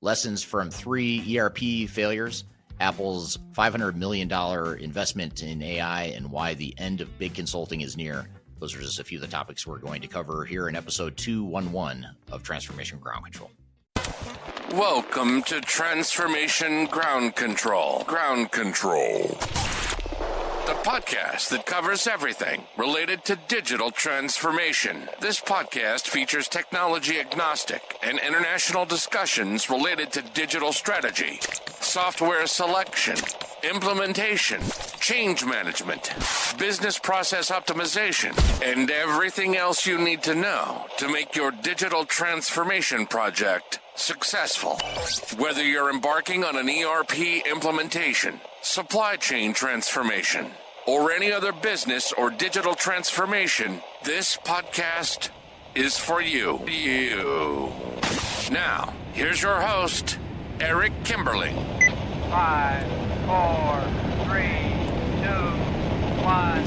Lessons from 3 ERP failures, Apple's $500 million investment in AI, and why the end of big consulting is near. Those are just a few of the topics we're going to cover here in episode 211 of Transformation Ground Control. Welcome to Transformation Ground Control. Ground Control. The podcast that covers everything related to digital transformation. This podcast features technology agnostic and international discussions related to digital strategy, software selection, implementation, change management, business process optimization, and everything else you need to know to make your digital transformation project successful. Whether you're embarking on an ERP implementation, supply chain transformation, or any other business or digital transformation, this podcast is for you. Now, here's your host, Eric Kimberling. 5, 4, 3, 2, 1.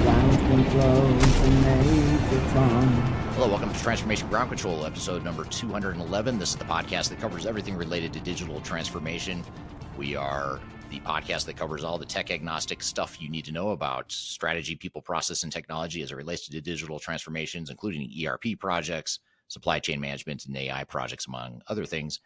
Ground control to Nathan. Hello, welcome to Transformation Ground Control, episode number 211. This is the podcast that covers everything related to digital transformation. We are the podcast that covers all the tech agnostic stuff you need to know about strategy, people, process, and technology as it relates to digital transformations, including ERP projects, supply chain management, and AI projects, among other things.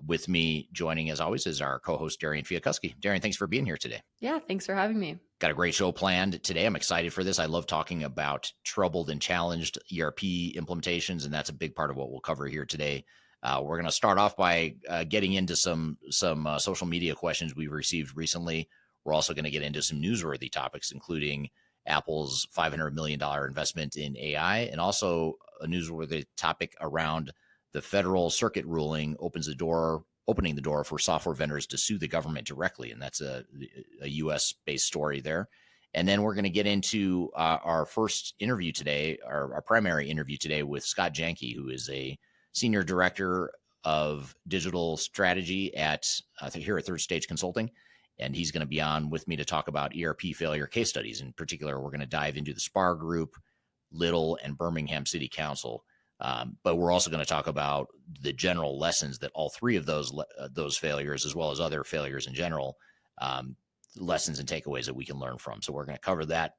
With me joining, as always, is our co-host, Darian Chwialkowski. Darian, thanks for being here today. Yeah, thanks for having me. Got a great show planned today. I'm excited for this. I love talking about troubled and challenged ERP implementations, and that's a big part of what we'll cover here today. We're going to start off by getting into some social media questions we've received recently. We're also going to get into some newsworthy topics, including Apple's $500 million investment in AI, and also a newsworthy topic around the federal circuit ruling opening the door for software vendors to sue the government directly. And that's a U.S.-based story there. And then we're going to get into our first interview today, our primary interview today with Scott Janke, who is a Senior Director of Digital Strategy here at Third Stage Consulting. And he's going to be on with me to talk about ERP failure case studies. In particular, we're going to dive into the SPAR Group, Little, and Birmingham City Council. But we're also going to talk about the general lessons that all three of those failures, as well as other failures in general, lessons and takeaways that we can learn from. So we're going to cover that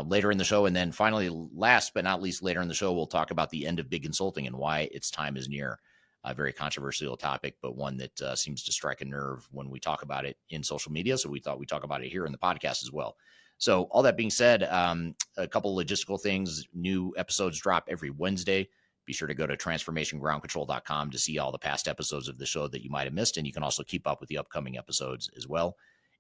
later in the show. And then finally, last but not least, later in the show, we'll talk about the end of big consulting and why its time is near. A very controversial topic, but one that seems to strike a nerve when we talk about it in social media. So we thought we'd talk about it here in the podcast as well. So all that being said, a couple logistical things. New episodes drop every Wednesday. Be sure to go to transformationgroundcontrol.com to see all the past episodes of the show that you might have missed. And you can also keep up with the upcoming episodes as well.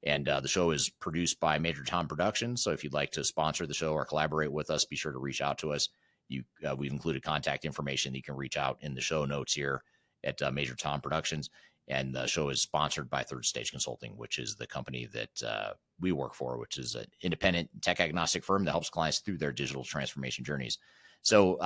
And the show is produced by Major Tom Productions. So if you'd like to sponsor the show or collaborate with us, be sure to reach out to us. We've included contact information that you can reach out in the show notes here at Major Tom Productions. And the show is sponsored by Third Stage Consulting, which is the company that we work for, which is an independent tech agnostic firm that helps clients through their digital transformation journeys. So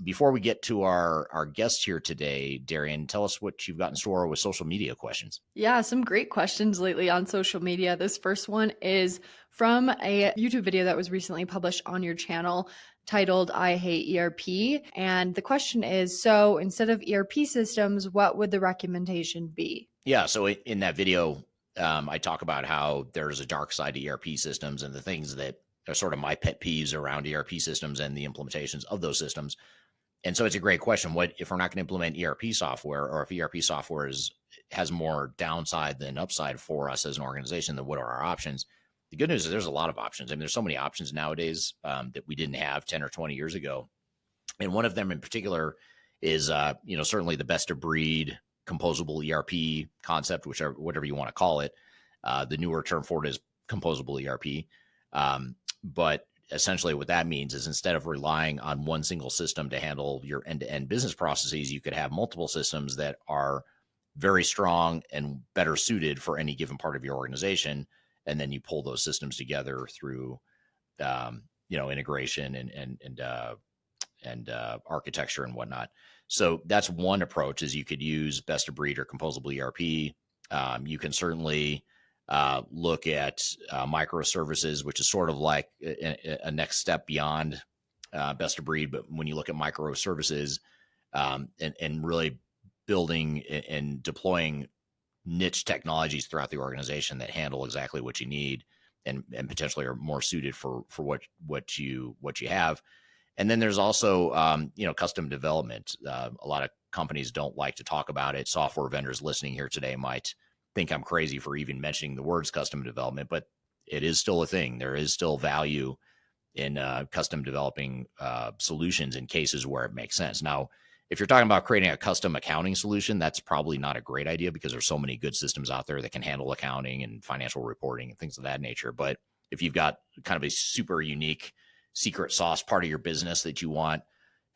before we get to our guest here today, Darian, tell us what you've got in store with social media questions. Yeah, some great questions lately on social media. This first one is from a YouTube video that was recently published on your channel titled I Hate ERP. And the question is, so instead of ERP systems, what would the recommendation be? Yeah, so in that video, I talk about how there's a dark side to ERP systems and the things that are sort of my pet peeves around ERP systems and the implementations of those systems. And so it's a great question. What if we're not going to implement ERP software, or if ERP software has more downside than upside for us as an organization, then what are our options? The good news is there's a lot of options. I mean, there's so many options nowadays that we didn't have 10 or 20 years ago. And one of them in particular is, certainly the best of breed composable ERP concept, whatever you want to call it. The newer term for it is composable ERP. But essentially what that means is instead of relying on one single system to handle your end-to-end business processes, you could have multiple systems that are very strong and better suited for any given part of your organization. And then you pull those systems together through, integration and architecture and whatnot. So that's one approach, is you could use best of breed or composable ERP. You can certainly look at microservices, which is sort of like a next step beyond best of breed. But when you look at microservices and really building and deploying niche technologies throughout the organization that handle exactly what you need and potentially are more suited for what you have. And then there's also, custom development. A lot of companies don't like to talk about it. Software vendors listening here today might think I'm crazy for even mentioning the words custom development, but it is still a thing. There is still value in custom developing solutions in cases where it makes sense. Now, if you're talking about creating a custom accounting solution, that's probably not a great idea because there's so many good systems out there that can handle accounting and financial reporting and things of that nature. But if you've got kind of a super unique secret sauce part of your business that you want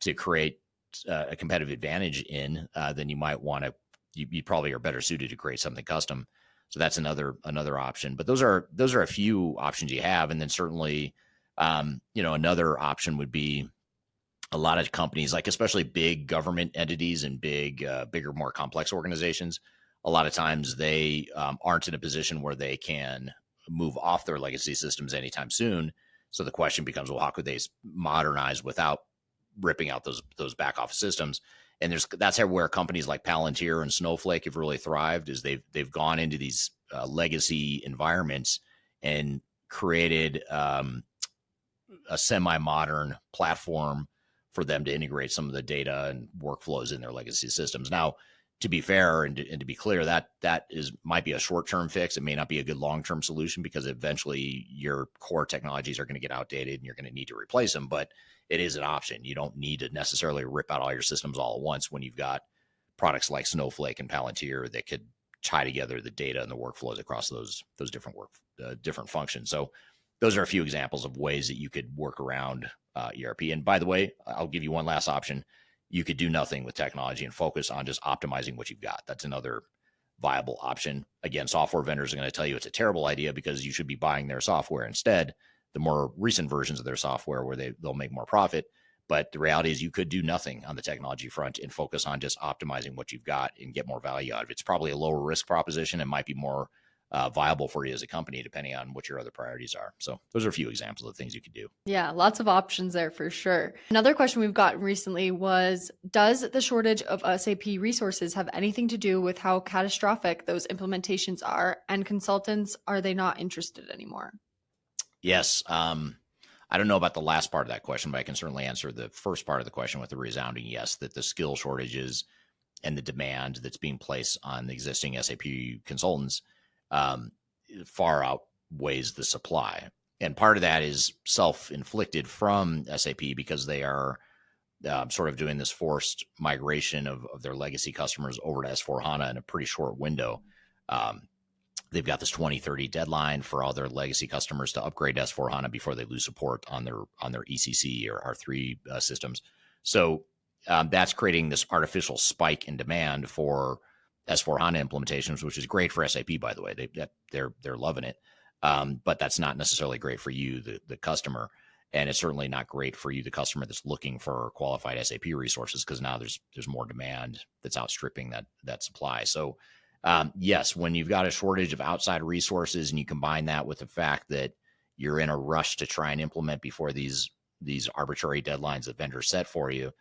to create a competitive advantage in, then you might want to, you probably are better suited to create something custom. So that's another option. But those are a few options you have. And then certainly, another option would be a lot of companies, like especially big government entities and bigger, more complex organizations. A lot of times they aren't in a position where they can move off their legacy systems anytime soon. So the question becomes, well, how could they modernize without ripping out those back office systems? And that's where companies like Palantir and Snowflake have really thrived, is they've gone into these legacy environments and created a semi-modern platform for them to integrate some of the data and workflows in their legacy systems. Now, to be fair and to be clear, that might be a short-term fix. It may not be a good long-term solution because eventually your core technologies are going to get outdated and you're going to need to replace them, but it is an option. You don't need to necessarily rip out all your systems all at once when you've got products like Snowflake and Palantir that could tie together the data and the workflows across those different functions. So those are a few examples of ways that you could work around ERP. And by the way, I'll give you one last option. You could do nothing with technology and focus on just optimizing what you've got. That's another viable option. Again, software vendors are going to tell you it's a terrible idea because you should be buying their software instead, the more recent versions of their software where they'll make more profit. But the reality is you could do nothing on the technology front and focus on just optimizing what you've got and get more value out of it. It's probably a lower risk proposition and might be more viable for you as a company, depending on what your other priorities are. So those are a few examples of things you could do. Yeah, lots of options there for sure. Another question we've gotten recently was, does the shortage of SAP resources have anything to do with how catastrophic those implementations are? And consultants, are they not interested anymore? Yes. I don't know about the last part of that question, but I can certainly answer the first part of the question with a resounding yes, that the skill shortages and the demand that's being placed on the existing SAP consultants far outweighs the supply. And part of that is self-inflicted from SAP because they are sort of doing this forced migration of their legacy customers over to S4HANA in a pretty short window. They've got this 2030 deadline for all their legacy customers to upgrade to S4HANA before they lose support on their ECC or R3 systems. So that's creating this artificial spike in demand for S4HANA implementations, which is great for SAP, by the way. They're loving it, but that's not necessarily great for you, the customer, and it's certainly not great for you, the customer that's looking for qualified SAP resources, because now there's more demand that's outstripping that supply. So yes, when you've got a shortage of outside resources and you combine that with the fact that you're in a rush to try and implement before these arbitrary deadlines that vendors set for you,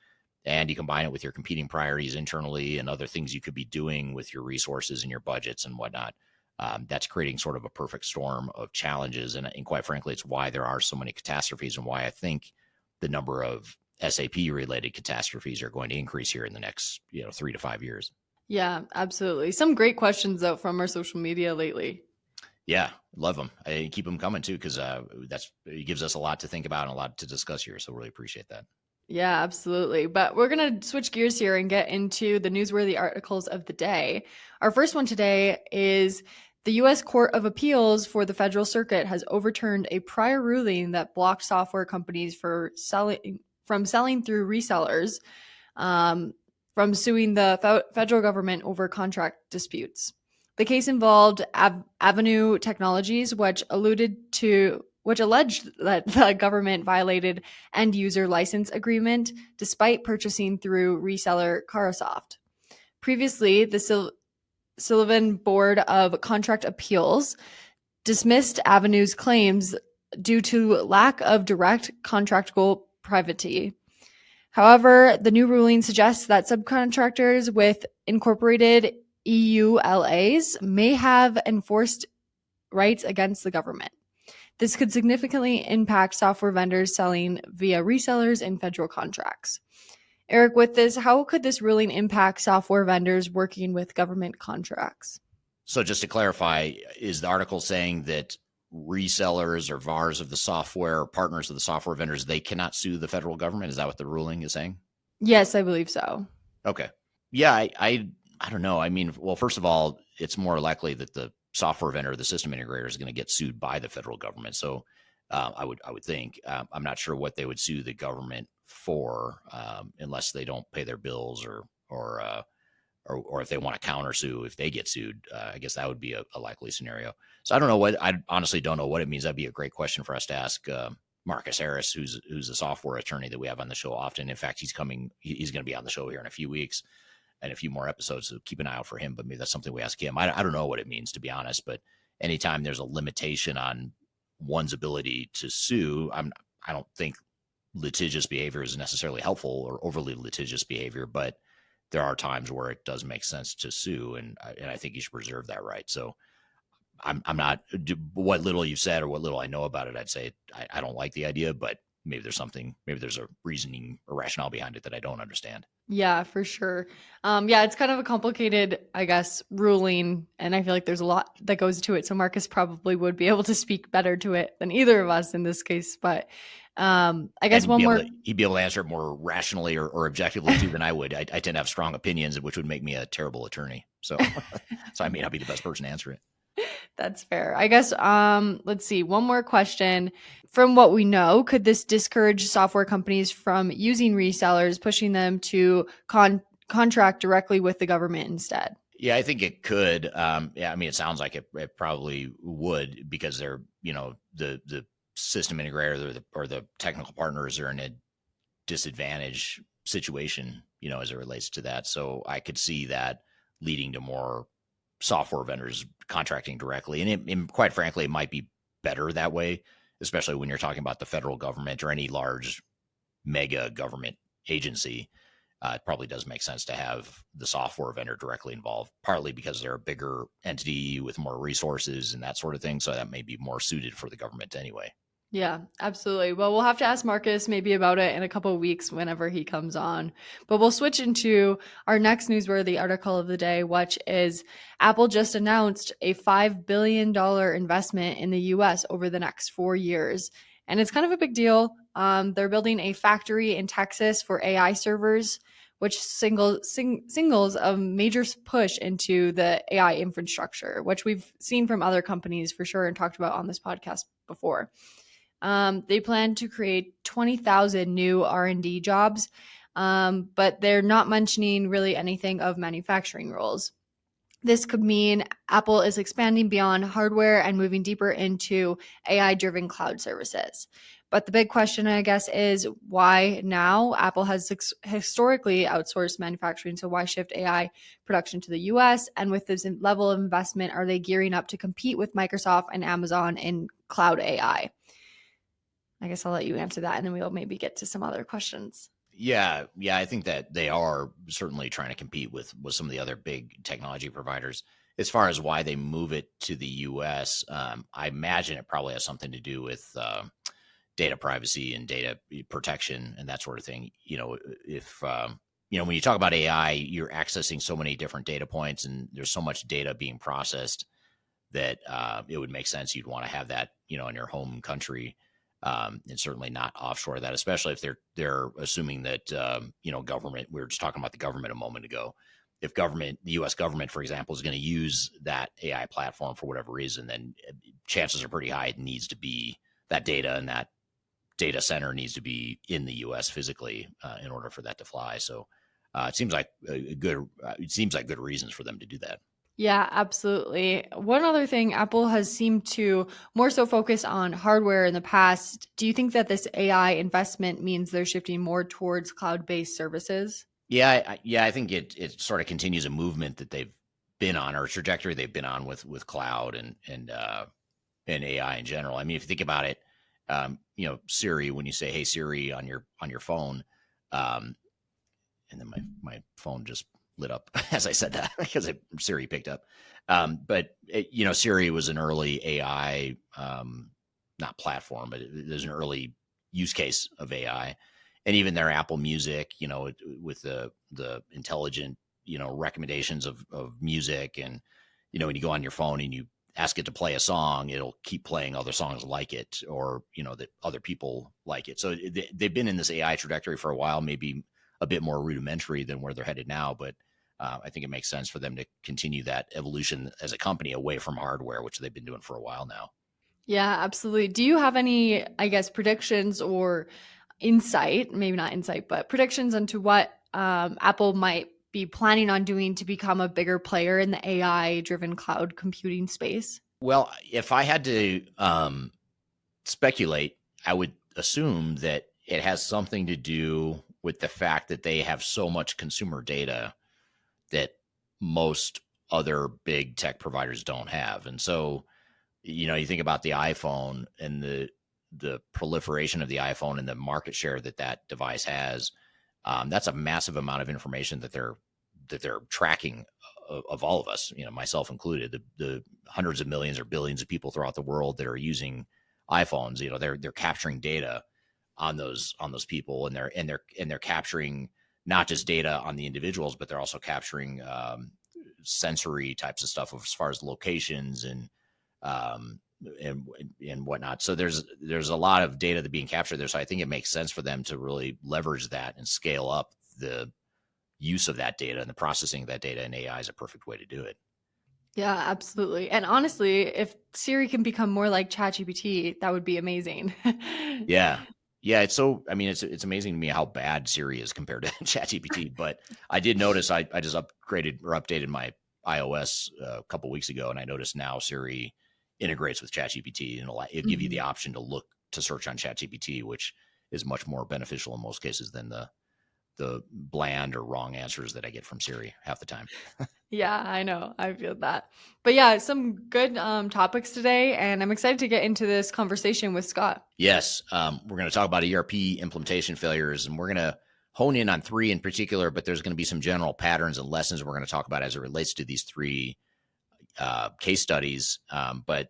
and you combine it with your competing priorities internally and other things you could be doing with your resources and your budgets and whatnot, that's creating sort of a perfect storm of challenges. And quite frankly, it's why there are so many catastrophes and why I think the number of SAP-related catastrophes are going to increase here in the next 3 to 5 years. Yeah, absolutely. Some great questions out from our social media lately. Yeah, love them. I keep them coming too, because it gives us a lot to think about and a lot to discuss here. So really appreciate that. Yeah, absolutely. But we're going to switch gears here and get into the newsworthy articles of the day. Our first one today is the U.S. Court of Appeals for the Federal Circuit has overturned a prior ruling that blocked software companies from selling through resellers from suing the federal government over contract disputes. The case involved Avenue Technologies, which alleged that the government violated end-user license agreement despite purchasing through reseller Carasoft. Previously, the Sullivan Board of Contract Appeals dismissed Avenue's claims due to lack of direct contractual privity. However, the new ruling suggests that subcontractors with incorporated EULAs may have enforced rights against the government. This could significantly impact software vendors selling via resellers in federal contracts. Eric, with this, how could this ruling impact software vendors working with government contracts? So just to clarify, is the article saying that resellers or VARs of the software, or partners of the software vendors, they cannot sue the federal government? Is that what the ruling is saying? Yes, I believe so. Okay. Yeah, I don't know. I mean, well, first of all, it's more likely that the software vendor, the system integrator, is going to get sued by the federal government. So I would think. I'm not sure what they would sue the government for, unless they don't pay their bills or if they want to countersue if they get sued. I guess that would be a likely scenario. So I don't know what. I honestly don't know what it means. That'd be a great question for us to ask Marcus Harris, who's a software attorney that we have on the show often. In fact, he's going to be on the show here in a few weeks and a few more episodes, so keep an eye out for him. But maybe that's something we ask him. I don't know what it means, to be honest, but anytime there's a limitation on one's ability to sue, I don't think litigious behavior is necessarily helpful or overly litigious behavior, but there are times where it does make sense to sue, and I think you should preserve that right. So I'm not, what little you said or what little I know about it, I'd say I don't like the idea, but maybe there's a reasoning or rationale behind it that I don't understand. Yeah, for sure. Yeah, it's kind of a complicated, I guess, ruling, and I feel like there's a lot that goes to it. So Marcus probably would be able to speak better to it than either of us in this case. But I guess he'd be able to answer it more rationally or objectively too than I would. I tend to have strong opinions, which would make me a terrible attorney. So, so I may not be the best person to answer it. That's fair. I guess, let's see. One more question. From what we know, could this discourage software companies from using resellers, pushing them to contract directly with the government instead? Yeah, I think it could. Yeah, I mean, it sounds like it probably would, because they're, the system integrator or the technical partners are in a disadvantaged situation, as it relates to that. So I could see that leading to more software vendors contracting directly. And quite frankly, it might be better that way, especially when you're talking about the federal government or any large mega government agency. It probably does make sense to have the software vendor directly involved, partly because they're a bigger entity with more resources and that sort of thing. So that may be more suited for the government anyway. Yeah, absolutely. Well, we'll have to ask Marcus maybe about it in a couple of weeks whenever he comes on. But we'll switch into our next newsworthy article of the day, which is Apple just announced a $5 billion investment in the US over the next 4 years. And it's kind of a big deal. They're building a factory in Texas for AI servers, which signals a major push into the AI infrastructure, which we've seen from other companies for sure and talked about on this podcast before. They plan to create 20,000 new R&D jobs, but they're not mentioning really anything of manufacturing roles. This could mean Apple is expanding beyond hardware and moving deeper into AI-driven cloud services. But the big question, I guess, is why now? Apple has historically outsourced manufacturing, so why shift AI production to the US? And with this level of investment, are they gearing up to compete with Microsoft and Amazon in cloud AI? I guess I'll let you answer that, and then we'll maybe get to some other questions. Yeah, I think that they are certainly trying to compete with some of the other big technology providers. As far as why they move it to the U.S., I imagine it probably has something to do with data privacy and data protection and that sort of thing. If when you talk about AI, you're accessing so many different data points, and there's so much data being processed that it would make sense you'd want to have that, in your home country. And certainly not offshore that, especially if they're assuming that, government, we were just talking about the government a moment ago. If the U.S. government, for example, is going to use that AI platform for whatever reason, then chances are pretty high it needs to be that data, and that data center needs to be in the U.S. physically in order for that to fly. So it seems like good reasons for them to do that. Yeah, absolutely. One other thing, Apple has seemed to more so focus on hardware in the past. Do you think that this AI investment means they're shifting more towards cloud-based services? Yeah, I think it sort of continues a movement that they've been on, or a trajectory they've been on with cloud and AI in general. I mean, if you think about it, Siri, when you say "Hey Siri" on your phone, and then my phone just lit up as I said that because Siri picked up. But Siri was an early AI, not platform, but there's an early use case of AI, and even their Apple Music, with the intelligent, recommendations of music, and when you go on your phone and you ask it to play a song, it'll keep playing other songs like it, or that other people like it. So they've been in this AI trajectory for a while, maybe a bit more rudimentary than where they're headed now, but I think it makes sense for them to continue that evolution as a company away from hardware, which they've been doing for a while now. Yeah, absolutely. Do you have any, I guess, predictions or insight, maybe not insight, but predictions into what Apple might be planning on doing to become a bigger player in the AI-driven cloud computing space? Well, if I had to speculate, I would assume that it has something to do with the fact that they have so much consumer data that most other big tech providers don't have. And so, you think about the iPhone and the proliferation of the iPhone and the market share that device has. That's a massive amount of information that they're tracking of all of us, myself included. The hundreds of millions or billions of people throughout the world that are using iPhones. They're capturing data on those people, and they're capturing not just data on the individuals, but they're also capturing sensory types of stuff as far as locations and whatnot. So there's a lot of data that being captured there. So I think it makes sense for them to really leverage that and scale up the use of that data and the processing of that data, and AI is a perfect way to do it. Yeah, absolutely. And honestly, if Siri can become more like ChatGPT, that would be amazing. Yeah. Yeah, it's amazing to me how bad Siri is compared to ChatGPT. But I did notice I just updated my iOS a couple weeks ago, and I noticed now Siri integrates with ChatGPT, and it'll give you the option to search on ChatGPT, which is much more beneficial in most cases than the bland or wrong answers that I get from Siri half the time. Yeah, I know. I feel that. But yeah, some good topics today, and I'm excited to get into this conversation with Scott. Yes, we're going to talk about ERP implementation failures, and we're going to hone in on 3 in particular, but there's going to be some general patterns and lessons we're going to talk about as it relates to these 3 case studies. But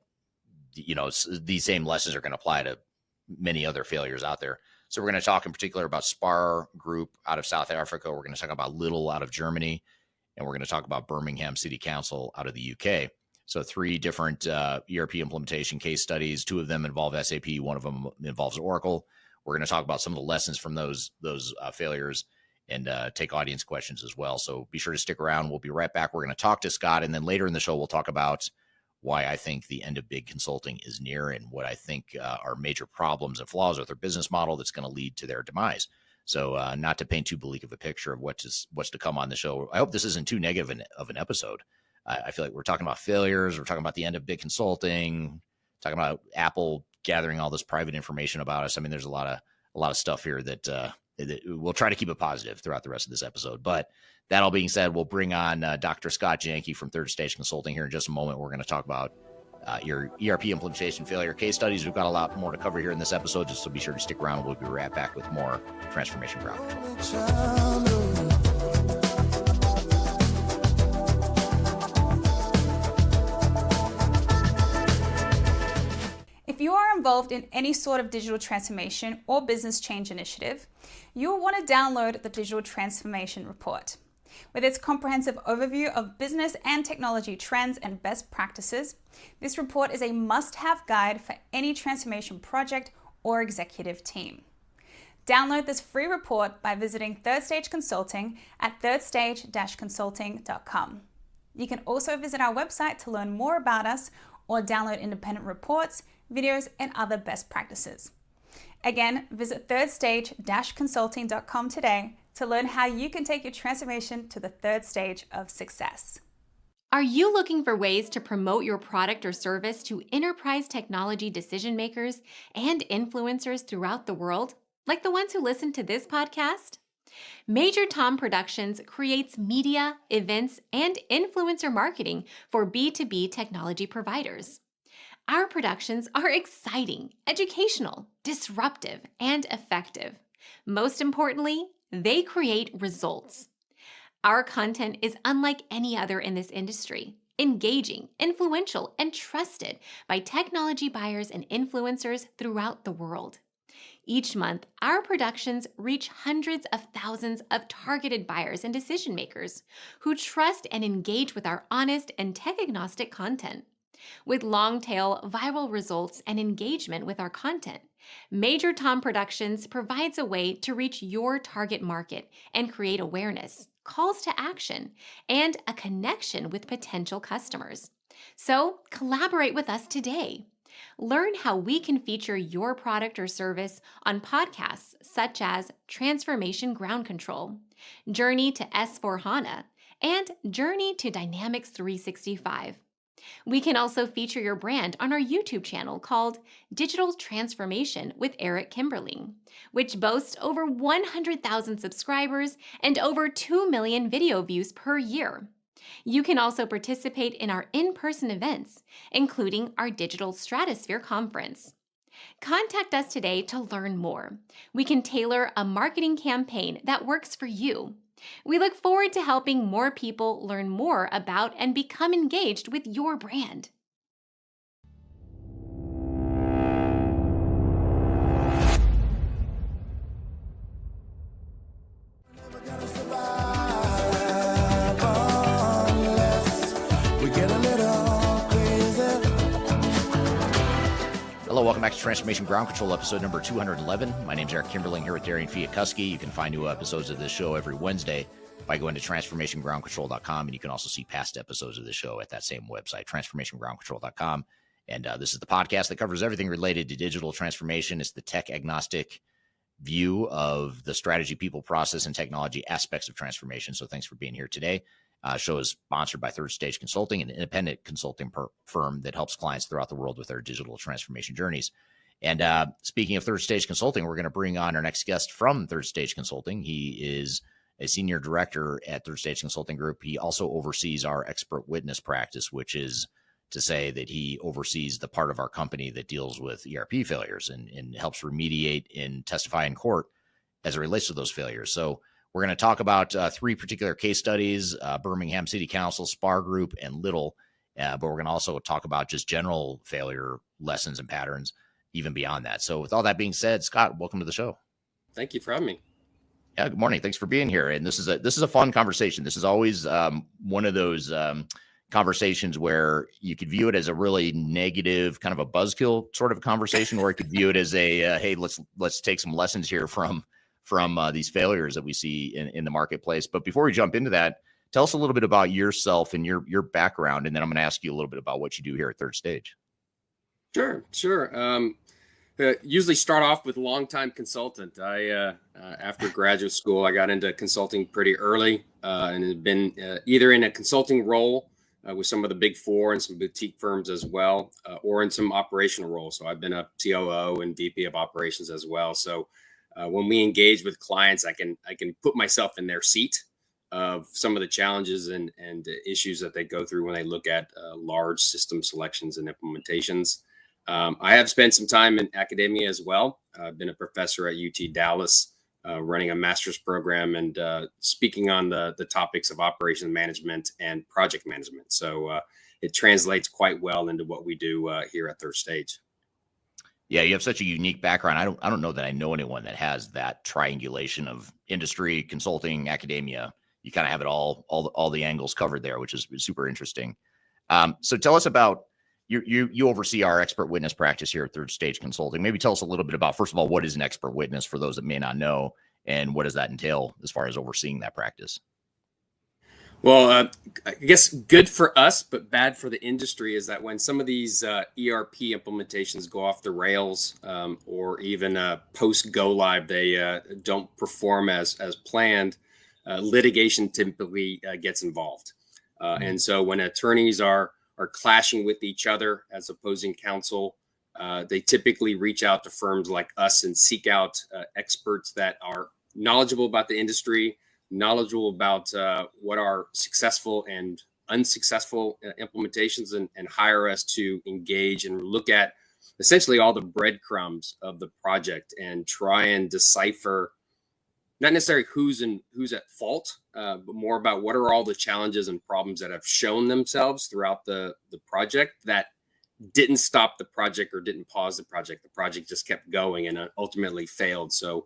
these same lessons are going to apply to many other failures out there. So we're going to talk in particular about Spar Group out of South Africa. We're going to talk about Lidl out of Germany, and we're going to talk about Birmingham City Council out of the UK. So 3 different ERP implementation case studies. 2 of them involve SAP. 1 of them involves Oracle. We're going to talk about some of the lessons from those failures and take audience questions as well. So be sure to stick around. We'll be right back. We're going to talk to Scott, and then later in the show, we'll talk about why I think the end of big consulting is near, and what I think are major problems and flaws with their business model that's going to lead to their demise. So not to paint too bleak of a picture of what's to come on the show. I hope this isn't too negative of an episode. I feel like we're talking about failures. We're talking about the end of big consulting, talking about Apple gathering all this private information about us. I mean, there's a lot of stuff here that we'll try to keep it positive throughout the rest of this episode. But that all being said, we'll bring on Dr. Scott Janke from Third Stage Consulting here in just a moment. We're going to talk about your ERP implementation failure case studies. We've got a lot more to cover here in this episode, so be sure to stick around. We'll be right back with more Transformation Ground Control. If you are involved in any sort of digital transformation or business change initiative, you will want to download the Digital Transformation Report. With its comprehensive overview of business and technology trends and best practices, this report is a must-have guide for any transformation project or executive team. Download this free report by visiting Third Stage Consulting at thirdstage-consulting.com. You can also visit our website to learn more about us or download independent reports, videos, and other best practices. Again, visit thirdstage-consulting.com today to learn how you can take your transformation to the third stage of success. Are you looking for ways to promote your product or service to enterprise technology decision makers and influencers throughout the world, like the ones who listen to this podcast? Major Tom Productions creates media, events, and influencer marketing for B2B technology providers. Our productions are exciting, educational, disruptive, and effective. Most importantly, they create results. Our content is unlike any other in this industry, engaging, influential, and trusted by technology buyers and influencers throughout the world. Each month, our productions reach hundreds of thousands of targeted buyers and decision makers who trust and engage with our honest and tech-agnostic content. With long-tail viral results and engagement with our content, Major Tom Productions provides a way to reach your target market and create awareness, calls to action, and a connection with potential customers. So, collaborate with us today. Learn how we can feature your product or service on podcasts such as Transformation Ground Control, Journey to S/4HANA, and Journey to Dynamics 365. We can also feature your brand on our YouTube channel called Digital Transformation with Eric Kimberling, which boasts over 100,000 subscribers and over 2 million video views per year. You can also participate in our in-person events, including our Digital Stratosphere Conference. Contact us today to learn more. We can tailor a marketing campaign that works for you. We look forward to helping more people learn more about and become engaged with your brand. Hello, welcome back to Transformation Ground Control, episode number 211. My name is Eric Kimberling here with Darian Chwialkowski. You can find new episodes of this show every Wednesday by going to transformationgroundcontrol.com, and you can also see past episodes of the show at that same website, transformationgroundcontrol.com. And this is the podcast that covers everything related to digital transformation. It's the tech-agnostic view of the strategy, people, process, and technology aspects of transformation. So thanks for being here today. Show is sponsored by Third Stage Consulting, an independent consulting firm that helps clients throughout the world with their digital transformation journeys. And speaking of Third Stage Consulting, we're going to bring on our next guest from Third Stage Consulting. He is a senior director at Third Stage Consulting Group. He also oversees our expert witness practice, which is to say that he oversees the part of our company that deals with ERP failures and helps remediate and testify in court as it relates to those failures. So we're going to talk about three particular case studies, Birmingham City Council, Spar Group, and Little. But we're going to also talk about just general failure lessons and patterns, even beyond that. So with all that being said, Scott, welcome to the show. Thank you for having me. Yeah, good morning. Thanks for being here. And this is a fun conversation. This is always one of those conversations where you could view it as a really negative, kind of a buzzkill sort of conversation, or you could view it as a hey, let's take some lessons here from these failures that we see in the marketplace. But before we jump into that, tell us a little bit about yourself and your background, and then I'm going to ask you a little bit about what you do here at Third Stage. Sure. Usually start off with longtime consultant. After graduate school, I got into consulting pretty early and have been either in a consulting role with some of the big four and some boutique firms as well, or in some operational roles. So I've been a COO and VP of operations as well. So when we engage with clients, I can put myself in their seat of some of the challenges and issues that they go through when they look at large system selections and implementations. I have spent some time in academia as well. I've been a professor at UT Dallas, running a master's program and speaking on the topics of operations management and project management. So it translates quite well into what we do here at Third Stage. Yeah, you have such a unique background. I don't know that I know anyone that has that triangulation of industry, consulting, academia. You kind of have it all the angles covered there, which is super interesting. So tell us about you oversee our expert witness practice here at Third Stage Consulting. Maybe tell us a little bit about, first of all, what is an expert witness for those that may not know, and what does that entail as far as overseeing that practice? Well, I guess good for us, but bad for the industry is that when some of these ERP implementations go off the rails, or even post go live, they don't perform as planned, litigation typically gets involved. And so when attorneys are clashing with each other as opposing counsel, they typically reach out to firms like us and seek out experts that are knowledgeable about the industry, knowledgeable about what are successful and unsuccessful implementations, and hire us to engage and look at essentially all the breadcrumbs of the project and try and decipher not necessarily who's at fault, but more about what are all the challenges and problems that have shown themselves throughout the project that didn't stop the project or didn't pause the project. The project just kept going and ultimately failed. So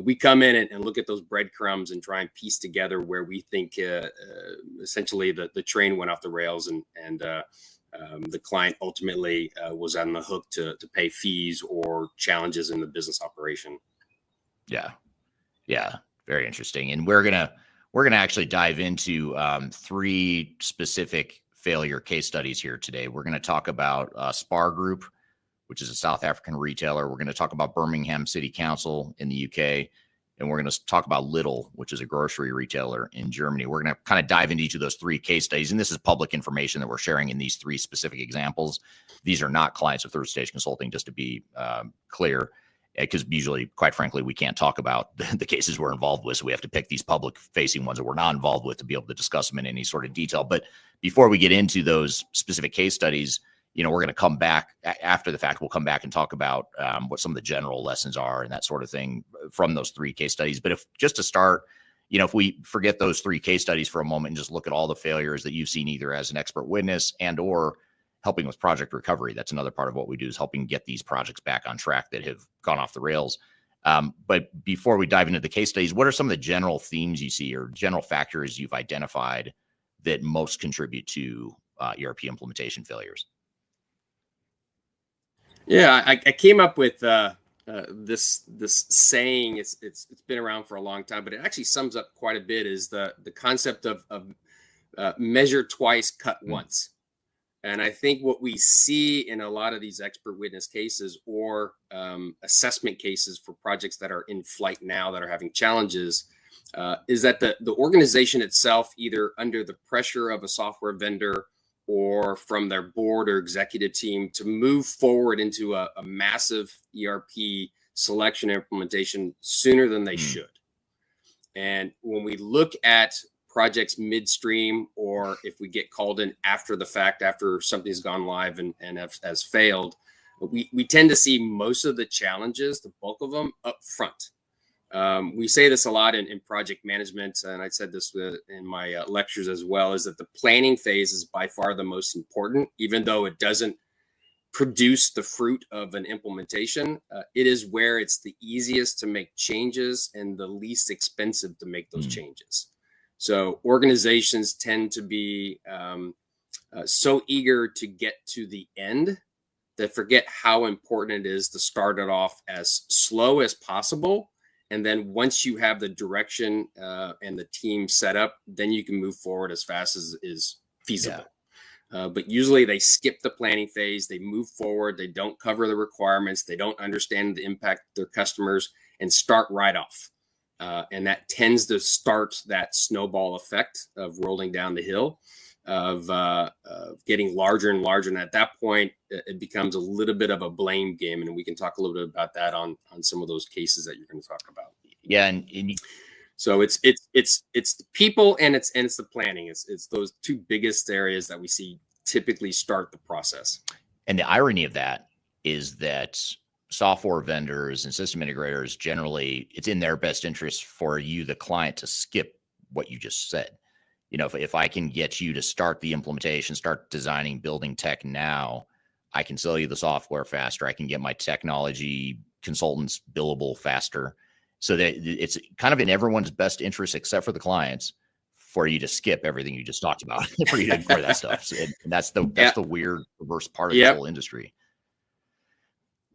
we come in and look at those breadcrumbs and try and piece together where we think essentially the train went off the rails and the client ultimately was on the hook to pay fees or challenges in the business operation. Yeah, very interesting. And we're gonna actually dive into 3 specific failure case studies here today. We're going to talk about Spar Group, which is a South African retailer. We're going to talk about Birmingham City Council in the UK. And we're going to talk about Lidl, which is a grocery retailer in Germany. We're going to kind of dive into each of those 3 case studies. And this is public information that we're sharing in these 3 specific examples. These are not clients of Third Stage Consulting, just to be clear, because usually, quite frankly, we can't talk about the cases we're involved with. So we have to pick these public-facing ones that we're not involved with to be able to discuss them in any sort of detail. But before we get into those specific case studies, we're going to come back after the fact. We'll come back and talk about what some of the general lessons are and that sort of thing from those 3 case studies. But just to start, if we forget those 3 case studies for a moment and just look at all the failures that you've seen either as an expert witness and or helping with project recovery. That's another part of what we do, is helping get these projects back on track that have gone off the rails. But before we dive into the case studies, what are some of the general themes you see or general factors you've identified that most contribute to ERP implementation failures? Yeah, I came up with this saying. It's been around for a long time, but it actually sums up quite a bit. Is the concept of measure twice, cut once. And I think what we see in a lot of these expert witness cases or assessment cases for projects that are in flight now that are having challenges is that the organization itself, either under the pressure of a software vendor or from their board or executive team to move forward into a massive ERP selection implementation sooner than they should. And when we look at projects midstream, or if we get called in after the fact, after something's gone live and has failed, we tend to see most of the challenges, the bulk of them, up front. We say this a lot in project management, and I said this in my lectures as well, is that the planning phase is by far the most important, even though it doesn't produce the fruit of an implementation. It is where it's the easiest to make changes and the least expensive to make those changes. So organizations tend to be so eager to get to the end that forget how important it is to start it off as slow as possible. And then once you have the direction and the team set up, then you can move forward as fast as is feasible. Yeah. But usually they skip the planning phase. They move forward. They don't cover the requirements. They don't understand the impact of their customers and start right off. And that tends to start that snowball effect of rolling down the hill, of getting larger and larger. And at that point, it becomes a little bit of a blame game. And we can talk a little bit about that on some of those cases that you're going to talk about. Yeah. So it's the people and it's the planning. It's those 2 biggest areas that we see typically start the process. And the irony of that is that software vendors and system integrators, generally, it's in their best interest for you, the client, to skip what you just said. If I can get you to start the implementation, start designing, building tech now, I can sell you the software faster. I can get my technology consultants billable faster. So that it's kind of in everyone's best interest, except for the clients, for you to skip everything you just talked about, for you to ignore that stuff. So, and that's the weird reverse part of the whole industry.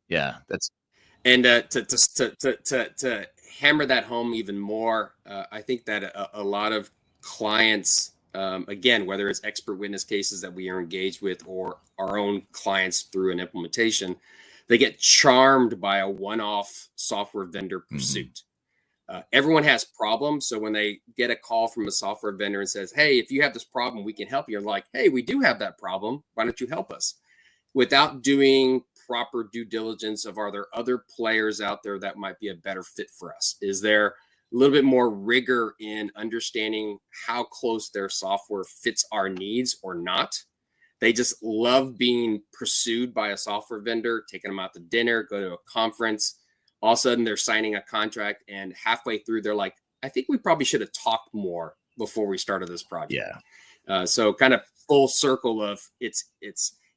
Yeah, that's to hammer that home even more. I think that a lot of clients, again, whether it's expert witness cases that we are engaged with or our own clients through an implementation, they get charmed by a one-off software vendor pursuit. Everyone has problems. So when they get a call from a software vendor and says, hey, if you have this problem, we can help you. You're like, hey, we do have that problem. Why don't you help us? Without doing proper due diligence of, are there other players out there that might be a better fit for us? Is there a little bit more rigor in understanding how close their software fits our needs or not? They just love being pursued by a software vendor, taking them out to dinner, go to a conference, All of a sudden they're signing a contract, and halfway through they're like, I think we probably should have talked more before we started this project. So kind of full circle of it's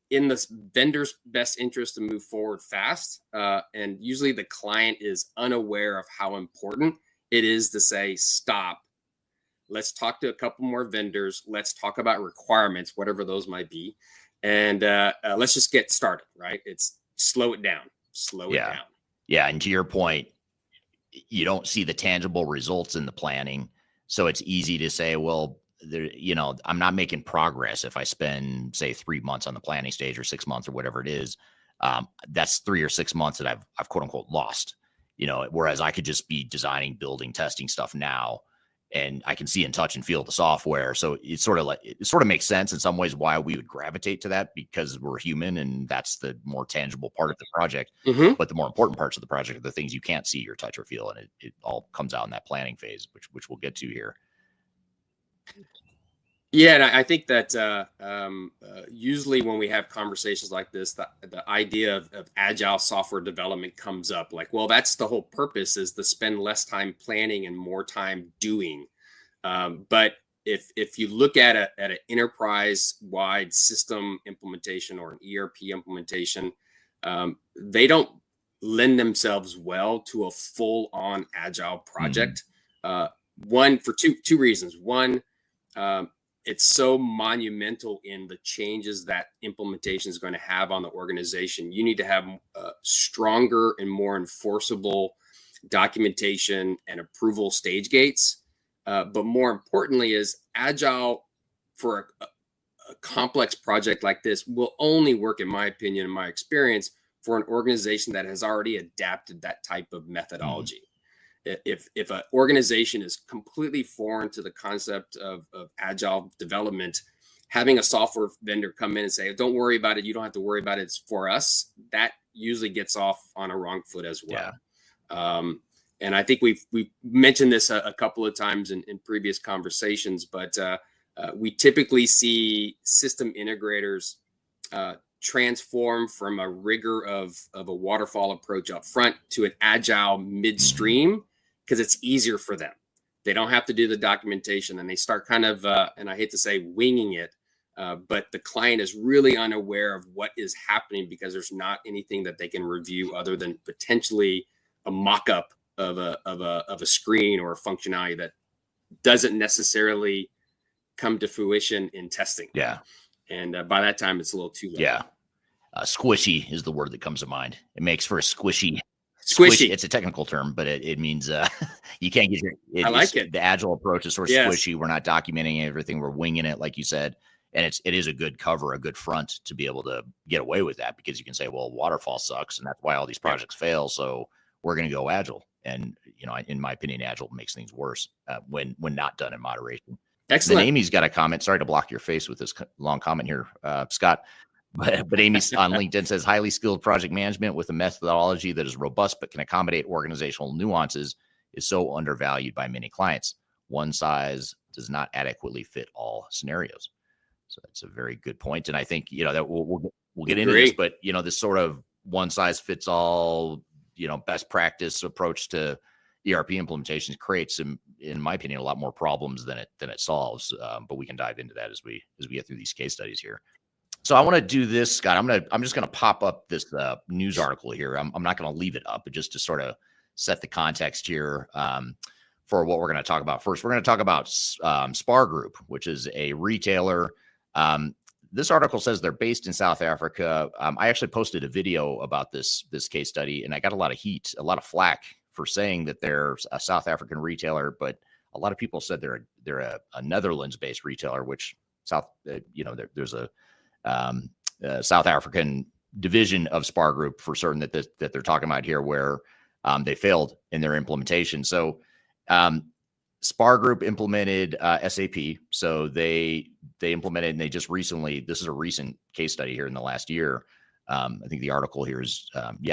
in the vendor's best interest to move forward fast. And usually the client is unaware of how important it is to say, stop. Let's talk to a couple more vendors. Let's talk about requirements, whatever those might be. And let's just get started, right? It's slow it down, slow it down. Yeah. And to your point, you don't see the tangible results in the planning. So it's easy to say, well, there, I'm not making progress if I spend, say, 3 months on the planning stage or 6 months or whatever it is. That's 3 or 6 months that I've quote unquote lost, whereas I could just be designing, building, testing stuff now, and I can see and touch and feel the software. So it sort of makes sense in some ways why we would gravitate to that, because we're human and that's the more tangible part of the project. But the more important parts of the project are the things you can't see or touch or feel. And it all comes out in that planning phase, which we'll get to here. Yeah, and I think that usually when we have conversations like this, the idea of agile software development comes up. Like, well, that's the whole purpose, is to spend less time planning and more time doing. But if you look at an enterprise-wide system implementation or an ERP implementation, they don't lend themselves well to a full-on agile project. One, for two reasons. One, it's so monumental in the changes that implementation is going to have on the organization. You need to have stronger and more enforceable documentation and approval stage gates. But more importantly, is agile for a complex project like this will only work, in my opinion, in my experience, for an organization that has already adapted that type of methodology. If an organization is completely foreign to the concept of agile development, having a software vendor come in and say, don't worry about it, you don't have to worry about it, it's for us, that usually gets off on a wrong foot as well. And I think we've mentioned this a couple of times in previous conversations, but we typically see system integrators transform from a rigor of a waterfall approach up front to an agile midstream, because it's easier for them. They don't have to do the documentation, and they start kind of, and I hate to say winging it, but the client is really unaware of what is happening because there's not anything that they can review other than potentially a mock-up of a screen or a functionality that doesn't necessarily come to fruition in testing. And by that time, it's a little too late. Squishy is the word that comes to mind. It makes for a squishy. It's a technical term, but it means you can't get I like it. The agile approach is sort of squishy. We're not documenting everything. We're winging it, like you said. And it is a good cover, a good front to be able to get away with that, because you can say, well, waterfall sucks, and that's why all these projects fail. So we're going to go agile. And, in my opinion, agile makes things worse when not done in moderation. Excellent. Then Amy's got a comment. Sorry to block your face with this long comment here, Scott. But Amy on LinkedIn says, highly skilled project management with a methodology that is robust but can accommodate organizational nuances is so undervalued by many clients. One size does not adequately fit all scenarios. So that's a very good point. And I think, that we'll get into this, but, this sort of one size fits all, best practice approach to ERP implementations creates, in my opinion, a lot more problems than it solves. But we can dive into that as we get through these case studies here. So I want to do this, Scott. I'm just going to pop up this news article here. I'm not going to leave it up, but just to sort of set the context here for what we're going to talk about. First, we're going to talk about Spar Group, which is a retailer. This article says they're based in South Africa. I actually posted a video about this case study, and I got a lot of heat, a lot of flack for saying that they're a South African retailer, but a lot of people said they're a Netherlands-based retailer, which there's a South African division of Spar Group for certain that they're talking about here, where they failed in their implementation. So Spar Group implemented SAP. So they implemented, and they just recently, this is a recent case study here in the last year. I think the article here is,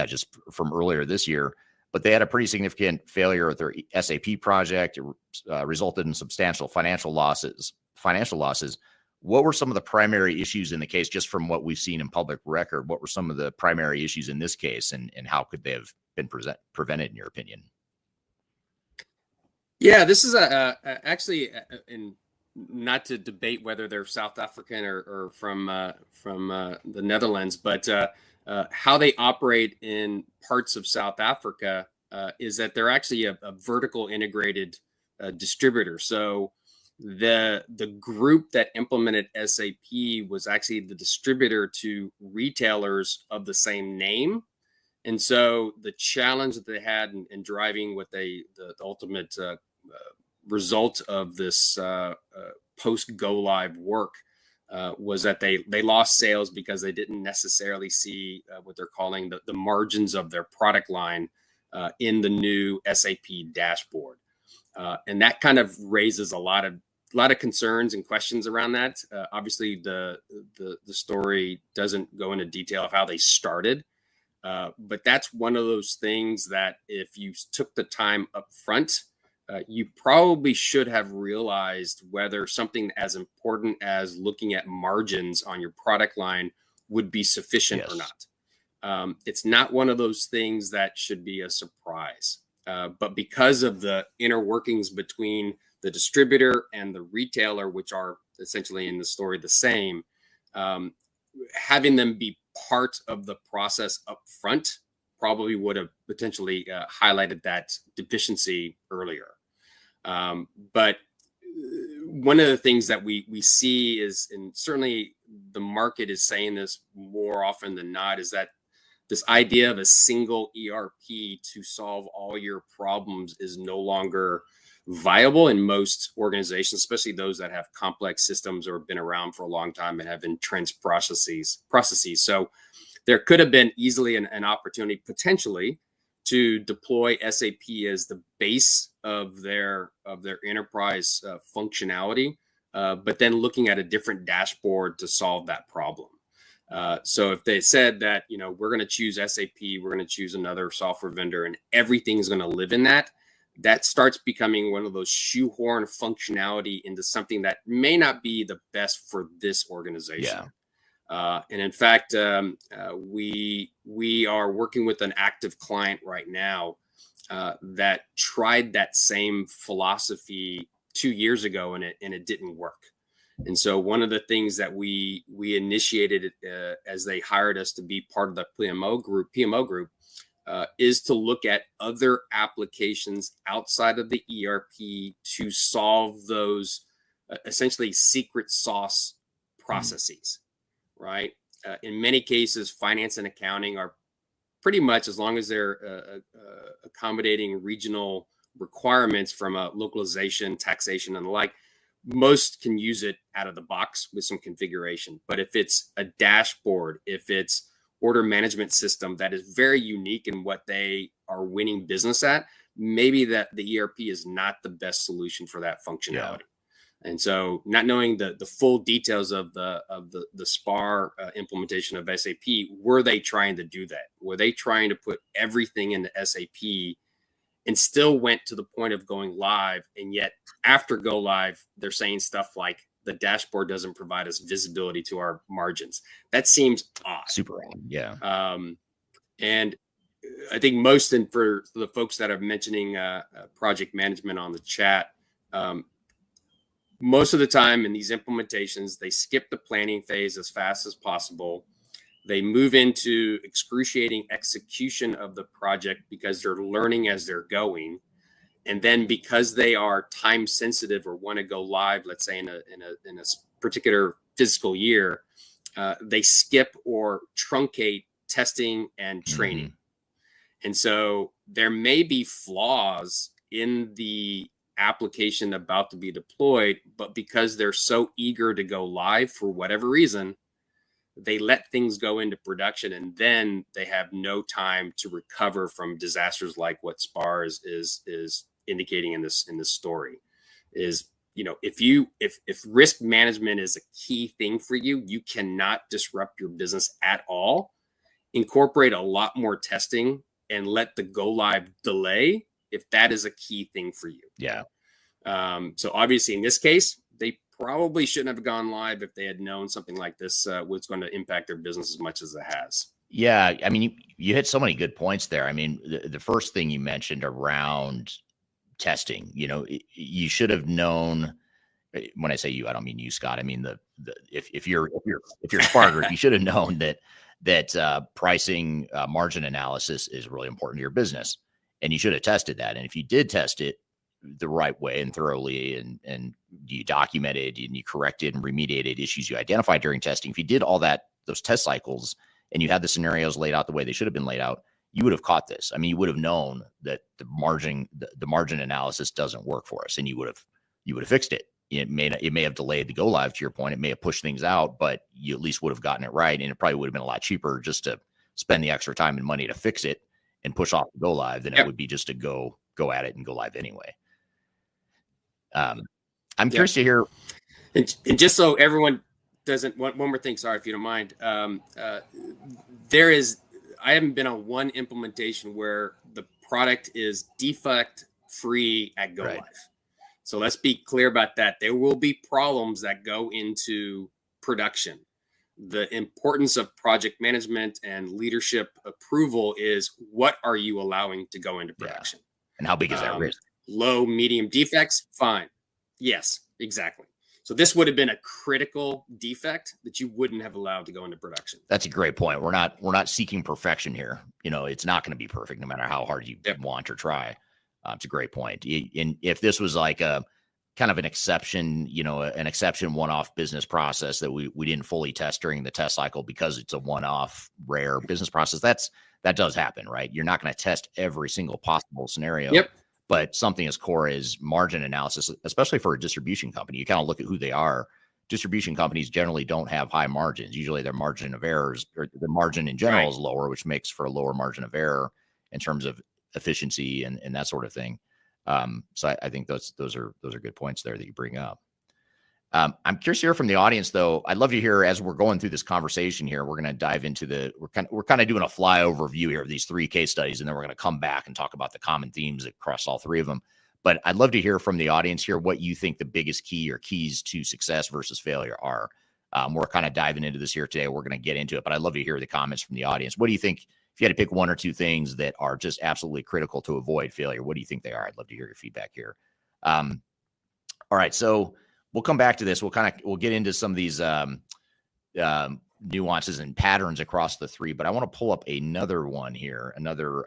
just from earlier this year, but they had a pretty significant failure with their SAP project. It resulted in substantial financial losses. What were some of the primary issues in the case, just from what we've seen in public record? What were some of the primary issues in this case, and how could they have been prevented, in your opinion? Yeah, this is actually, and not to debate whether they're South African or from the Netherlands, but how they operate in parts of South Africa is that they're actually a vertical integrated distributor. So the group that implemented SAP was actually the distributor to retailers of the same name. And so the challenge that they had in driving what the ultimate result of this post go live work was that they lost sales because they didn't necessarily see what they're calling the margins of their product line in the new SAP dashboard. And that kind of raises a lot of concerns and questions around that. Obviously, the story doesn't go into detail of how they started. But that's one of those things that if you took the time up front, you probably should have realized whether something as important as looking at margins on your product line would be sufficient or not. It's not one of those things that should be a surprise. But because of the inner workings between the distributor and the retailer, which are essentially in the story the same, having them be part of the process up front probably would have potentially highlighted that deficiency earlier. But one of the things that we see is, and certainly the market is saying this more often than not, is that this idea of a single ERP to solve all your problems is no longer viable in most organizations, especially those that have complex systems or have been around for a long time and have entrenched processes. So there could have been easily an opportunity potentially to deploy SAP as the base of their enterprise functionality, but then looking at a different dashboard to solve that problem. So if they said that, we're going to choose SAP, we're going to choose another software vendor, and everything's going to live in that starts becoming one of those shoehorn functionality into something that may not be the best for this organization. Yeah. And in fact, we are working with an active client right now that tried that same philosophy 2 years ago, and it didn't work. And so one of the things that we initiated as they hired us to be part of the PMO group, is to look at other applications outside of the ERP to solve those essentially secret sauce processes, right? In many cases, finance and accounting are pretty much, as long as they're accommodating regional requirements from a localization, taxation, and the like, most can use it out of the box with some configuration. But if it's a dashboard, if it's order management system that is very unique in what they are winning business at, maybe that the ERP is not the best solution for that functionality. Yeah. And so not knowing the full details of the SPAR implementation of SAP, were they trying to do that? Were they trying to put everything into SAP and still went to the point of going live, and yet after go live, they're saying stuff like, the dashboard doesn't provide us visibility to our margins? That seems odd. Super odd. Yeah. And I think most, and for the folks that are mentioning project management on the chat, most of the time in these implementations, they skip the planning phase as fast as possible. They move into excruciating execution of the project because they're learning as they're going. And then because they are time sensitive or want to go live, let's say in a particular fiscal year, they skip or truncate testing and training. Mm-hmm. And so there may be flaws in the application about to be deployed, but because they're so eager to go live for whatever reason, they let things go into production, and then they have no time to recover from disasters like what SPAR is indicating in this story. Is, if risk management is a key thing for you, you cannot disrupt your business at all. Incorporate a lot more testing and let the go live delay if that is a key thing for you. Yeah. So obviously in this case, they probably shouldn't have gone live if they had known something like this was going to impact their business as much as it has. Yeah, I mean, you hit so many good points there. I mean, the first thing you mentioned around testing, you should have known. When I say you, I don't mean you, Scott. I mean if you're Sparker, you should have known that pricing margin analysis is really important to your business, and you should have tested that. And if you did test it the right way and thoroughly, and you documented and you corrected and remediated issues you identified during testing, if you did all that, those test cycles, and you had the scenarios laid out the way they should have been laid out, you would have caught this. I mean, you would have known that the margin analysis doesn't work for us, and you would have fixed it. It may have delayed the go live, to your point. It may have pushed things out, but you at least would have gotten it right. And it probably would have been a lot cheaper just to spend the extra time and money to fix it and push off the go live than it would be just to go at it and go live anyway. I'm curious to hear. And just so everyone doesn't, one more thing, sorry, if you don't mind. I haven't been on one implementation where the product is defect free at go live. So let's be clear about that. There will be problems that go into production. The importance of project management and leadership approval is, what are you allowing to go into production? Yeah. And how big is that risk? Low, medium defects, fine. Yes, exactly. So this would have been a critical defect that you wouldn't have allowed to go into production. That's a great point. We're not seeking perfection here. It's not going to be perfect no matter how hard you want or try. It's a great point. And if this was like a kind of an exception, an exception one-off business process that we didn't fully test during the test cycle because it's a one-off rare business process, that does happen, right? You're not going to test every single possible scenario. Yep. But something as core as margin analysis, especially for a distribution company, you kind of look at who they are. Distribution companies generally don't have high margins. Usually their margin of errors, or the margin in general, is lower, which makes for a lower margin of error in terms of efficiency and that sort of thing. So I think those are good points there that you bring up. I'm curious to hear from the audience, though. I'd love to hear, as we're going through this conversation here, we're going to dive into we're kind of doing a flyover view here of these 3 case studies, and then we're going to come back and talk about the common themes across all 3 of them. But I'd love to hear from the audience here what you think the biggest key or keys to success versus failure are. We're kind of diving into this here today. We're going to get into it, but I'd love to hear the comments from the audience. What do you think? If you had to pick 1 or 2 things that are just absolutely critical to avoid failure, what do you think they are? I'd love to hear your feedback here. All right, so we'll come back to this. We'll get into some of these nuances and patterns across the 3, but I want to pull up another one here, another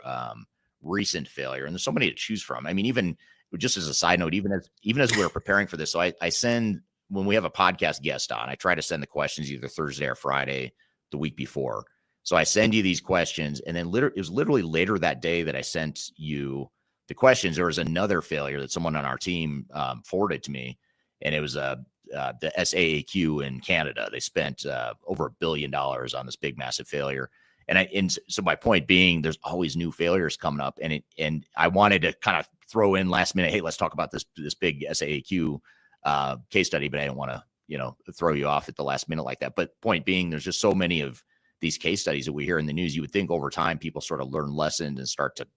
recent failure. And there's so many to choose from. I mean, even just as a side note, even as we were preparing for this, so I send, when we have a podcast guest on, I try to send the questions either Thursday or Friday the week before. So I send you these questions, and then it was literally later that day that I sent you the questions. There was another failure that someone on our team forwarded to me, and it was the SAAQ in Canada. They spent over $1 billion on this big, massive failure. And so my point being, there's always new failures coming up, and I wanted to kind of throw in last minute, hey, let's talk about this big SAAQ case study, but I didn't want to throw you off at the last minute like that. But point being, there's just so many of these case studies that we hear in the news. You would think over time people sort of learn lessons and start to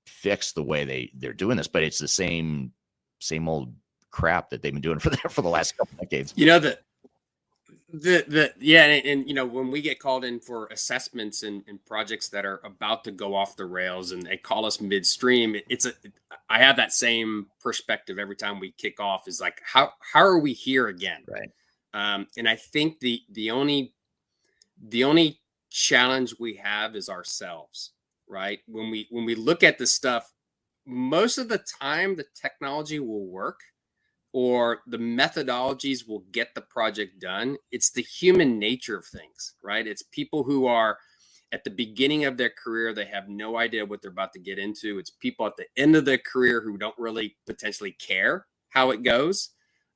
fix the way they're doing this, but it's the same old crap that they've been doing for the last couple decades. When we get called in for assessments and projects that are about to go off the rails and they call us midstream, I have that same perspective every time we kick off, is like, how are we here again? Right. And I think the only challenge we have is ourselves, right? When we look at this stuff, most of the time the technology will work or the methodologies will get the project done. It's the human nature of things, right? It's people who are at the beginning of their career, they have no idea what they're about to get into. It's people at the end of their career who don't really potentially care how it goes,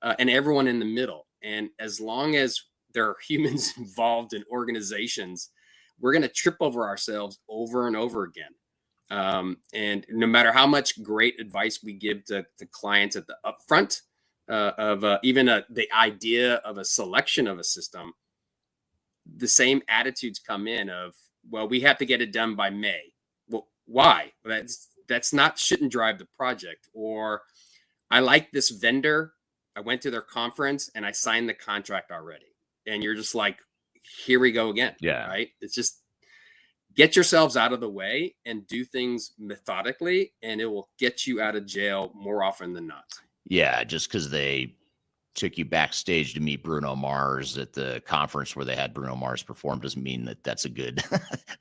and everyone in the middle. And as long as there are humans involved in organizations, we're going to trip over ourselves over and over again. And no matter how much great advice we give to clients at the upfront of the idea of a selection of a system, the same attitudes come in of, well, we have to get it done by May. Well, why? Shouldn't drive the project. Or I like this vendor. I went to their conference and I signed the contract already. And you're just like, here we go again. Yeah. Right. It's just, get yourselves out of the way and do things methodically, and it will get you out of jail more often than not. Yeah, just because they took you backstage to meet Bruno Mars at the conference where they had Bruno Mars perform doesn't mean that that's a good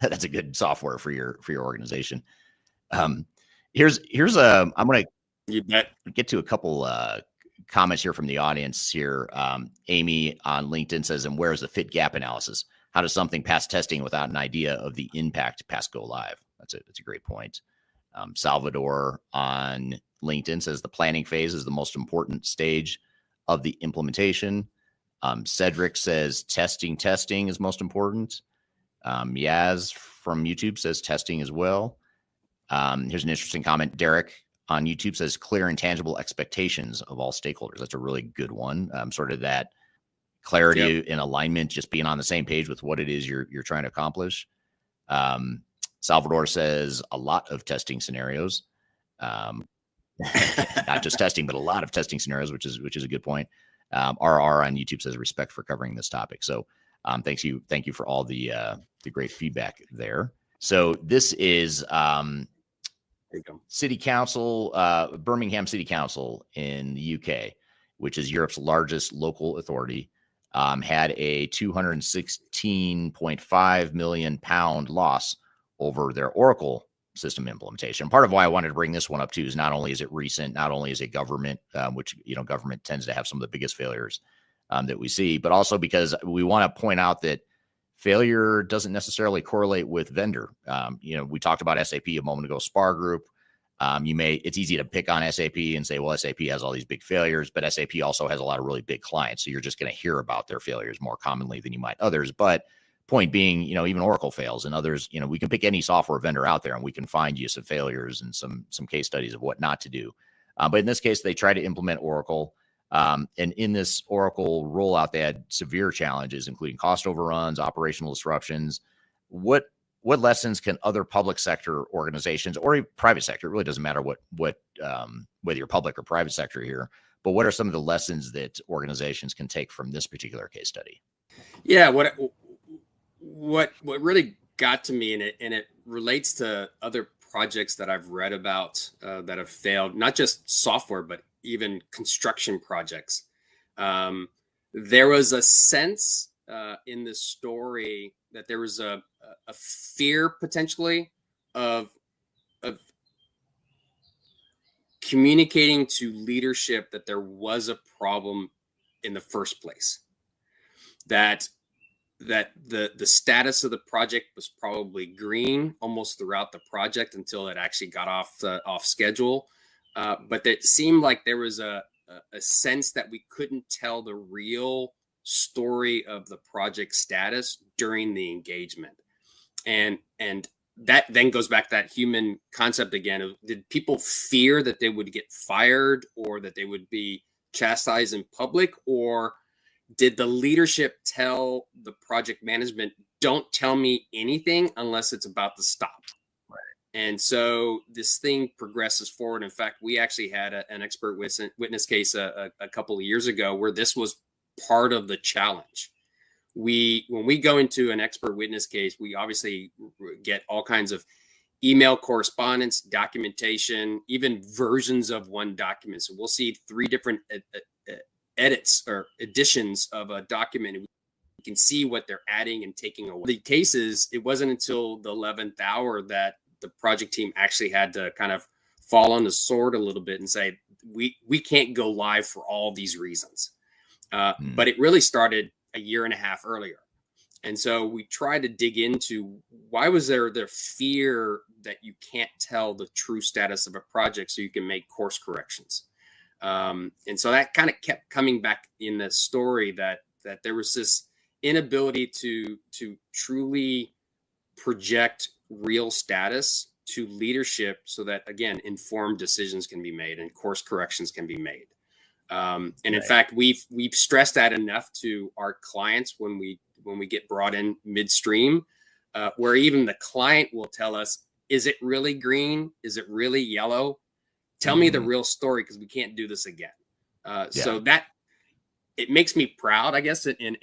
that's a good software for your organization. Here's I'm going You bet. to get to a couple comments here from the audience here. Amy on LinkedIn says, and where's the fit gap analysis? How does something pass testing without an idea of the impact past go live? That's a great point. Salvador on LinkedIn says the planning phase is the most important stage of the implementation. Cedric says testing is most important. Yaz from YouTube says testing as well. Here's an interesting comment. Derek on YouTube says clear and tangible expectations of all stakeholders. That's a really good one. Sort of that clarity and alignment, just being on the same page with what it is you're trying to accomplish. Salvador says a lot of testing scenarios. Not just testing, but a lot of testing scenarios, which is a good point. RR on YouTube says respect for covering this topic. So thank you for all the great feedback there. So this is City Council, Birmingham City Council in the UK, which is Europe's largest local authority, had a £216.5 million loss over their Oracle system implementation. Part of why I wanted to bring this one up too is not only is it recent, not only is it government, which government tends to have some of the biggest failures that we see, but also because we want to point out that failure doesn't necessarily correlate with vendor. We talked about SAP a moment ago, Spar Group. It's easy to pick on SAP and say, well, SAP has all these big failures, but SAP also has a lot of really big clients. So you're just going to hear about their failures more commonly than you might others. But point being, even Oracle fails and others, we can pick any software vendor out there and we can find you some failures and some case studies of what not to do. But in this case, they tried to implement Oracle. And in this Oracle rollout, they had severe challenges, including cost overruns, operational disruptions. What lessons can other public sector organizations or private sector, it really doesn't matter whether you're public or private sector here, but what are some of the lessons that organizations can take from this particular case study? Yeah, what really got to me, and it relates to other projects that I've read about that have failed, not just software, but even construction projects. There was a sense in this story that there was a fear potentially of communicating to leadership that there was a problem in the first place, that the status of the project was probably green almost throughout the project until it actually got off schedule. But it seemed like there was a sense that we couldn't tell the real story of the project status during the engagement. And that then goes back to that human concept again of, did people fear that they would get fired or that they would be chastised in public, or did the leadership tell the project management, don't tell me anything unless it's about to stop? Right. And so this thing progresses forward. In fact, we actually had an expert witness case a couple of years ago where this was part of the challenge. When we go into an expert witness case, we obviously get all kinds of email correspondence, documentation, even versions of one document. So we'll see 3 different edits or additions of a document. We can see what they're adding and taking away. The cases, it wasn't until the 11th hour that the project team actually had to kind of fall on the sword a little bit and say, we can't go live for all these reasons. But it really started a year and a half earlier. And so we tried to dig into why was there the fear that you can't tell the true status of a project so you can make course corrections. And so that kind of kept coming back in the story that there was this inability to truly project real status to leadership so that, again, informed decisions can be made and course corrections can be made. And in fact, we've stressed that enough to our clients when we get brought in midstream, where even the client will tell us, is it really green? Is it really yellow? Tell me the real story, because we can't do this again. So that it makes me proud, I guess, in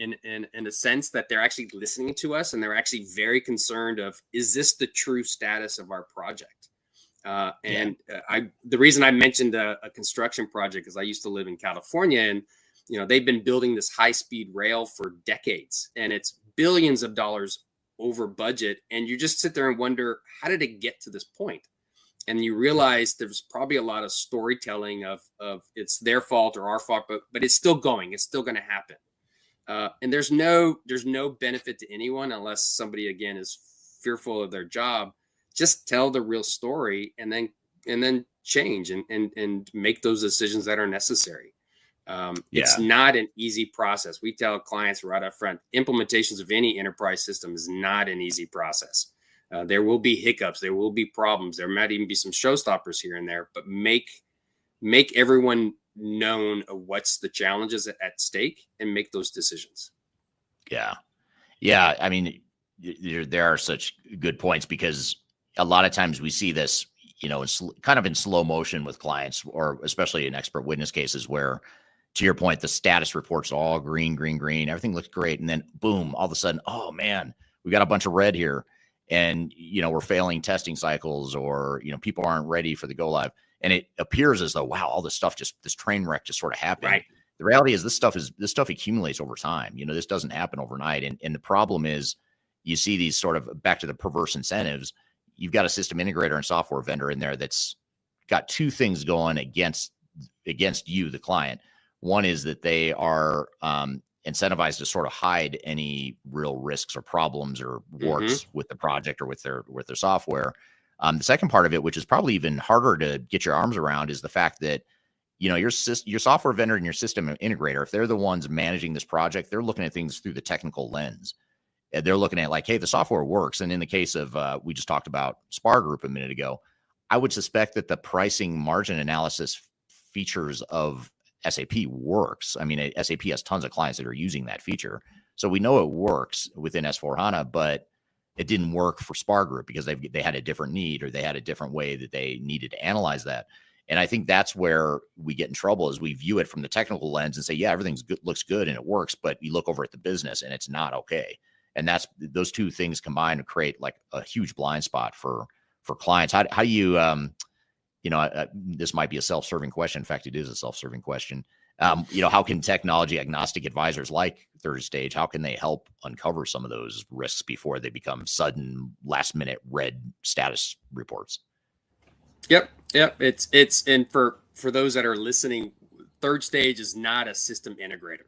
a sense that they're actually listening to us, and they're actually very concerned of, is this the true status of our project? The reason I mentioned a construction project is I used to live in California, and they've been building this high-speed rail for decades, and it's billions of dollars over budget. And you just sit there and wonder, how did it get to this point? And you realize there's probably a lot of storytelling of it's their fault or our fault, but it's still going. It's still going to happen. And there's no benefit to anyone unless somebody, again, is fearful of their job. Just tell the real story, and then change and make those decisions that are necessary. It's not an easy process. We tell clients right up front, implementations of any enterprise system is not an easy process. There will be hiccups. There will be problems. There might even be some showstoppers here and there, but make everyone known of what's the challenges at stake and make those decisions. Yeah. I mean, there are such good points, because a lot of times we see this, kind of in slow motion with clients, or especially in expert witness cases where, to your point, the status reports all green, everything looks great. And then boom, all of a sudden, oh man, we got a bunch of red here. And, we're failing testing cycles, or, people aren't ready for the go live. And it appears as though, wow, all this stuff, this train wreck just sort of happened. Right. The reality is this stuff accumulates over time. This doesn't happen overnight. And the problem is, you see these sort of, back to the perverse incentives. You've got a system integrator and software vendor in there that's got two things going against you, the client. One is that they are incentivized to sort of hide any real risks or problems or warts with the project or with their software. The second part of it, which is probably even harder to get your arms around, is the fact that, your software vendor and your system integrator, if they're the ones managing this project, they're looking at things through the technical lens. They're looking at like, hey, the software works. And in the case of, we just talked about Spar Group a minute ago, I would suspect that the pricing margin analysis features of SAP works. I mean, SAP has tons of clients that are using that feature. So we know it works within S/4HANA, but it didn't work for Spar Group because they had a different need, or they had a different way that they needed to analyze that. And I think that's where we get in trouble, is we view it from the technical lens and say, yeah, everything's good, looks good and it works, but you look over at the business and it's not okay. And that's, those two things combined to create like a huge blind spot for clients. How do you, this might be a self-serving question. In fact, it is a self-serving question. How can technology agnostic advisors like Third Stage, how can they help uncover some of those risks before they become sudden last minute red status reports? Yep. It's, and for those that are listening, Third Stage is not a system integrator.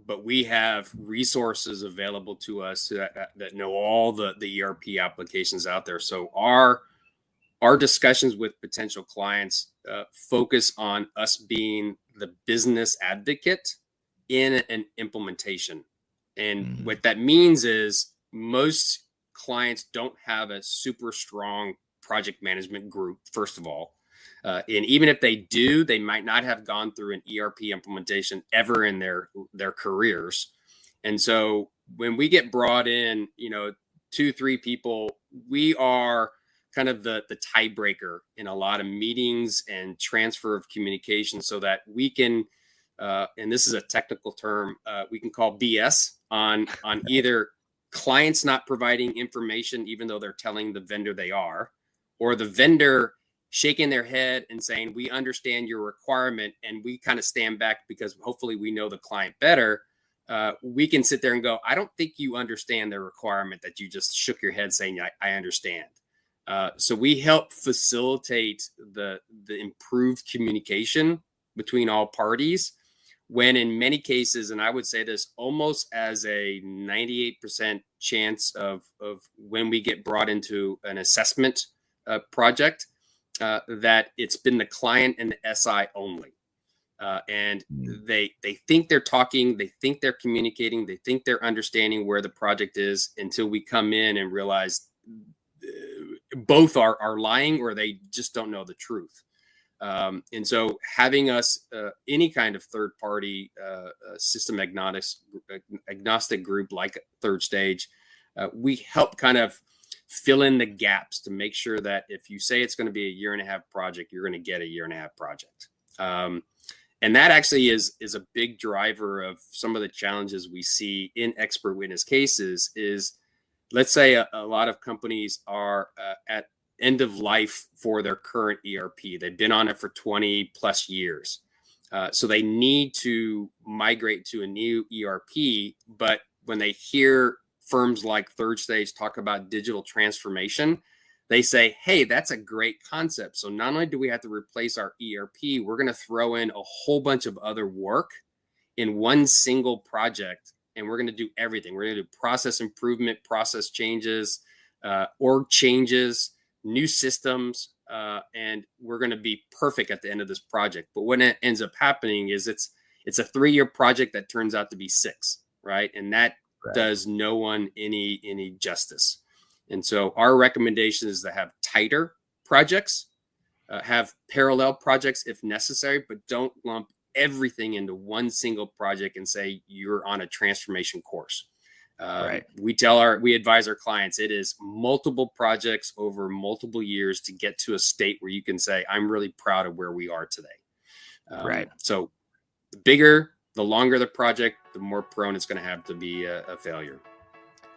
But we have resources available to us that know all the ERP applications out there. So our discussions with potential clients focus on us being the business advocate in an implementation. And what that means is most clients don't have a super strong project management group, first of all. And even if they do, they might not have gone through an ERP implementation ever in their careers. And so when we get brought in, 2-3 people, we are kind of the tiebreaker in a lot of meetings and transfer of communication, so that we can, and this is a technical term, we can call BS on either clients not providing information, even though they're telling the vendor they are, or the vendor shaking their head and saying, we understand your requirement, and we kind of stand back because hopefully we know the client better. We can sit there and go, I don't think you understand the requirement that you just shook your head saying, I understand. So we help facilitate the improved communication between all parties, when in many cases, and I would say this almost as a 98% chance of when we get brought into an assessment project, that it's been the client and the SI only. And they think they're talking, they think they're communicating, they think they're understanding where the project is, until we come in and realize both are lying, or they just don't know the truth. And so having us, any kind of third party system agnostic group like Third Stage, we help kind of fill in the gaps to make sure that if you say it's going to be a 1.5-year project, you're going to get a 1.5-year project. And that actually is a big driver of some of the challenges we see in expert witness cases. Is, let's say a lot of companies are at end of life for their current ERP. They've been on it for 20 plus years. So they need to migrate to a new ERP. But when they hear firms like Third Stage talk about digital transformation, they say, hey, that's a great concept. So not only do we have to replace our ERP, we're going to throw in a whole bunch of other work in one single project. And we're going to do everything. We're going to do process improvement, process changes, org changes, new systems, and we're going to be perfect at the end of this project. But what ends up happening is it's a 3-year project that turns out to be 6, right? And that does no one any justice. And so our recommendation is to have tighter projects, have parallel projects if necessary, but don't lump everything into one single project and say you're on a transformation course. We advise our clients, it is multiple projects over multiple years to get to a state where you can say, I'm really proud of where we are today. So the bigger, the longer the project, the more prone it's going to have to be a failure.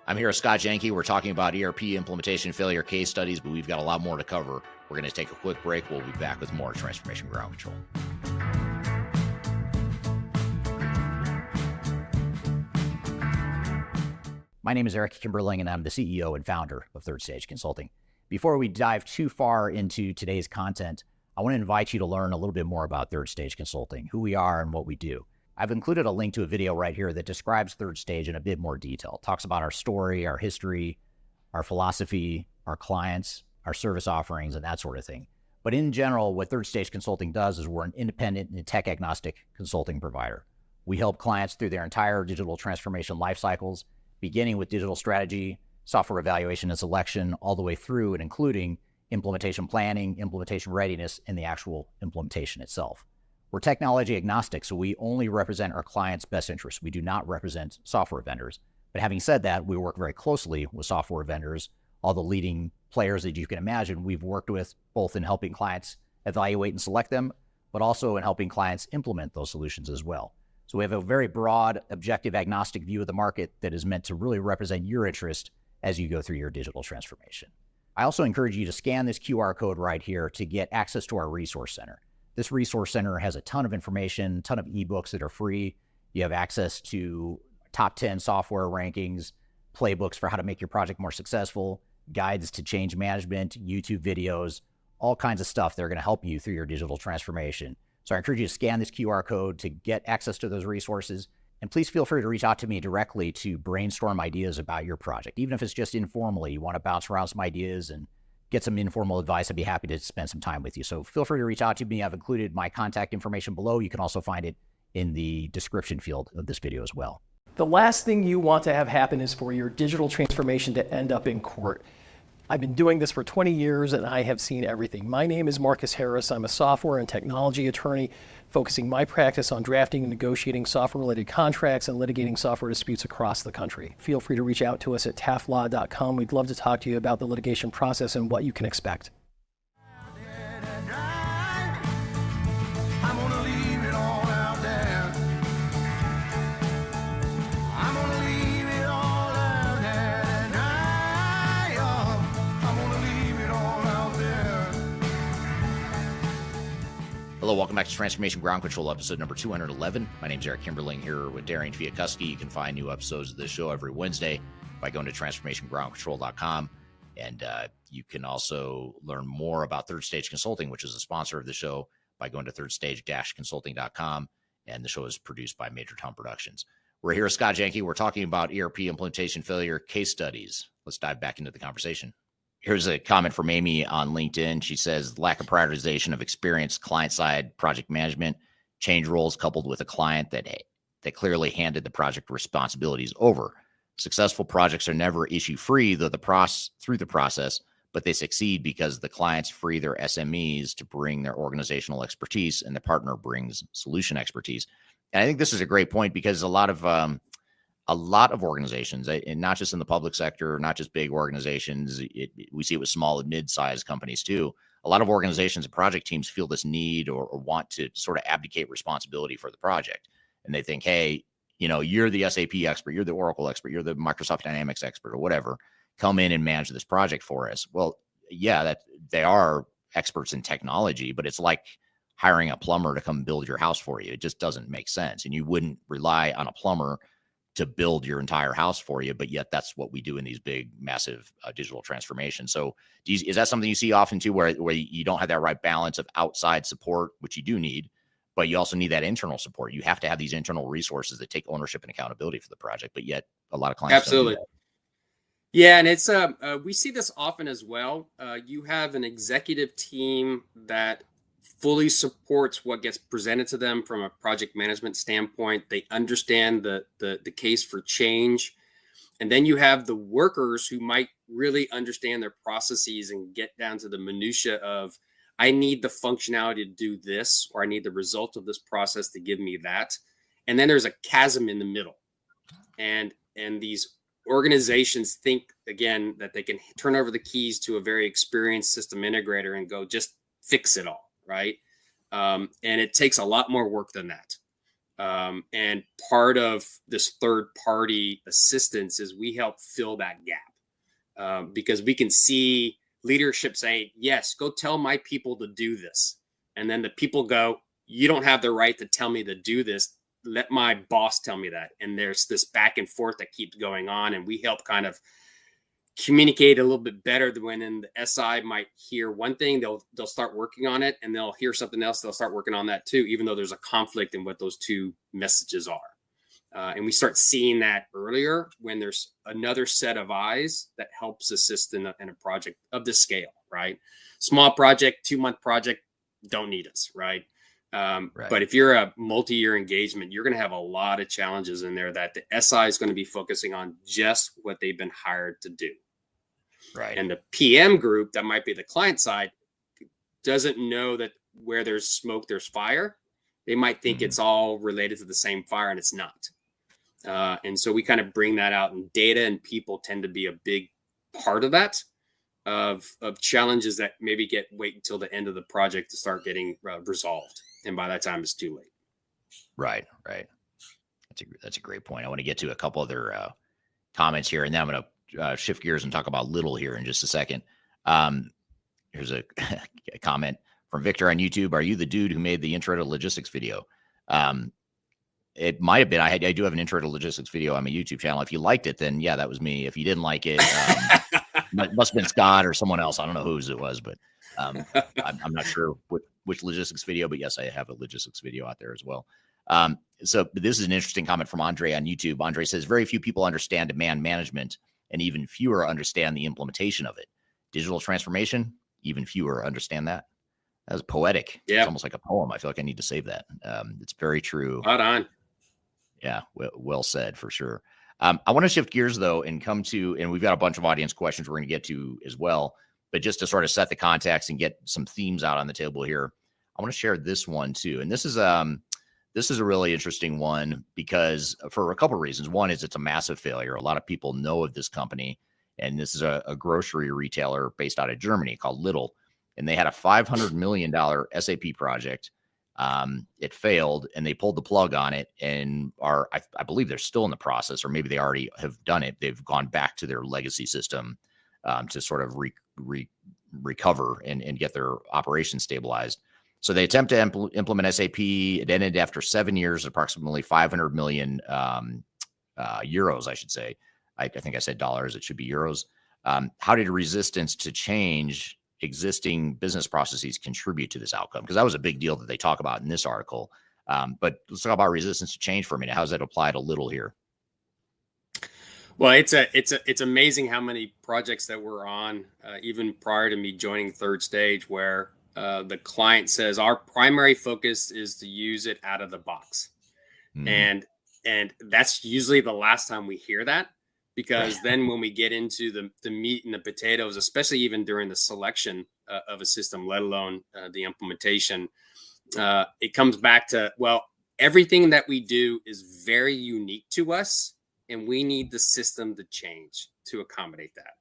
I'm here with Scott Janke. We're talking about ERP implementation failure case studies, but we've got a lot more to cover. We're going to take a quick break. We'll be back with more Transformation Ground Control. My name is Eric Kimberling, and I'm the CEO and founder of Third Stage Consulting. Before we dive too far into today's content, I want to invite you to learn a little bit more about Third Stage Consulting, who we are and what we do. I've included a link to a video right here that describes Third Stage in a bit more detail. It talks about our story, our history, our philosophy, our clients, our service offerings, and that sort of thing. But in general, what Third Stage Consulting does is we're an independent and tech-agnostic consulting provider. We help clients through their entire digital transformation life cycles, beginning with digital strategy, software evaluation and selection, all the way through and including implementation planning, implementation readiness, and the actual implementation itself. We're technology agnostic, so we only represent our clients' best interests. We do not represent software vendors. But having said that, we work very closely with software vendors, all the leading players that you can imagine we've worked with, both in helping clients evaluate and select them, but also in helping clients implement those solutions as well. So we have a very broad, objective, agnostic view of the market that is meant to really represent your interest as you go through your digital transformation. I also encourage you to scan this QR code right here to get access to our resource center. This resource center has a ton of information, a ton of ebooks that are free. You have access to top 10 software rankings, playbooks for how to make your project more successful, guides to change management, YouTube videos, all kinds of stuff that are going to help you through your digital transformation. So I encourage you to scan this QR code to get access to those resources. And please feel free to reach out to me directly to brainstorm ideas about your project. Even if it's just informally, you want to bounce around some ideas and get some informal advice, I'd be happy to spend some time with you. So feel free to reach out to me. I've included my contact information below. You can also find it in the description field of this video as well. The last thing you want to have happen is for your digital transformation to end up in court. I've been doing this for 20 years and I have seen everything. My name is Marcus Harris. I'm a software and technology attorney focusing my practice on drafting and negotiating software-related contracts and litigating software disputes across the country. Feel free to reach out to us at taftlaw.com. We'd love to talk to you about the litigation process and what you can expect. Hello, welcome back to Transformation Ground Control, episode number 211. My name is Eric Kimberling here with Darian Chwialkowski. You can find new episodes of this show every Wednesday by going to transformationgroundcontrol.com. And you can also learn more about Third Stage Consulting, which is a sponsor of the show, by going to thirdstage-consulting.com. And the show is produced by Major Tom Productions. We're here with Scott Janke. We're talking about ERP implementation failure case studies. Let's dive back into the conversation. Here's a comment from Amy on LinkedIn. She says, lack of prioritization of experienced client-side project management, change roles coupled with a client that clearly handed the project responsibilities over. Successful projects are never issue-free through the process, but they succeed because the clients free their SMEs to bring their organizational expertise and the partner brings solution expertise. And I think this is a great point because a lot of organizations, and not just in the public sector, not just big organizations, we see it with small and mid-sized companies too. a lot of organizations and project teams feel this need or want to sort of abdicate responsibility for the project. And they think, hey, you're the SAP expert, you're the Oracle expert, you're the Microsoft Dynamics expert or whatever. Come in and manage this project for us. Well, yeah, that they are experts in technology, but it's like hiring a plumber to come build your house for you. It just doesn't make sense. And you wouldn't rely on a plumber to build your entire house for you, but yet that's what we do in these big, massive digital transformations. So is that something you see often too, where you don't have that right balance of outside support, which you do need, but you also need that internal support? You have to have these internal resources that take ownership and accountability for the project, but yet a lot of clients Absolutely. don't do that. Yeah, and it's we see this often as well. You have an executive team that fully supports what gets presented to them from a project management standpoint. They understand the case for change. And then you have the workers who might really understand their processes and get down to the minutia of, I need the functionality to do this, or I need the result of this process to give me that. And then there's a chasm in the middle. And these organizations think, again, that they can turn over the keys to a very experienced system integrator and go, just fix it all, right? And it takes a lot more work than that. And part of this third-party assistance is we help fill that gap, because we can see leadership saying, yes, go tell my people to do this. And then the people go, you don't have the right to tell me to do this. Let my boss tell me that. And there's this back and forth that keeps going on. And we help kind of communicate a little bit better than when in the SI might hear one thing, they'll start working on it, and they'll hear something else, they'll start working on that too, even though there's a conflict in what those two messages are. And we start seeing that earlier when there's another set of eyes that helps assist in a project of this scale, right? Small project, 2-month project, don't need us, right? Right. But if you're a multi-year engagement, you're going to have a lot of challenges in there that the SI is going to be focusing on just what they've been hired to do. Right. And the PM group, that might be the client side, doesn't know that where there's smoke, there's fire. They might think it's all related to the same fire, and it's not. And so we kind of bring that out, and data and people tend to be a big part of that, of challenges that maybe wait until the end of the project to start getting resolved. And by that time, it's too late. Right. That's a great point. I want to get to a couple other comments here, and then I'm going to shift gears and talk about little here in just a second. Here's a comment from Victor on YouTube. Are you the dude who made the intro to logistics video? It might have been. I do have an intro to logistics video on my YouTube channel. If you liked it, then yeah, that was me. If you didn't like it, must have been Scott or someone else. I don't know whose it was, but I'm not sure which logistics video, but yes, I have a logistics video out there as well. So this is an interesting comment from Andre on YouTube. Andre says, very few people understand demand management, and even fewer understand the implementation of it. Digital transformation, even fewer understand that. That was poetic. Yeah. It's almost like a poem. I feel like I need to save that. It's very true. Right on. Yeah, well said for sure. I want to shift gears though and come to, and we've got a bunch of audience questions we're going to get to as well, but just to sort of set the context and get some themes out on the table here, I want to share this one too. And this is a really interesting one because for a couple of reasons. One is it's a massive failure. A lot of people know of this company, and this is a grocery retailer based out of Germany called Lidl, and they had a $500 million SAP project. It failed, and they pulled the plug on it, and I believe they're still in the process, or maybe they already have done it. They've gone back to their legacy system to sort of recover and get their operation stabilized. So they attempt to implement SAP. It ended after 7 years, approximately 500 million euros, I should say. I think I said dollars. It should be euros. How did resistance to change existing business processes contribute to this outcome? Because that was a big deal that they talk about in this article. But let's talk about resistance to change for a minute. How does that apply to Lidl here? Well, it's amazing how many projects that we're on, even prior to me joining Third Stage, where the client says our primary focus is to use it out of the box. And that's usually the last time we hear that, because then when we get into the meat and the potatoes, especially even during the selection of a system, let alone the implementation, it comes back to, well, everything that we do is very unique to us, and we need the system to change to accommodate that.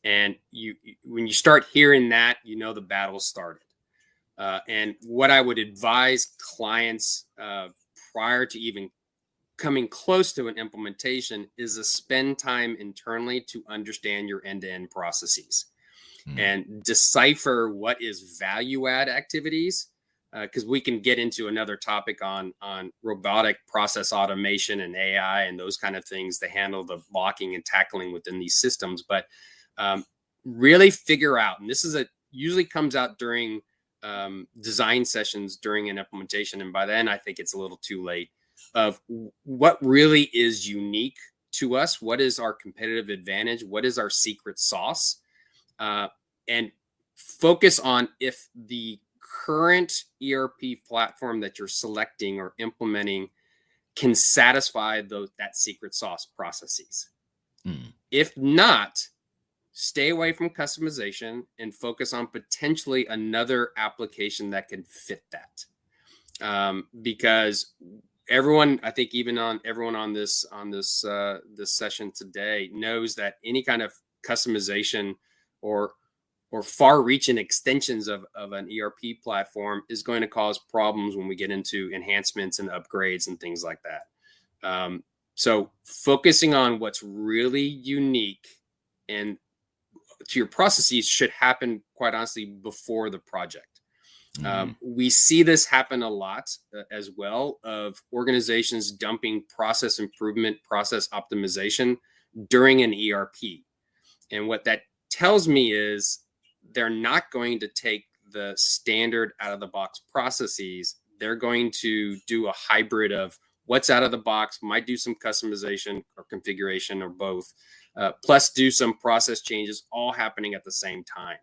And when you start hearing that, the battle started. And what I would advise clients prior to even coming close to an implementation is to spend time internally to understand your end-to-end processes and decipher what is value add activities. Because we can get into another topic on robotic process automation and AI and those kind of things to handle the blocking and tackling within these systems. But really figure out, and this is usually comes out during design sessions during an implementation. And by then, I think it's a little too late, of what really is unique to us. What is our competitive advantage? What is our secret sauce? And focus on if the current ERP platform that you're selecting or implementing can satisfy that secret sauce processes. If not, stay away from customization and focus on potentially another application that can fit that. Because everyone, I think even everyone on this session today knows that any kind of customization or far-reaching extensions of an ERP platform is going to cause problems when we get into enhancements and upgrades and things like that. So focusing on what's really unique and to your processes should happen, quite honestly, before the project. We see this happen a lot as well, of organizations dumping process improvement, process optimization during an ERP. And what that tells me is they're not going to take the standard out of the box processes. They're going to do a hybrid of what's out of the box, might do some customization or configuration or both, plus do some process changes, all happening at the same time.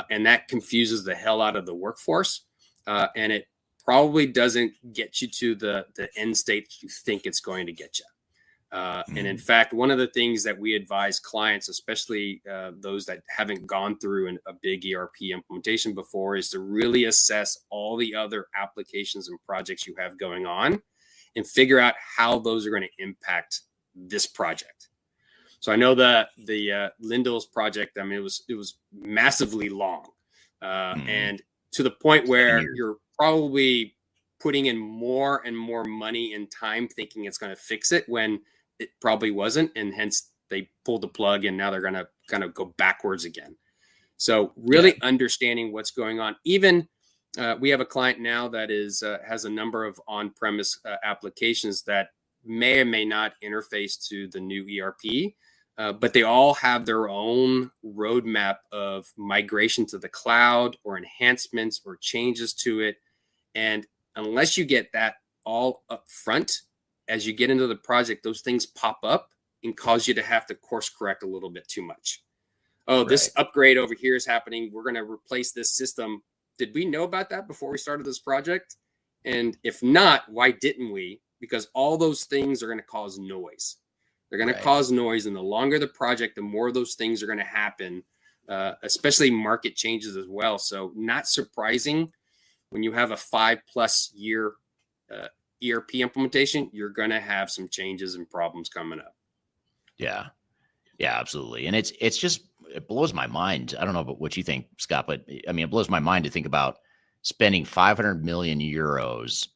And that confuses the hell out of the workforce. And it probably doesn't get you to the end state that you think it's going to get you. And in fact, one of the things that we advise clients, especially those that haven't gone through a big ERP implementation before, is to really assess all the other applications and projects you have going on and figure out how those are going to impact this project. So I know that the Lindell's project, I mean, it was massively long and to the point where you're probably putting in more and more money and time thinking it's going to fix it when it probably wasn't, and hence they pulled the plug and now they're going to kind of go backwards again. So really understanding what's going on. Even we have a client now that has a number of on-premise applications that may or may not interface to the new ERP, but they all have their own roadmap of migration to the cloud or enhancements or changes to it. And unless you get that all up front, as you get into the project, those things pop up and cause you to have to course correct a little bit too much. Oh, this upgrade over here is happening. We're going to replace this system. Did we know about that before we started this project? And if not, why didn't we? Because all those things are going to cause noise. They're going to cause noise. And the longer the project, the more those things are going to happen, especially market changes as well. So not surprising when you have a 5+ year ERP implementation, you're going to have some changes and problems coming up. Yeah, absolutely. And it blows my mind. I don't know about what you think, Scott, but I mean, it blows my mind to think about spending 500 million euros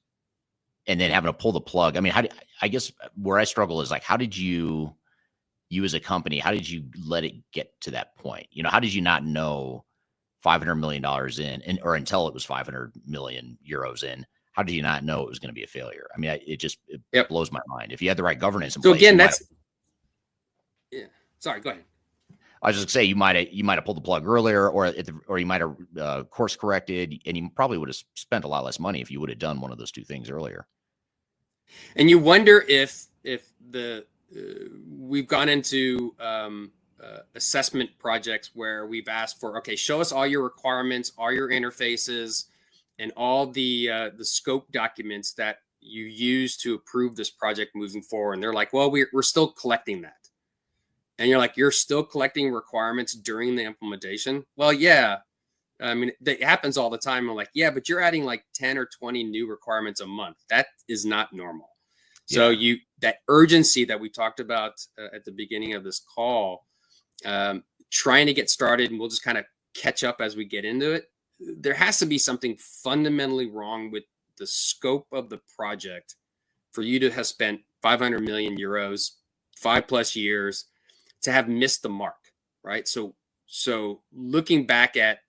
and then having to pull the plug. I mean, I guess where I struggle is like, how did you as a company, how did you let it get to that point? How did you not know $500 million in, or until it was 500 million euros in? How did you not know it was going to be a failure? I mean, it blows my mind. If you had the right governance in place. So again, sorry, go ahead. I was just going to say you might have pulled the plug earlier, or you might have course corrected, and you probably would have spent a lot less money if you would have done one of those two things earlier. And you wonder if we've gone into assessment projects where we've asked for, okay, show us all your requirements, all your interfaces, and all the scope documents that you use to approve this project moving forward. And they're like, well, we're still collecting that. And you're like, you're still collecting requirements during the implementation? Well, yeah. I mean, it happens all the time. I'm like, yeah, but you're adding like 10 or 20 new requirements a month. That is not normal. So that urgency that we talked about at the beginning of this call, trying to get started, and we'll just kind of catch up as we get into it. There has to be something fundamentally wrong with the scope of the project for you to have spent 500 million euros, 5+ years, to have missed the mark, right? So looking back at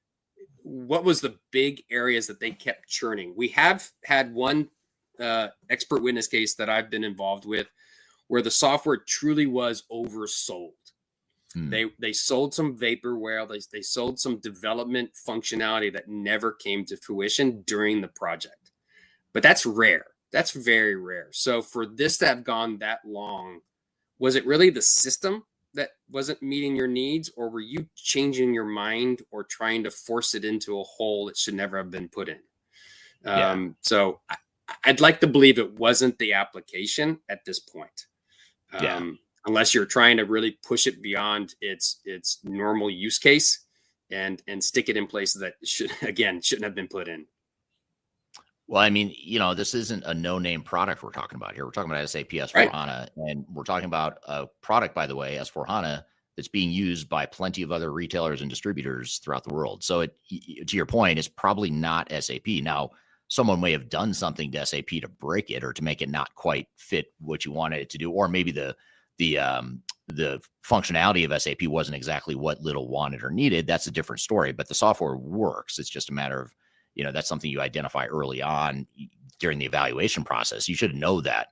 what was the big areas that they kept churning. We have had one expert witness case that I've been involved with where the software truly was oversold. They sold some vaporware. They sold some development functionality that never came to fruition during the project. But that's rare. That's very rare. So for this to have gone that long, was it really the system that wasn't meeting your needs, or were you changing your mind or trying to force it into a hole that should never have been put in? So I'd like to believe it wasn't the application at this point. Unless you're trying to really push it beyond its normal use case and stick it in places that shouldn't have been put in. Well, I mean, this isn't a no-name product we're talking about here. We're talking about SAP S/4HANA, and we're talking about a product, by the way, S/4HANA, that's being used by plenty of other retailers and distributors throughout the world. So to your point, it's probably not SAP. Now, someone may have done something to SAP to break it or to make it not quite fit what you wanted it to do, or maybe the functionality of SAP wasn't exactly what Little wanted or needed. That's a different story, but the software works. It's just a matter of, that's something you identify early on during the evaluation process. You should know that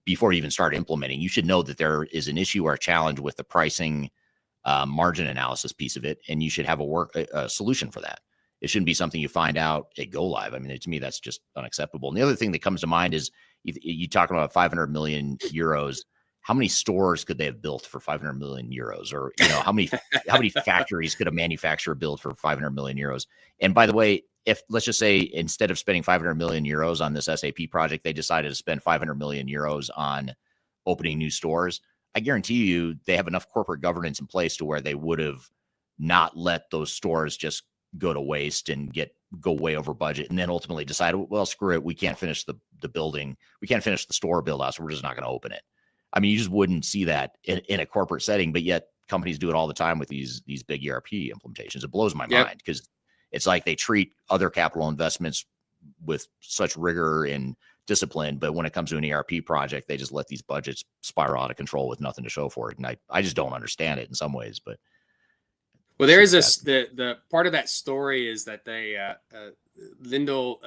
before you even start implementing. You should know that there is an issue or a challenge with the pricing margin analysis piece of it, and you should have a solution for that. It shouldn't be something you find out at go live. I mean, to me, that's just unacceptable. And the other thing that comes to mind is you talking about 500 million euros. How many stores could they have built for 500 million euros? Or, how many factories could a manufacturer build for 500 million euros? And by the way, if let's just say instead of spending 500 million euros on this SAP project, they decided to spend 500 million euros on opening new stores, I guarantee you they have enough corporate governance in place to where they would have not let those stores just go to waste and go way over budget, and then ultimately decide, well, screw it, we can't finish the building, we can't finish the store build out, so we're just not going to open it. I mean, you just wouldn't see that in a corporate setting, but yet companies do it all the time with these big ERP implementations. It blows my mind because it's like they treat other capital investments with such rigor and discipline, but when it comes to an ERP project, they just let these budgets spiral out of control with nothing to show for it. And I just don't understand it in some ways. But well, there is the part of that story is that they Lindell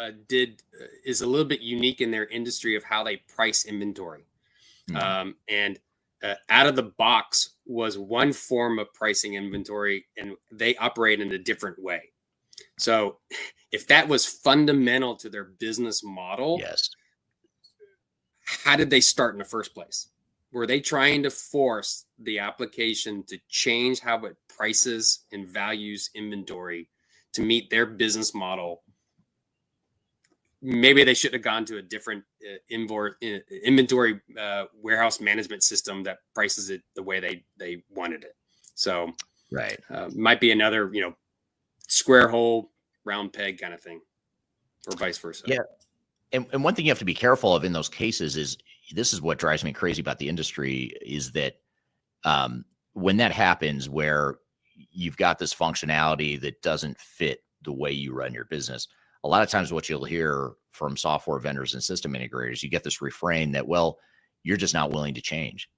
is a little bit unique in their industry of how they price inventory. And out of the box was one form of pricing inventory, and they operate in a different way. So if that was fundamental to their business model, how did they start in the first place? Were they trying to force the application to change how it prices and values inventory to meet their business model? Maybe they should have gone to a different inventory warehouse management system that prices it the way they wanted it. So might be another, square hole, round peg kind of thing, or vice versa. Yeah. And one thing you have to be careful of in those cases is, this is what drives me crazy about the industry, is that when that happens, where you've got this functionality that doesn't fit the way you run your business, a lot of times what you'll hear from software vendors and system integrators, you get this refrain that, well, you're just not willing to change.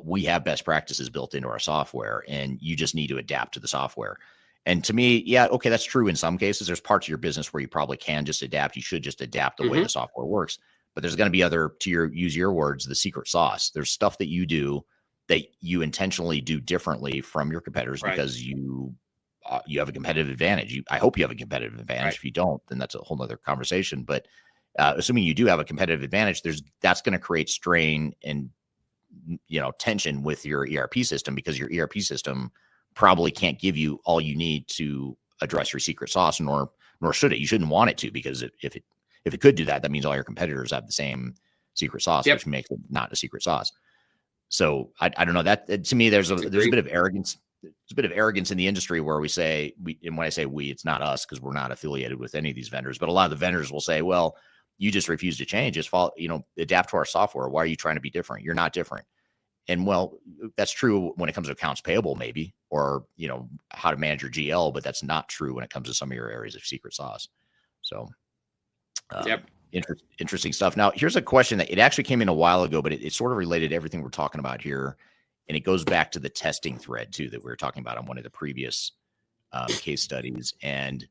We have best practices built into our software, and you just need to adapt to the software. And to me, okay, that's true in some cases. There's parts of your business where you probably can just adapt. You should just adapt the way the software works. But there's going to be other, use your words, the secret sauce. There's stuff that you do that you intentionally do differently from your competitors because you have a competitive advantage. I hope you have a competitive advantage. If you don't, then that's a whole nother conversation. But assuming you do have a competitive advantage, that's going to create strain and tension with your ERP system, because your ERP system probably can't give you all you need to address your secret sauce, nor should it. You shouldn't want it to, because if it could do that, that means all your competitors have the same secret sauce, which makes it not a secret sauce. So I don't know, that to me, there's a bit of arrogance. There's a bit of arrogance in the industry where we say and when I say we, it's not us, because we're not affiliated with any of these vendors, but a lot of the vendors will say, well, you just refuse to change. Just follow, adapt to our software. Why are you trying to be different? You're not different. And well, that's true when it comes to accounts payable, maybe, or, how to manage your GL, but that's not true when it comes to some of your areas of secret sauce. So, Yep. Interesting stuff. Now, here's a question that it actually came in a while ago, but it's sort of related to everything we're talking about here. And it goes back to the testing thread too, that we were talking about on one of the previous case studies. And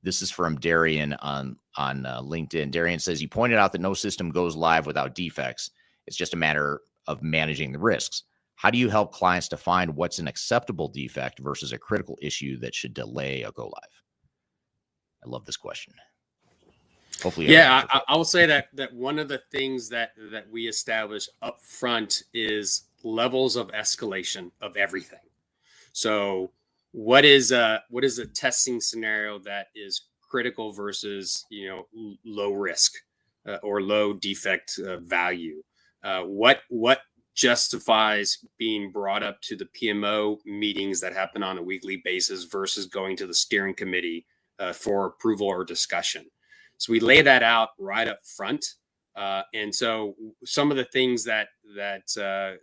this is from Darian on LinkedIn. Darian says, you pointed out that no system goes live without defects. It's just a matter of managing the risks. How do you help clients define what's an acceptable defect versus a critical issue that should delay a go live? I love this question. Hopefully, I will say that one of the things that we establish up front is levels of escalation of everything. So what is a testing scenario that is critical versus low risk or low defect value? What justifies being brought up to the PMO meetings that happen on a weekly basis versus going to the steering committee for approval or discussion? So we lay that out right up front. And so some of the things that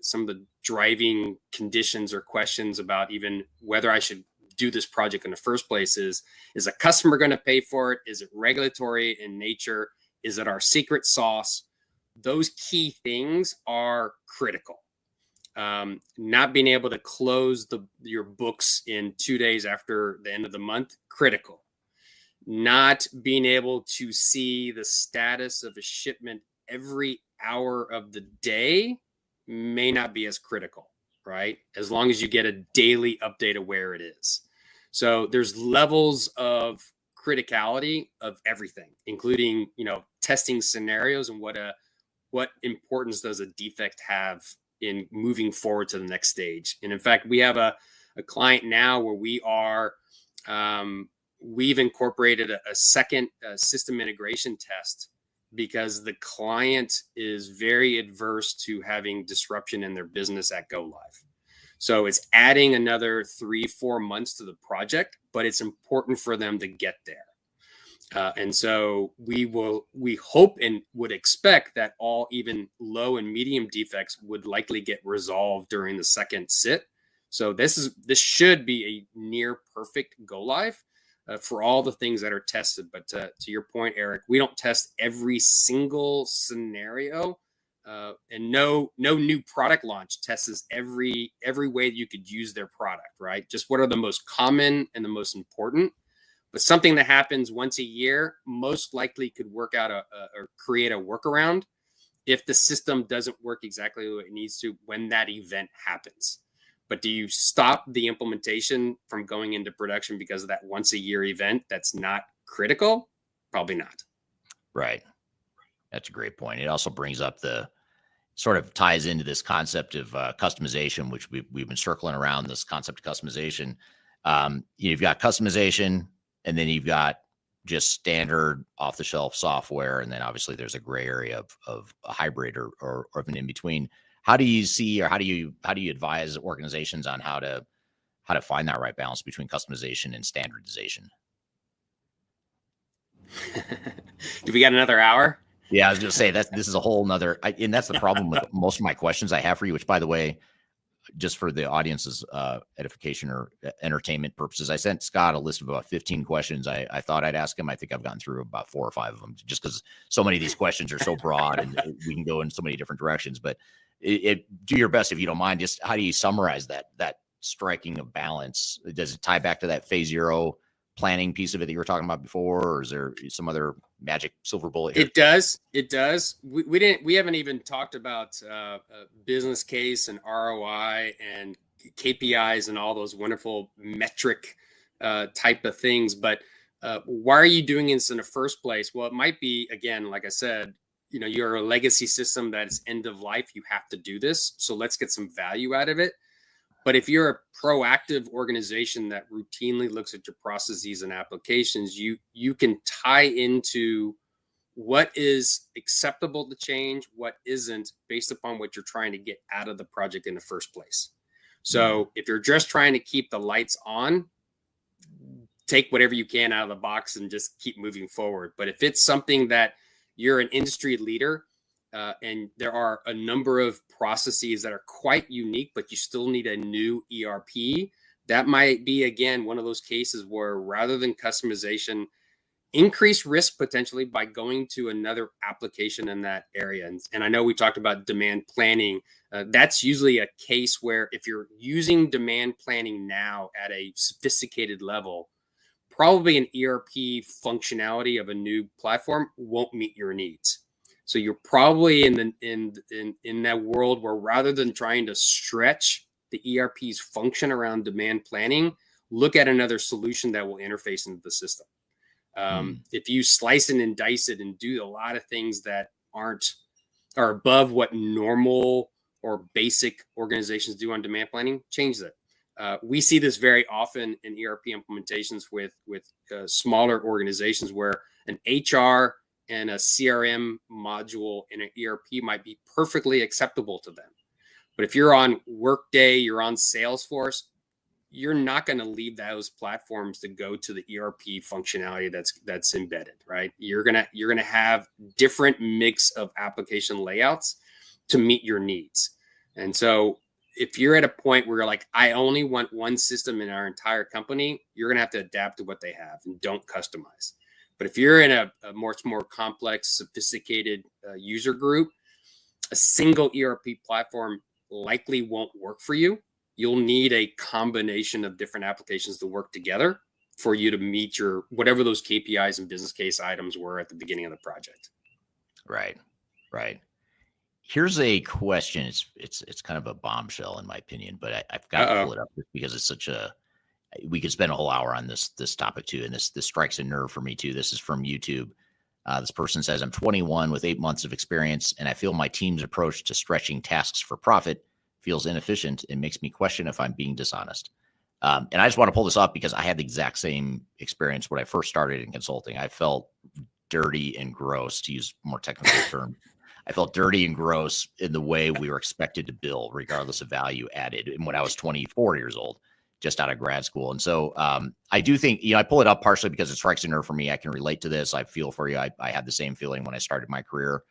some of the driving conditions or questions about even whether I should do this project in the first place is a customer going to pay for it? Is it regulatory in nature? Is it our secret sauce? Those key things are critical. Not being able to close your books in 2 days after the end of the month, critical. Not being able to see the status of a shipment every hour of the day may not be as critical, right? As long as you get a daily update of where it is. So there's levels of criticality of everything, including, testing scenarios and what importance does a defect have in moving forward to the next stage. And in fact, we have a client now where we are, we've incorporated a second system integration test because the client is very adverse to having disruption in their business at go live. So it's adding another 3-4 months to the project, but it's important for them to get there. And so we hope and would expect that all even low and medium defects would likely get resolved during the second sit. So this should be a near perfect go live. For all the things that are tested. But to your point, Eric, we don't test every single scenario, and no new product launch tests every way that you could use their product, right? Just what are the most common and the most important. But something that happens once a year most likely could work out or create a workaround if the system doesn't work exactly what it needs to when that event happens. But do you stop the implementation from going into production because of that once a year event that's not critical? Probably not. Right. That's a great point. It also brings up sort of ties into this concept of customization, which we've been circling around this concept of customization. You've got customization, and then you've got just standard off the shelf software. And then obviously there's a gray area of a hybrid or of an in between. How do you see, or how do you advise organizations on how to find that right balance between customization and standardization? Do we got another hour? Yeah, I was going to say this is a whole nother, and that's the problem with most of my questions I have for you, which, by the way, just for the audience's edification or entertainment purposes, I sent Scott a list of about 15 questions I thought I'd ask him. I think I've gotten through about 4 or 5 of them just because so many of these questions are so broad and we can go in so many different directions. But do your best, if you don't mind. Just how do you summarize that striking of balance? Does it tie back to that phase 0 planning piece of it that you were talking about before, or is there some other magic silver bullet here? It does. We haven't even talked about business case and ROI and KPIs and all those wonderful metric type of things. But why are you doing this in the first place? Well, it might be, again, like I said, you're a legacy system that is end of life. You have to do this. So let's get some value out of it. But if you're a proactive organization that routinely looks at your processes and applications, you can tie into what is acceptable to change, what isn't, based upon what you're trying to get out of the project in the first place. So if you're just trying to keep the lights on, take whatever you can out of the box and just keep moving forward. But if it's something that you're an industry leader and there are a number of processes that are quite unique, but you still need a new ERP. That might be, again, one of those cases where rather than customization, increase risk potentially by going to another application in that area. And I know we talked about demand planning. That's usually a case where if you're using demand planning now at a sophisticated level, probably an ERP functionality of a new platform won't meet your needs. So you're probably in that world where rather than trying to stretch the ERP's function around demand planning, look at another solution that will interface into the system. If you slice it and dice it and do a lot of things that are above what normal or basic organizations do on demand planning, change that. We see this very often in ERP implementations with smaller organizations where an HR and a CRM module in an ERP might be perfectly acceptable to them. But if you're on Workday, you're on Salesforce, you're not going to leave those platforms to go to the ERP functionality that's embedded, right? You're gonna have different mix of application layouts to meet your needs. And so if you're at a point where you're like, I only want one system in our entire company, you're gonna have to adapt to what they have and don't customize. But if you're in a much more complex, sophisticated user group, a single ERP platform likely won't work for you. You'll need a combination of different applications to work together for you to meet your whatever those KPIs and business case items were at the beginning of the project. Right. Here's a question. It's kind of a bombshell in my opinion, but I've got to pull it up because it's such a. We could spend a whole hour on this topic too, and this strikes a nerve for me too. This is from YouTube. This person says, I'm 21 with 8 months of experience, and I feel my team's approach to stretching tasks for profit feels inefficient and makes me question if I'm being dishonest. And I just want to pull this up because I had the exact same experience when I first started in consulting. I felt dirty and gross, to use more technical terms. I felt dirty and gross in the way we were expected to bill, regardless of value added. And when I was 24 years old, just out of grad school. And so I do think, I pull it up partially because it strikes a nerve for me. I can relate to this. I feel for you. I had the same feeling when I started my career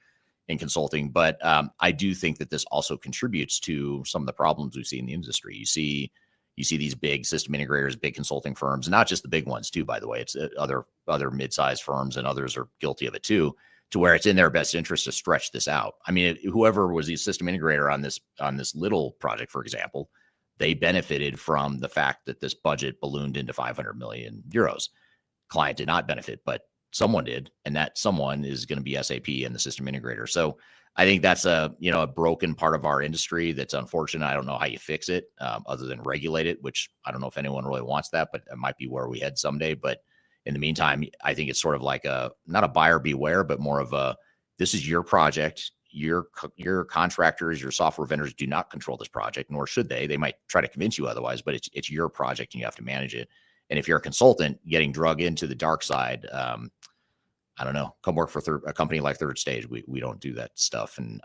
in consulting, but I do think that this also contributes to some of the problems we see in the industry. You see these big system integrators, big consulting firms, not just the big ones too, by the way. It's other mid-sized firms and others are guilty of it too, to where it's in their best interest to stretch this out. I mean, whoever was the system integrator on this little project, for example, they benefited from the fact that this budget ballooned into 500 million euros. Client did not benefit, but someone did, and that someone is going to be SAP and the system integrator. So I think that's a broken part of our industry that's unfortunate. I don't know how you fix it other than regulate it, which I don't know if anyone really wants that, but it might be where we head someday. But in the meantime, I think it's sort of like not a buyer beware, but more of this is your project. Your contractors, your software vendors do not control this project, nor should they. They might try to convince you otherwise, but it's your project and you have to manage it. And if you're a consultant getting drug into the dark side, I don't know, come work for a company like Third Stage. We don't do that stuff. And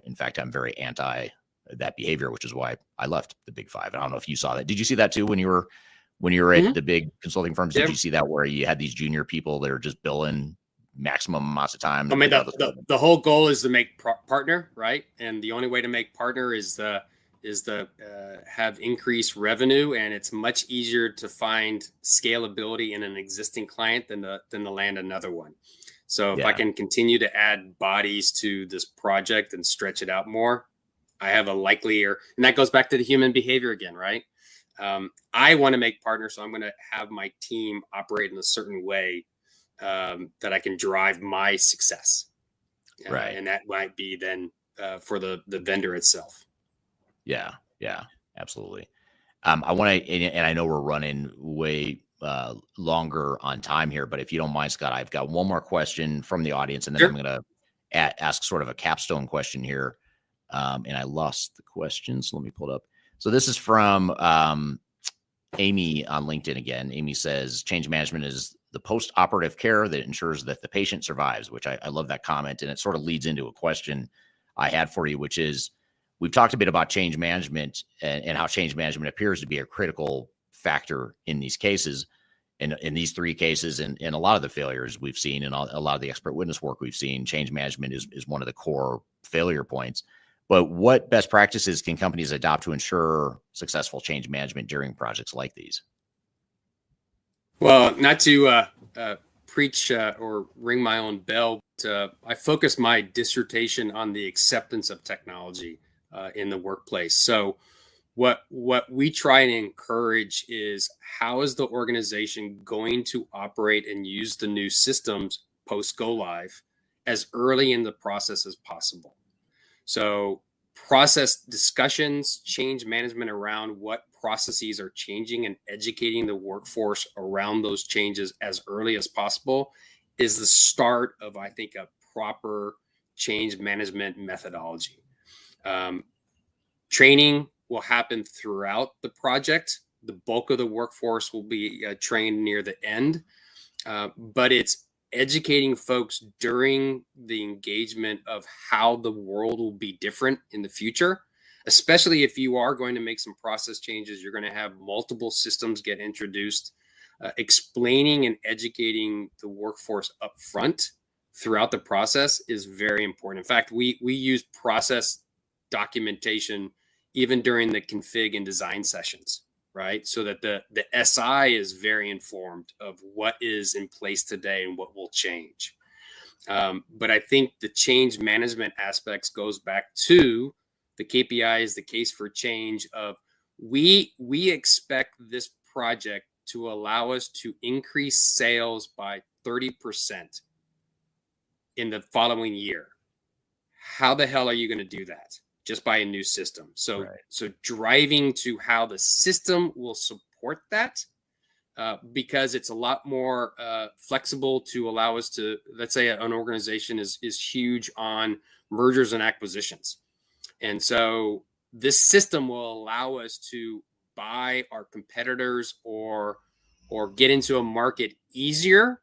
in fact, I'm very anti that behavior, which is why I left the big five. I don't know if you saw that. Did you see that too when you were at the big consulting firms? Did you see that where you had these junior people that are just billing maximum amounts of time? I mean, the whole goal is to make partner, right? And the only way to make partner is to have increased revenue, and it's much easier to find scalability in an existing client than to land another one. So if I can continue to add bodies to this project and stretch it out more, I have a likelier, and that goes back to the human behavior again, right? I want to make partners, so I'm going to have my team operate in a certain way that I can drive my success. Right. And that might be then for the vendor itself. Yeah, absolutely. I want to, and I know we're running way longer on time here, but if you don't mind, Scott, I've got one more question from the audience, and then I'm going to ask sort of a capstone question here. And I lost the question, so let me pull it up. So this is from Amy on LinkedIn again. Amy says, change management is the post-operative care that ensures that the patient survives, which I love that comment. And it sort of leads into a question I had for you, which is, we've talked a bit about change management and how change management appears to be a critical factor in these cases. in these three cases, and a lot of the failures we've seen, and a lot of the expert witness work we've seen, change management is one of the core failure points. But what best practices can companies adopt to ensure successful change management during projects like these? Well, not to preach or ring my own bell, but I focus my dissertation on the acceptance of technology in the workplace. So what we try and encourage is, how is the organization going to operate and use the new systems post go live as early in the process as possible. So process discussions, change management around what processes are changing, and educating the workforce around those changes as early as possible is the start of, I think, a proper change management methodology. Training will happen throughout the project. The bulk of the workforce will be trained near the end, but it's educating folks during the engagement of how the world will be different in the future, especially if you are going to make some process changes. You're going to have multiple systems get introduced. Explaining and educating the workforce up front throughout the process is very important. In fact, we use process documentation even during the config and design sessions, right? So that the SI is very informed of what is in place today and what will change. But I think the change management aspects goes back to the KPIs, the case for change of we expect this project to allow us to increase sales by 30% in the following year. How the hell are you going to do that? Just by a new system. So, So driving to how the system will support that, because it's a lot more flexible to allow us to, let's say an organization is huge on mergers and acquisitions. And so this system will allow us to buy our competitors or get into a market easier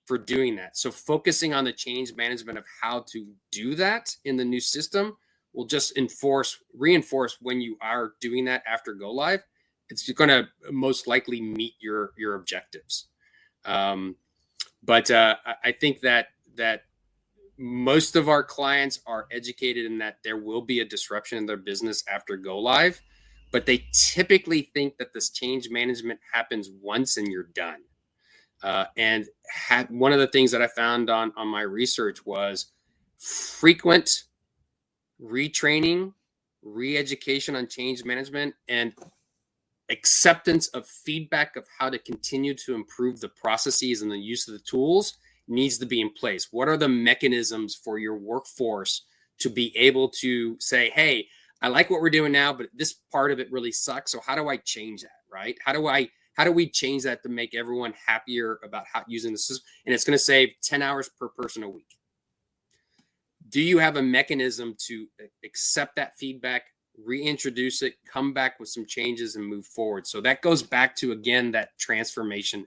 for doing that. So focusing on the change management of how to do that in the new system will just reinforce when you are doing that after go live. It's going to most likely meet your objectives. But I think that most of our clients are educated in that there will be a disruption in their business after go live, but they typically think that this change management happens once and you're done. And one of the things that I found on my research was frequent retraining, re-education on change management, and acceptance of feedback of how to continue to improve the processes and the use of the tools needs to be in place. What are the mechanisms for your workforce to be able to say, hey, I like what we're doing now, but this part of it really sucks. So how do I change that, right? How do we change that to make everyone happier about how using the system? And it's going to save 10 hours per person a week. Do you have a mechanism to accept that feedback, reintroduce it, come back with some changes and move forward? So that goes back to, again, that transformation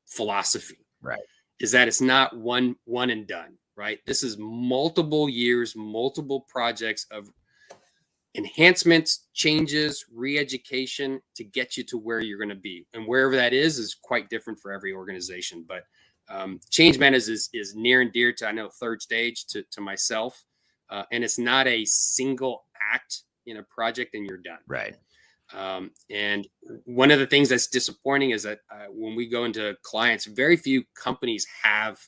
philosophy, right? Is that it's not one and done, right? This is multiple years, multiple projects of enhancements, changes, re-education to get you to where you're going to be. And wherever that is quite different for every organization. But change management is near and dear to, I know, third stage to myself. And it's not a single act in a project and you're done. Right. And one of the things that's disappointing is that when we go into clients, very few companies have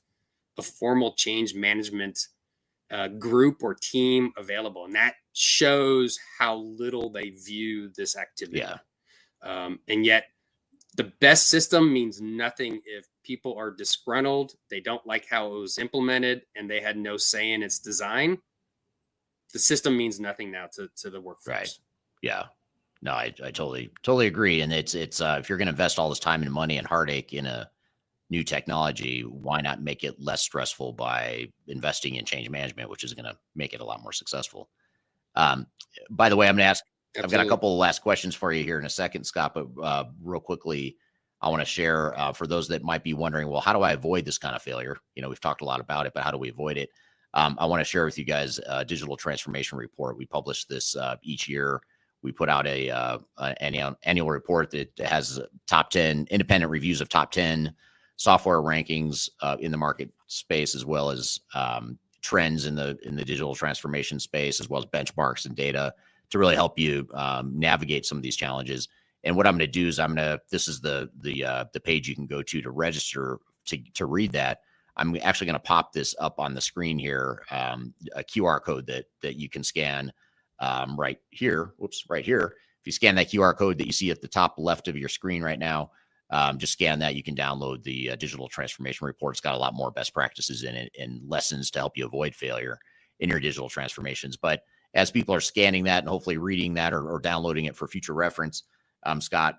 a formal change management group or team available. And that shows how little they view this activity. Yeah. And yet the best system means nothing if people are disgruntled, they don't like how it was implemented, and they had no say in its design. The system means nothing now to the workforce. Right. Yeah. No, I totally agree. And it's if you're going to invest all this time and money and heartache in a new technology, why not make it less stressful by investing in change management, which is going to make it a lot more successful. By the way, I'm going to ask, Absolutely. I've got a couple of last questions for you here in a second, Scott, but real quickly, I want to share for those that might be wondering, well, how do I avoid this kind of failure? You know, we've talked a lot about it, but how do we avoid it? I want to share with you guys a digital transformation report. We publish this each year We put out an annual report that has top 10 independent reviews of top 10 software rankings in the market space, as well as trends in the digital transformation space, as well as benchmarks and data to really help you navigate some of these challenges. And what I'm going to do is this is the page you can go to register to read that. I'm actually going to pop this up on the screen here, a QR code that you can scan right here. Whoops, right here. If you scan that QR code that you see at the top left of your screen right now, just scan that. You can download the digital transformation report. It's got a lot more best practices in it and lessons to help you avoid failure in your digital transformations. But as people are scanning that and hopefully reading that or downloading it for future reference, Scott,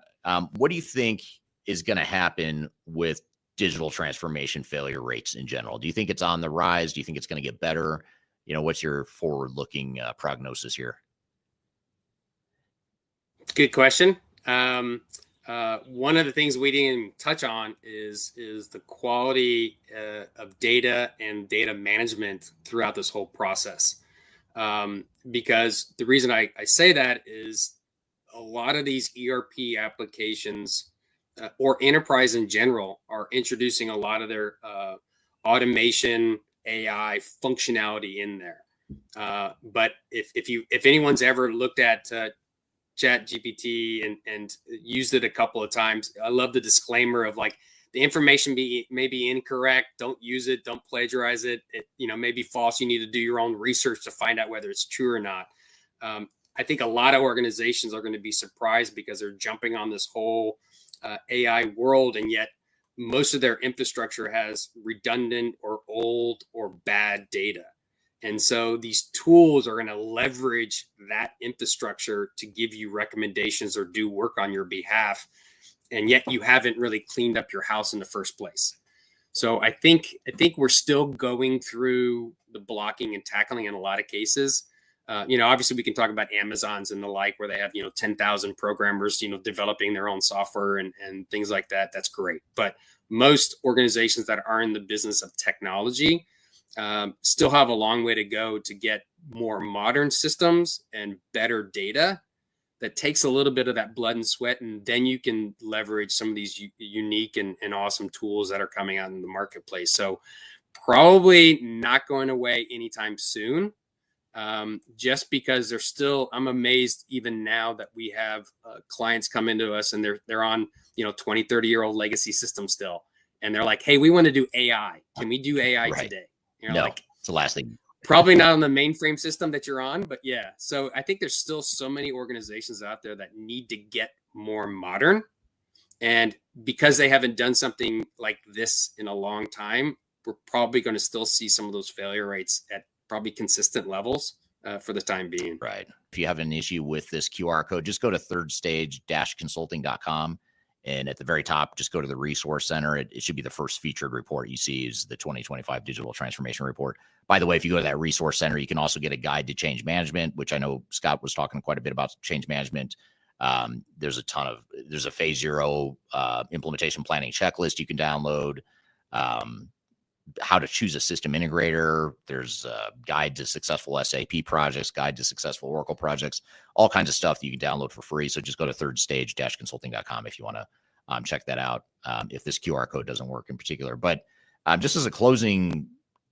what do you think is going to happen with digital transformation failure rates in general? Do you think it's on the rise? Do you think it's going to get better? What's your forward-looking prognosis here? Good question. One of the things we didn't touch on is the quality of data and data management throughout this whole process. Because the reason I say that is a lot of these ERP applications or enterprise in general are introducing a lot of their automation, AI functionality in there. But if anyone's ever looked at Chat GPT and used it a couple of times, I love the disclaimer of like, the information may be incorrect. Don't use it. Don't plagiarize it. It may be false. You need to do your own research to find out whether it's true or not. I think a lot of organizations are going to be surprised because they're jumping on this whole AI world, and yet most of their infrastructure has redundant or old or bad data. And so these tools are going to leverage that infrastructure to give you recommendations or do work on your behalf. And yet you haven't really cleaned up your house in the first place. So I think we're still going through the blocking and tackling in a lot of cases. Obviously we can talk about Amazons and the like, where they have, 10,000 programmers, developing their own software and things like that. That's great. But most organizations that are in the business of technology still have a long way to go to get more modern systems and better data that takes a little bit of that blood and sweat. And then you can leverage some of these unique and awesome tools that are coming out in the marketplace. So probably not going away anytime soon. Just because I'm amazed even now that we have clients come into us and they're on, 20, 30-year-old legacy systems still. And they're like, hey, we want to do AI. Can we do AI today? No, like, it's the last thing. Probably not on the mainframe system that you're on, but yeah. So I think there's still so many organizations out there that need to get more modern. And because they haven't done something like this in a long time, we're probably going to still see some of those failure rates at probably consistent levels for the time being. Right. If you have an issue with this QR code, just go to thirdstage-consulting.com. And at the very top, just go to the resource center. It should be the first featured report you see is the 2025 Digital Transformation Report. By the way, if you go to that resource center, you can also get a guide to change management, which I know Scott was talking quite a bit about change management. There's a phase 0 implementation planning checklist you can download. How to choose a system integrator. There's a guide to successful SAP projects, guide to successful Oracle projects, all kinds of stuff that you can download for free. So just go to thirdstage-consulting.com if you want to check that out, if this QR code doesn't work in particular. But just as a closing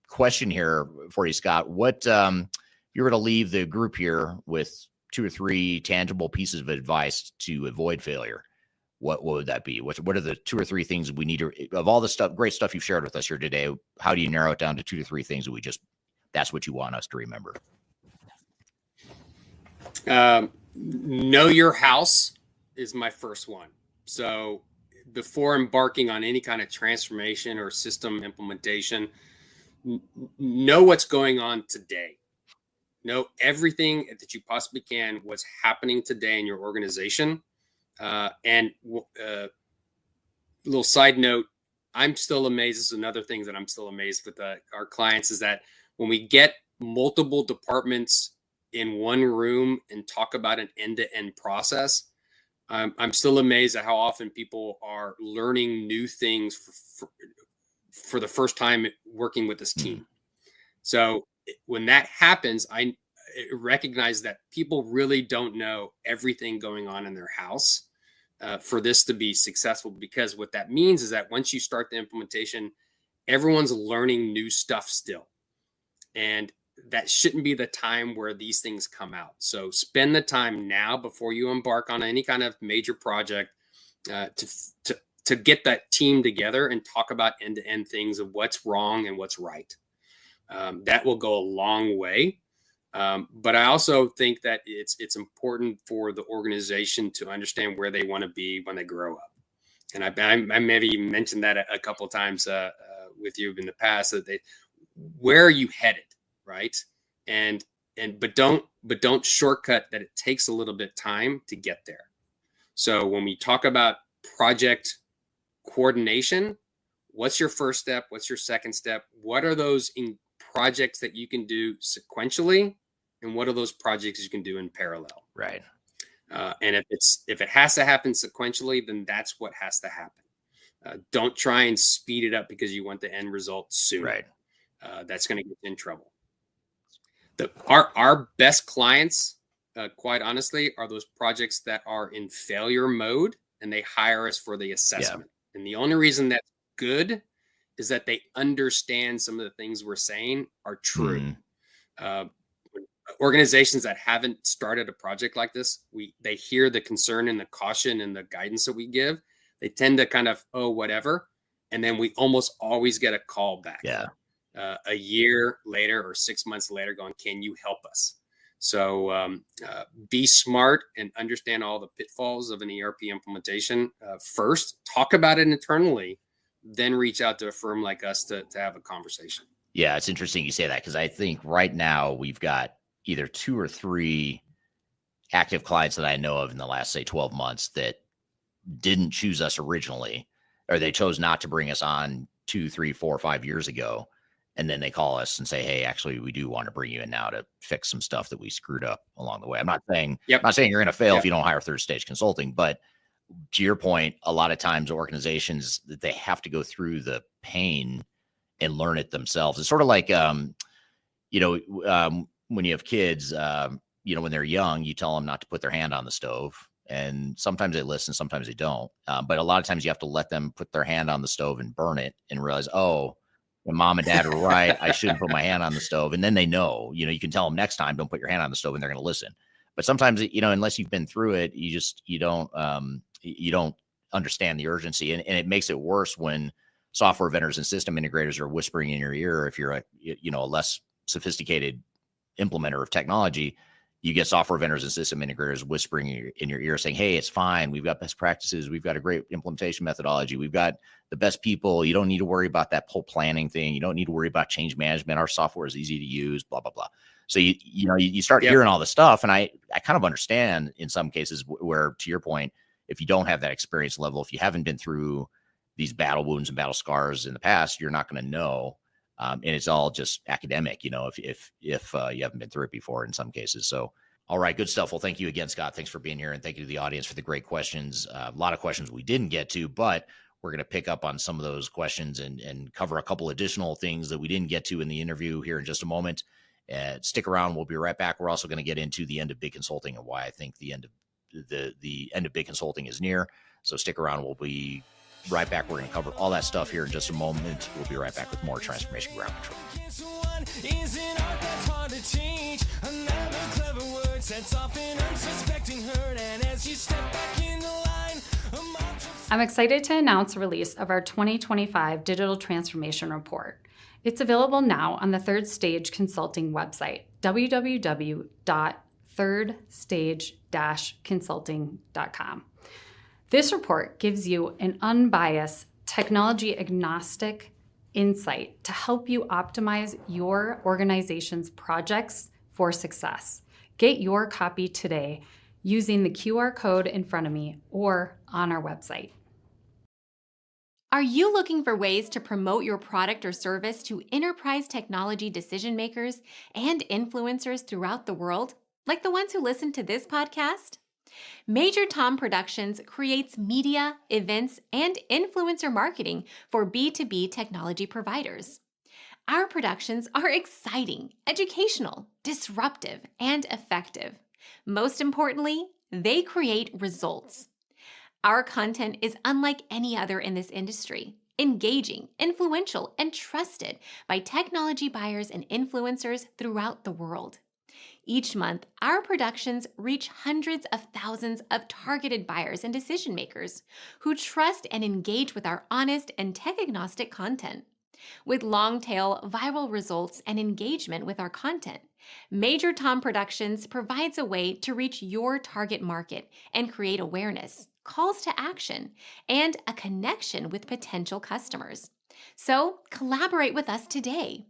question here for you, Scott, what if you were to leave the group here with 2 or 3 tangible pieces of advice to avoid failure, what would that be? What are the 2 or 3 things we need to, of all the stuff, great stuff you've shared with us here today? How do you narrow it down to 2 to 3 things that that's what you want us to remember? Know your house is my first one. So before embarking on any kind of transformation or system implementation, know what's going on today. Know everything that you possibly can, what's happening today in your organization. And little side note, I'm still amazed. This is another thing that I'm still amazed with our clients is that when we get multiple departments in one room and talk about an end-to-end process, I'm still amazed at how often people are learning new things for the first time working with this team. So when that happens, recognize that people really don't know everything going on in their house for this to be successful, because what that means is that once you start the implementation, everyone's learning new stuff still. And that shouldn't be the time where these things come out. So spend the time now before you embark on any kind of major project to get that team together and talk about end-to-end things of what's wrong and what's right. That will go a long way. But I also think that it's important for the organization to understand where they want to be when they grow up. And I maybe even mentioned that a couple of times with you in the past, that where are you headed, right? But don't shortcut that. It takes a little bit of time to get there. So when we talk about project coordination, what's your first step? What's your second step? What are those projects that you can do sequentially? And what are those projects you can do in parallel? Right. And if it has to happen sequentially, then that's what has to happen. Don't try and speed it up because you want the end result soon. Right. That's going to get you in trouble. Our best clients, quite honestly, are those projects that are in failure mode and they hire us for the assessment. Yeah. And the only reason that's good is that they understand some of the things we're saying are true. Organizations that haven't started a project like this, they hear the concern and the caution and the guidance that we give. They tend to kind of, oh, whatever. And then we almost always get a call back. Yeah. A year later or 6 months later going, can you help us? So be smart and understand all the pitfalls of an ERP implementation first. Talk about it internally, then reach out to a firm like us to have a conversation. Yeah, it's interesting you say that, because I think right now we've got either 2 or 3 active clients that I know of in the last, say, 12 months that didn't choose us originally, or they chose not to bring us on 2, 3, 4, 5 years ago. And then they call us and say, hey, actually, we do want to bring you in now to fix some stuff that we screwed up along the way. I'm not saying you're going to fail if you don't hire third stage consulting, but to your point, a lot of times organizations, that they have to go through the pain and learn it themselves. It's sort of like, when you have kids, when they're young, you tell them not to put their hand on the stove, and sometimes they listen, sometimes they don't. But a lot of times you have to let them put their hand on the stove and burn it and realize, oh, when mom and dad were right, I shouldn't put my hand on the stove. And then they know, you can tell them next time, don't put your hand on the stove, and they're going to listen. But sometimes, unless you've been through it, you don't understand the urgency. And it makes it worse when software vendors and system integrators are whispering in your ear. If you're a less sophisticated implementer of technology, you get software vendors and system integrators whispering in your ear saying, hey, it's fine. We've got best practices. We've got a great implementation methodology. We've got the best people. You don't need to worry about that whole planning thing. You don't need to worry about change management. Our software is easy to use, blah, blah, blah. So you start hearing all this stuff. And I kind of understand in some cases where, to your point, if you don't have that experience level, if you haven't been through these battle wounds and battle scars in the past, you're not going to know. And it's all just academic, if you haven't been through it before in some cases. So, all right, good stuff. Well, thank you again, Scott. Thanks for being here. And thank you to the audience for the great questions. A lot of questions we didn't get to, but we're going to pick up on some of those questions and cover a couple additional things that we didn't get to in the interview here in just a moment. Stick around. We'll be right back. We're also going to get into the end of big consulting and why I think the end of big consulting is near. So stick around. We'll be right back. We're going to cover all that stuff here in just a moment. We'll be right back with more Transformation Ground Control. I'm excited to announce the release of our 2025 Digital Transformation Report. It's available now on the Third Stage Consulting website, www.thirdstage-consulting.com. This report gives you an unbiased, technology-agnostic insight to help you optimize your organization's projects for success. Get your copy today using the QR code in front of me or on our website. Are you looking for ways to promote your product or service to enterprise technology decision makers and influencers throughout the world, like the ones who listen to this podcast? Major Tom Productions creates media, events, and influencer marketing for B2B technology providers. Our productions are exciting, educational, disruptive, and effective. Most importantly, they create results. Our content is unlike any other in this industry, engaging, influential, and trusted by technology buyers and influencers throughout the world. Each month, our productions reach hundreds of thousands of targeted buyers and decision makers who trust and engage with our honest and tech-agnostic content. With long-tail viral results and engagement with our content, Major Tom Productions provides a way to reach your target market and create awareness, calls to action, and a connection with potential customers. So collaborate with us today.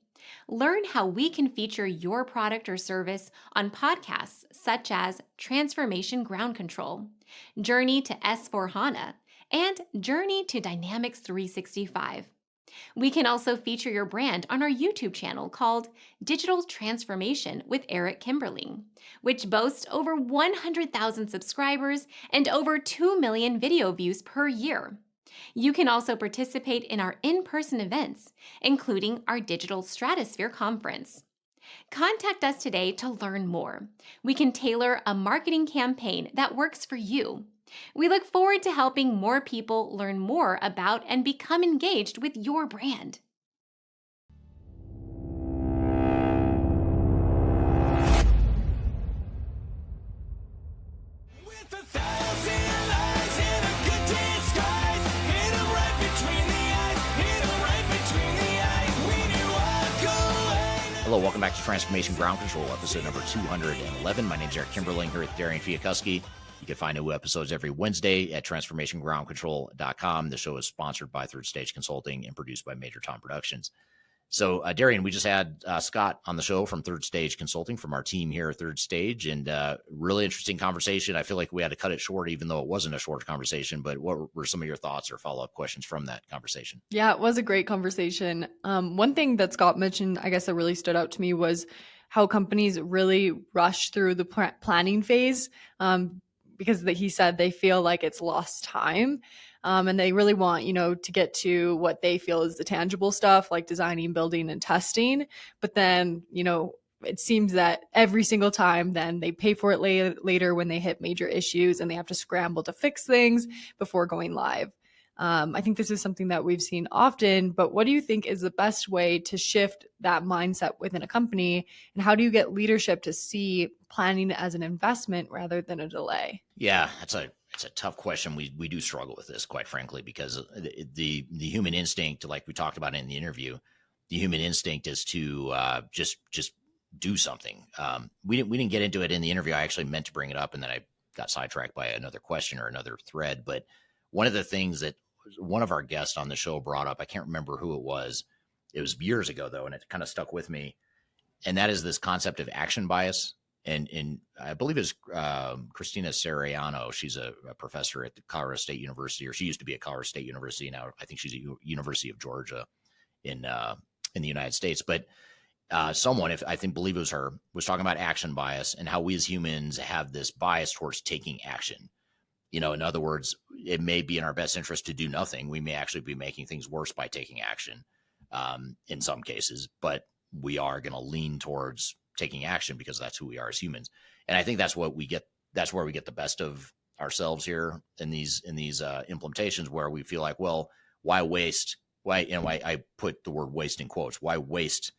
Learn how we can feature your product or service on podcasts such as Transformation Ground Control, Journey to S4HANA, and Journey to Dynamics 365. We can also feature your brand on our YouTube channel called Digital Transformation with Eric Kimberling, which boasts over 100,000 subscribers and over 2 million video views per year. You can also participate in our in-person events, including our Digital Stratosphere Conference. Contact us today to learn more. We can tailor a marketing campaign that works for you. We look forward to helping more people learn more about and become engaged with your brand. Hello, welcome back to Transformation Ground Control, episode number 211. My name is Eric Kimberling here with Darian Chwialkowski. You can find new episodes every Wednesday at transformationgroundcontrol.com. The show is sponsored by Third Stage Consulting and produced by Major Tom Productions. So, Darian, we just had Scott on the show from Third Stage Consulting from our team here at Third Stage, and really interesting conversation. I feel like we had to cut it short, even though it wasn't a short conversation. But what were some of your thoughts or follow-up questions from that conversation? Yeah, it was a great conversation. One thing that Scott mentioned, I guess that really stood out to me was how companies really rush through the planning phase because he said they feel like it's lost time. And they really want, to get to what they feel is the tangible stuff like designing, building, and testing. But then, it seems that every single time then they pay for it later when they hit major issues and they have to scramble to fix things before going live. I think this is something that we've seen often, but what do you think is the best way to shift that mindset within a company? And how do you get leadership to see planning as an investment rather than a delay? Yeah, it's a tough question. We do struggle with this, quite frankly, because the human instinct, like we talked about in the interview, the human instinct is to just do something. We didn't get into it in the interview. I actually meant to bring it up, and then I got sidetracked by another question or another thread. But one of the things that one of our guests on the show brought up, I can't remember who it was. It was years ago, though, and it kind of stuck with me. And that is this concept of action bias. And I believe it's Christina Sariano. She's a professor at the Colorado State University, or she used to be at Colorado State University. Now I think she's at University of Georgia in the United States. But someone, believe it was her, was talking about action bias and how we as humans have this bias towards taking action. In other words, it may be in our best interest to do nothing. We may actually be making things worse by taking action in some cases, but we are going to lean towards taking action because that's who we are as humans. And I think that's what we get. That's where we get the best of ourselves here in these implementations, where we feel like, well, why waste? I put the word waste in quotes. Why waste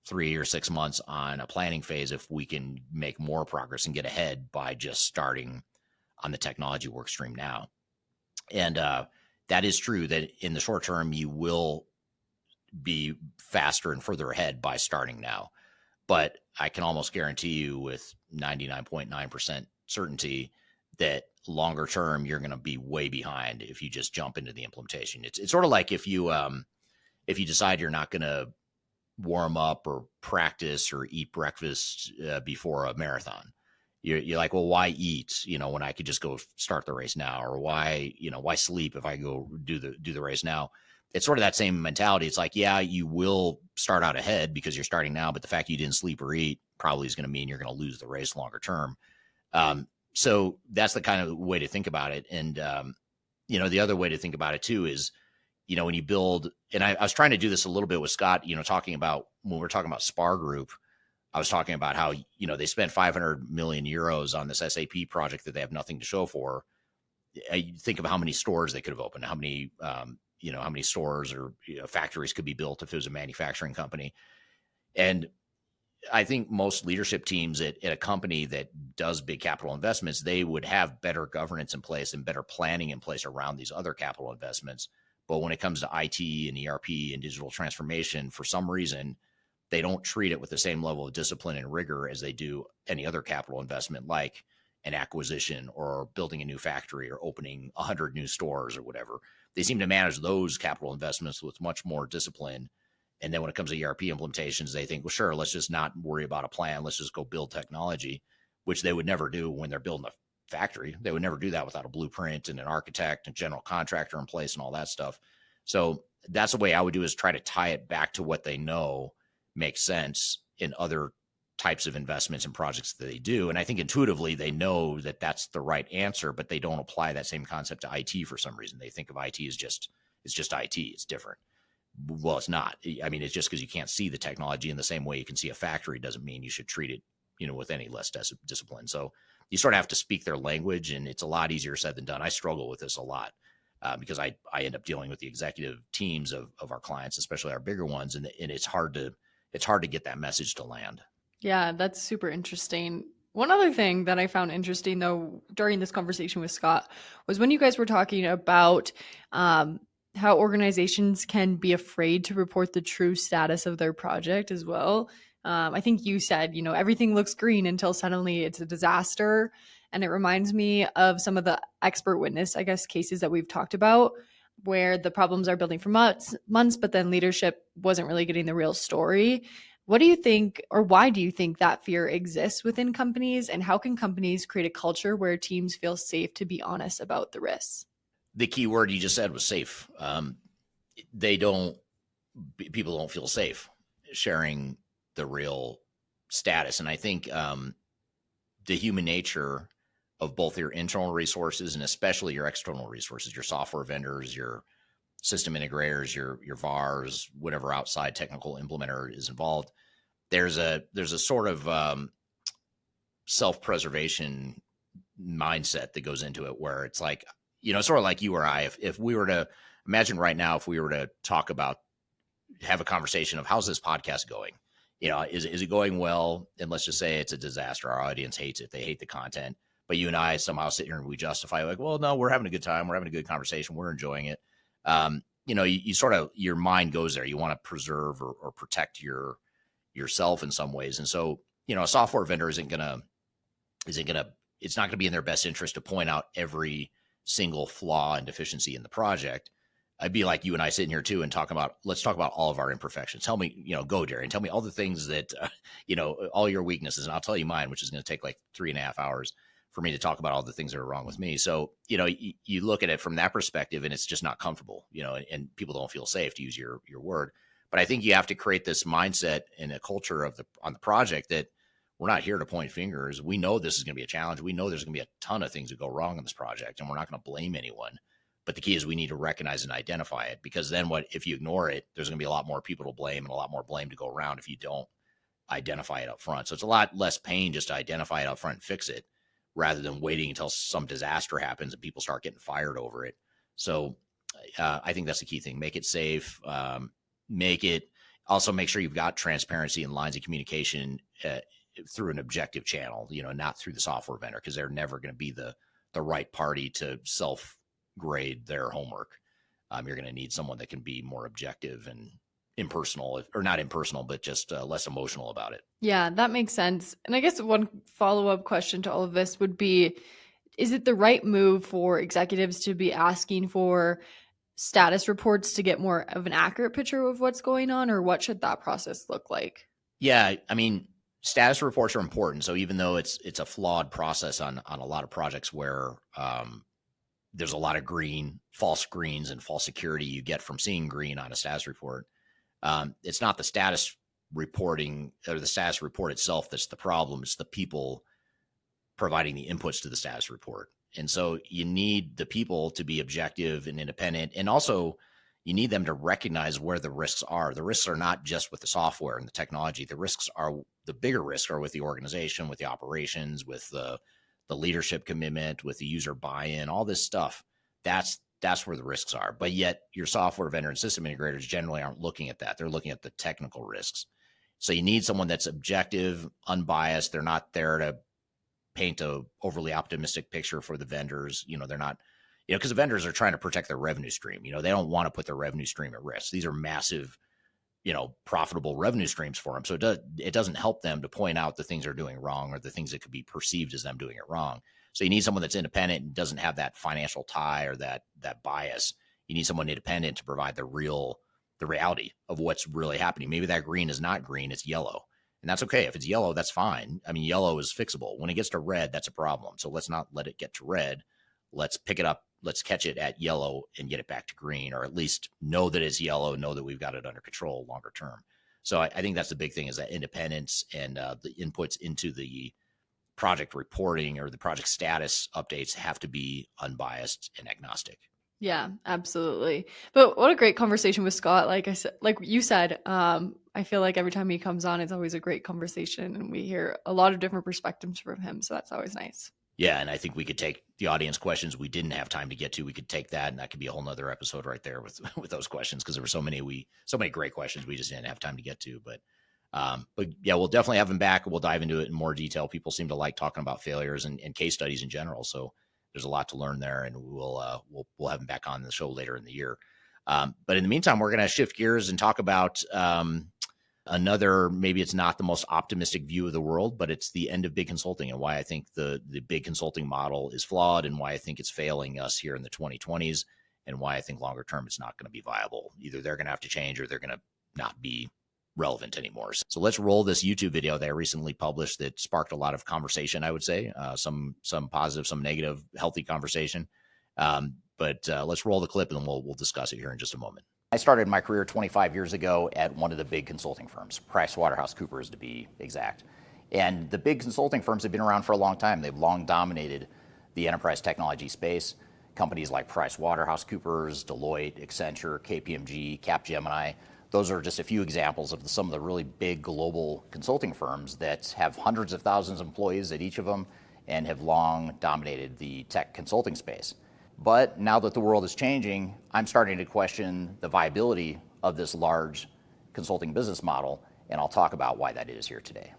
3 or 6 months on a planning phase if we can make more progress and get ahead by just starting on the technology work stream now? And that is true that in the short term, you will be faster and further ahead by starting now. But I can almost guarantee you with 99.9% certainty that longer term, you're going to be way behind if you just jump into the implementation. It's sort of like if you decide you're not going to warm up or practice or eat breakfast before a marathon. You're like, well, why eat, when I could just go start the race now? Or why sleep if I go do the race now? It's sort of that same mentality. It's like, yeah, you will start out ahead because you're starting now, but the fact you didn't sleep or eat probably is going to mean you're going to lose the race longer term. So that's the kind of way to think about it. And, the other way to think about it too is, when you build, and I was trying to do this a little bit with Scott, talking about when we're talking about Spar Group, I was talking about how, they spent 500 million euros on this SAP project that they have nothing to show for. You think of how many stores they could have opened, how many, how many stores or factories could be built if it was a manufacturing company. And I think most leadership teams at a company that does big capital investments, they would have better governance in place and better planning in place around these other capital investments. But when it comes to IT and ERP and digital transformation, for some reason, they don't treat it with the same level of discipline and rigor as they do any other capital investment, like an acquisition or building a new factory or opening 100 new stores or whatever. They seem to manage those capital investments with much more discipline. And then when it comes to ERP implementations, they think, well, sure, let's just not worry about a plan. Let's just go build technology, which they would never do when they're building a factory. They would never do that without a blueprint and an architect and general contractor in place and all that stuff. So that's the way I would do, is try to tie it back to what they know makes sense in other types of investments and projects that they do. And I think intuitively they know that that's the right answer, but they don't apply that same concept to IT for some reason. They think of IT as it's just IT. It's different. Well, it's not. I mean, it's just because you can't see the technology in the same way you can see a factory doesn't mean you should treat it, with any less discipline. So you sort of have to speak their language, and it's a lot easier said than done. I struggle with this a lot because I end up dealing with the executive teams of our clients, especially our bigger ones, and it's hard to get that message to land. Yeah, that's super interesting. One other thing that I found interesting, though, during this conversation with Scott was when you guys were talking about how organizations can be afraid to report the true status of their project as well. I think you said, everything looks green until suddenly it's a disaster. And it reminds me of some of the expert witness, cases that we've talked about, where the problems are building for months, but then leadership wasn't really getting the real story. What do you think, or why do you think that fear exists within companies? And how can companies create a culture where teams feel safe to be honest about the risks? The key word you just said was safe. People don't feel safe sharing the real status. And I think the human nature of both your internal resources and especially your external resources, your software vendors, your system integrators, your VARs, whatever outside technical implementer is involved, there's a sort of self-preservation mindset that goes into it, where it's like, sort of like you or I, if we were to imagine right now, if we were to have a conversation of how's this podcast going, is it going well? And let's just say it's a disaster. Our audience hates it. They hate the content, but you and I somehow sit here and we justify like, well, no, we're having a good time. We're having a good conversation. We're enjoying it. You sort of, your mind goes there. You want to preserve or protect yourself in some ways. And so, a software vendor it's not going to be in their best interest to point out every single flaw and deficiency in the project. I'd be like you and I sitting here too and let's talk about all of our imperfections. Tell me, go Darian, tell me all the things that, all your weaknesses, and I'll tell you mine, which is going to take like 3.5 hours for me to talk about all the things that are wrong with me. So, you look at it from that perspective and it's just not comfortable, and people don't feel safe, to use your word. But I think you have to create this mindset and a culture on the project that we're not here to point fingers. We know this is going to be a challenge. We know there's going to be a ton of things that go wrong in this project, and we're not going to blame anyone. But the key is we need to recognize and identify it, because then if you ignore it, there's going to be a lot more people to blame and a lot more blame to go around if you don't identify it up front. So it's a lot less pain just to identify it up front and fix it, rather than waiting until some disaster happens and people start getting fired over it. So I think that's the key thing. Make it safe. Make sure you've got transparency and lines of communication through an objective channel, not through the software vendor, because they're never going to be the right party to self-grade their homework. You're going to need someone that can be more objective and impersonal, or not impersonal, but just less emotional about it. Yeah, that makes sense. And I guess one follow-up question to all of this would be, is it the right move for executives to be asking for status reports to get more of an accurate picture of what's going on, or what should that process look like? Yeah, I mean, status reports are important. So even though it's a flawed process on a lot of projects where there's a lot of false greens and false security you get from seeing green on a status report, it's not the status reporting or the status report itself that's the problem. It's the people providing the inputs to the status report. And so you need the people to be objective and independent. And also, you need them to recognize where the risks are. The risks are not just with the software and the technology. The bigger risks are with the organization, with the operations, with the leadership commitment, with the user buy-in, all this stuff. That's where the risks are. But yet your software vendor and system integrators generally aren't looking at that. They're looking at the technical risks. So you need someone that's objective, unbiased. They're not there to paint a overly optimistic picture for the vendors. They're not, because the vendors are trying to protect their revenue stream. They don't want to put their revenue stream at risk. These are massive, profitable revenue streams for them. So it doesn't help them to point out the things they're doing wrong or the things that could be perceived as them doing it wrong. So you need someone that's independent and doesn't have that financial tie or that bias. You need someone independent to provide the reality of what's really happening. Maybe that green is not green, it's yellow. And that's okay. If it's yellow, that's fine. I mean, yellow is fixable. When it gets to red, that's a problem. So let's not let it get to red. Let's pick it up. Let's catch it at yellow and get it back to green, or at least know that it's yellow, know that we've got it under control longer term. So I think that's the big thing, is that independence and the inputs into the project reporting or the project status updates have to be unbiased and agnostic. Yeah, absolutely. But what a great conversation with Scott. Like you said, I feel like every time he comes on, it's always a great conversation, and we hear a lot of different perspectives from him. So that's always nice. Yeah, and I think we could take the audience questions we didn't have time to get to. We could take that, and that could be a whole nother episode right there with those questions, because there were so many great questions we just didn't have time to get to. But yeah, we'll definitely have him back. We'll dive into it in more detail. People seem to like talking about failures and case studies in general. So there's a lot to learn there, and we'll have him back on the show later in the year. But in the meantime, we're going to shift gears and talk about another, maybe it's not the most optimistic view of the world, but it's the end of big consulting, and why I think the big consulting model is flawed, and why I think it's failing us here in the 2020s, and why I think longer term it's not going to be viable. Either they're going to have to change, or they're going to not be relevant anymore. So let's roll this YouTube video that I recently published that sparked a lot of conversation, I would say, some positive, some negative, healthy conversation. But let's roll the clip, and then we'll discuss it here in just a moment. I started my career 25 years ago at one of the big consulting firms, PricewaterhouseCoopers to be exact. And the big consulting firms have been around for a long time. They've long dominated the enterprise technology space. Companies like PricewaterhouseCoopers, Deloitte, Accenture, KPMG, Capgemini, those are just a few examples of some of the really big global consulting firms that have hundreds of thousands of employees at each of them and have long dominated the tech consulting space. But now that the world is changing, I'm starting to question the viability of this large consulting business model, and I'll talk about why that is here today.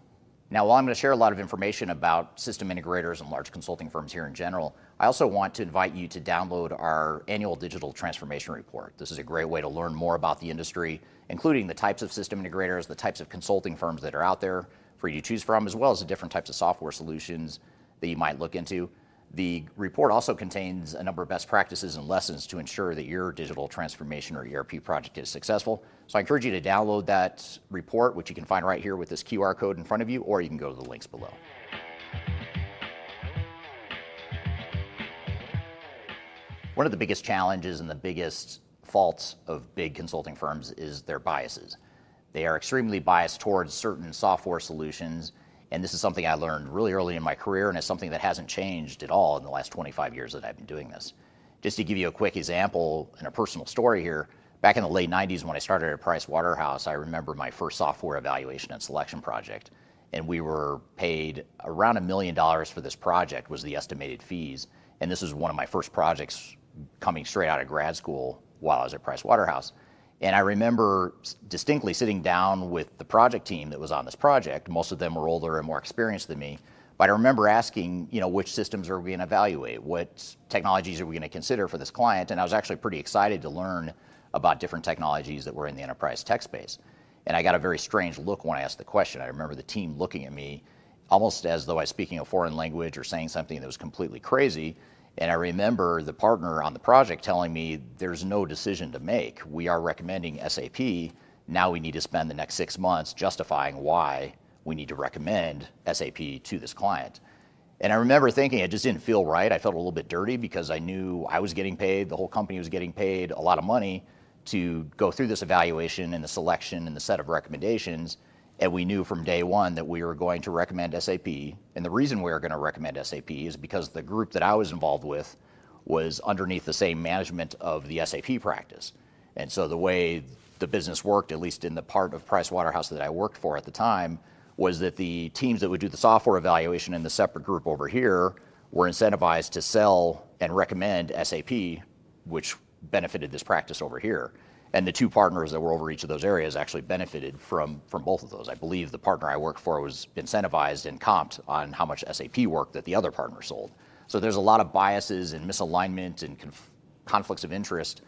Now, while I'm going to share a lot of information about system integrators and large consulting firms here in general, I also want to invite you to download our annual digital transformation report. This is a great way to learn more about the industry, including the types of system integrators, the types of consulting firms that are out there for you to choose from, as well as the different types of software solutions that you might look into. The report also contains a number of best practices and lessons to ensure that your digital transformation or ERP project is successful. So I encourage you to download that report, which you can find right here with this QR code in front of you, or you can go to the links below. One of the biggest challenges and the biggest faults of big consulting firms is their biases. They are extremely biased towards certain software solutions. And this is something I learned really early in my career, and it's something that hasn't changed at all in the last 25 years that I've been doing this. Just to give you a quick example and a personal story here, back in the late 90s when I started at Price Waterhouse, I remember my first software evaluation and selection project. And we were paid around $1 million for this project was the estimated fees. And this was one of my first projects coming straight out of grad school while I was at Price Waterhouse. And I remember distinctly sitting down with the project team that was on this project. Most of them were older and more experienced than me. But I remember asking, which systems are we going to evaluate? What technologies are we going to consider for this client? And I was actually pretty excited to learn about different technologies that were in the enterprise tech space. And I got a very strange look when I asked the question. I remember the team looking at me almost as though I was speaking a foreign language or saying something that was completely crazy. And I remember the partner on the project telling me, there's no decision to make. We are recommending SAP. Now we need to spend the next 6 months justifying why we need to recommend SAP to this client. And I remember thinking it just didn't feel right. I felt a little bit dirty because I knew I was getting paid, the whole company was getting paid a lot of money to go through this evaluation and the selection and the set of recommendations. And we knew from day one that we were going to recommend SAP. And the reason we were going to recommend SAP is because the group that I was involved with was underneath the same management of the SAP practice. And so the way the business worked, at least in the part of Pricewaterhouse that I worked for at the time, was that the teams that would do the software evaluation in the separate group over here were incentivized to sell and recommend SAP, which benefited this practice over here. And the two partners that were over each of those areas actually benefited from both of those. I believe the partner I worked for was incentivized and comped on how much SAP work that the other partner sold. So there's a lot of biases and misalignment and conflicts of interest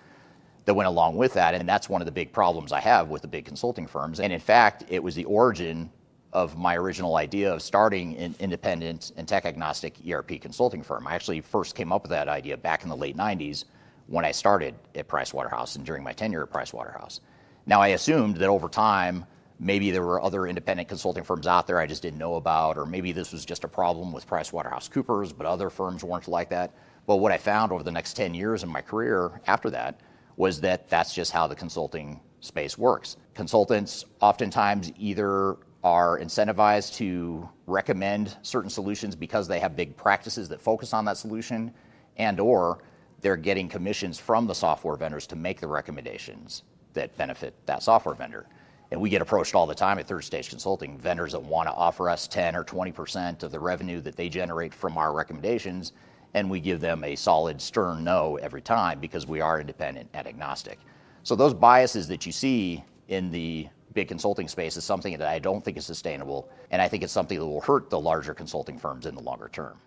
that went along with that. And that's one of the big problems I have with the big consulting firms. And in fact, it was the origin of my original idea of starting an independent and tech agnostic ERP consulting firm. I actually first came up with that idea back in the late 90s when I started at Pricewaterhouse and during my tenure at Pricewaterhouse. Now, I assumed that over time, maybe there were other independent consulting firms out there I just didn't know about, or maybe this was just a problem with PricewaterhouseCoopers, but other firms weren't like that. But what I found over the next 10 years in my career after that was that that's just how the consulting space works. Consultants oftentimes either are incentivized to recommend certain solutions because they have big practices that focus on that solution, and or they're getting commissions from the software vendors to make the recommendations that benefit that software vendor. And we get approached all the time at Third Stage Consulting, vendors that want to offer us 10 or 20% of the revenue that they generate from our recommendations, and we give them a solid, stern no every time because we are independent and agnostic. So those biases that you see in the big consulting space is something that I don't think is sustainable, and I think it's something that will hurt the larger consulting firms in the longer term.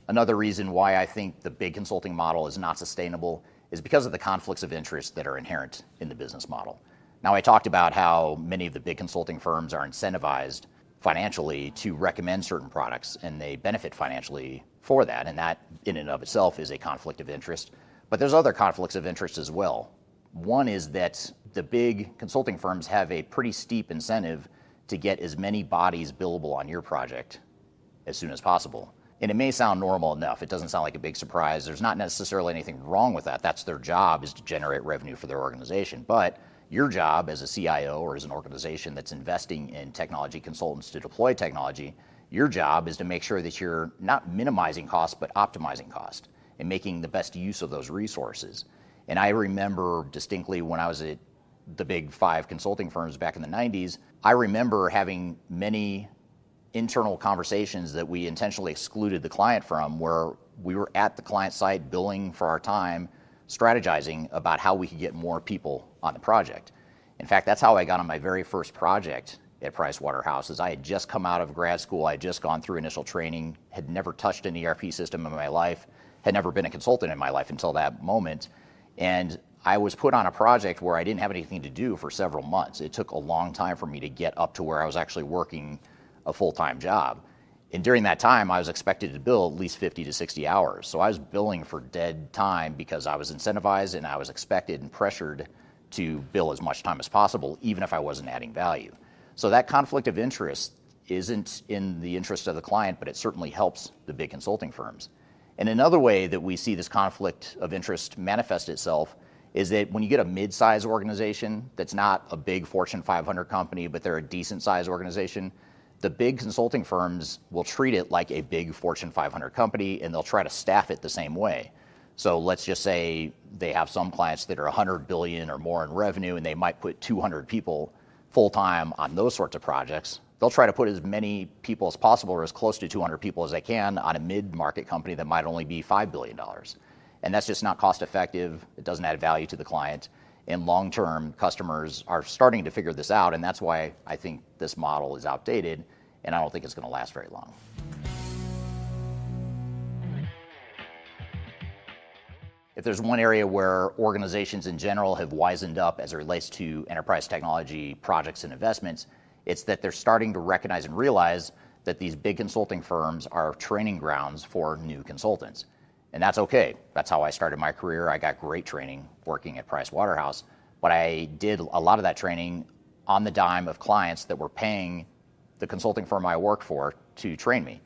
Another reason why I think the big consulting model is not sustainable is because of the conflicts of interest that are inherent in the business model. Now, I talked about how many of the big consulting firms are incentivized financially to recommend certain products, and they benefit financially for that, and that in and of itself is a conflict of interest. But there's other conflicts of interest as well. One is that the big consulting firms have a pretty steep incentive to get as many bodies billable on your project as soon as possible. And it may sound normal enough. It doesn't sound like a big surprise. There's not necessarily anything wrong with that. That's their job, is to generate revenue for their organization. But your job as a CIO or as an organization that's investing in technology consultants to deploy technology, your job is to make sure that you're not minimizing cost, but optimizing cost and making the best use of those resources. And I remember distinctly when I was at the big 5 consulting firms back in the 90s, I remember having many internal conversations that we intentionally excluded the client from, where we were at the client site billing for our time, strategizing about how we could get more people on the project. In fact, that's how I got on my very first project at Pricewaterhouse. Is I had just come out of grad school, I had just gone through initial training, had never touched an ERP system in my life, had never been a consultant in my life until that moment. And I was put on a project where I didn't have anything to do for several months. It took a long time for me to get up to where I was actually working a full-time job. And during that time, I was expected to bill at least 50 to 60 hours. So I was billing for dead time because I was incentivized and I was expected and pressured to bill as much time as possible, even if I wasn't adding value. So that conflict of interest isn't in the interest of the client, but it certainly helps the big consulting firms. And another way that we see this conflict of interest manifest itself is that when you get a mid-size organization that's not a big Fortune 500 company, but they're a decent-sized organization, the big consulting firms will treat it like a big Fortune 500 company, and they'll try to staff it the same way. So let's just say they have some clients that are 100 billion or more in revenue, and they might put 200 people full-time on those sorts of projects. They'll try to put as many people as possible, or as close to 200 people as they can, on a mid-market company that might only be $5 billion. And that's just not cost-effective. It doesn't add value to the client. And long-term, customers are starting to figure this out, and that's why I think this model is outdated, and I don't think it's going to last very long. If there's one area where organizations in general have wisened up as it relates to enterprise technology projects and investments, it's that they're starting to recognize and realize that these big consulting firms are training grounds for new consultants. And that's okay. That's how I started my career. I got great training working at Pricewaterhouse, but I did a lot of that training on the dime of clients that were paying the consulting firm I worked for to train me.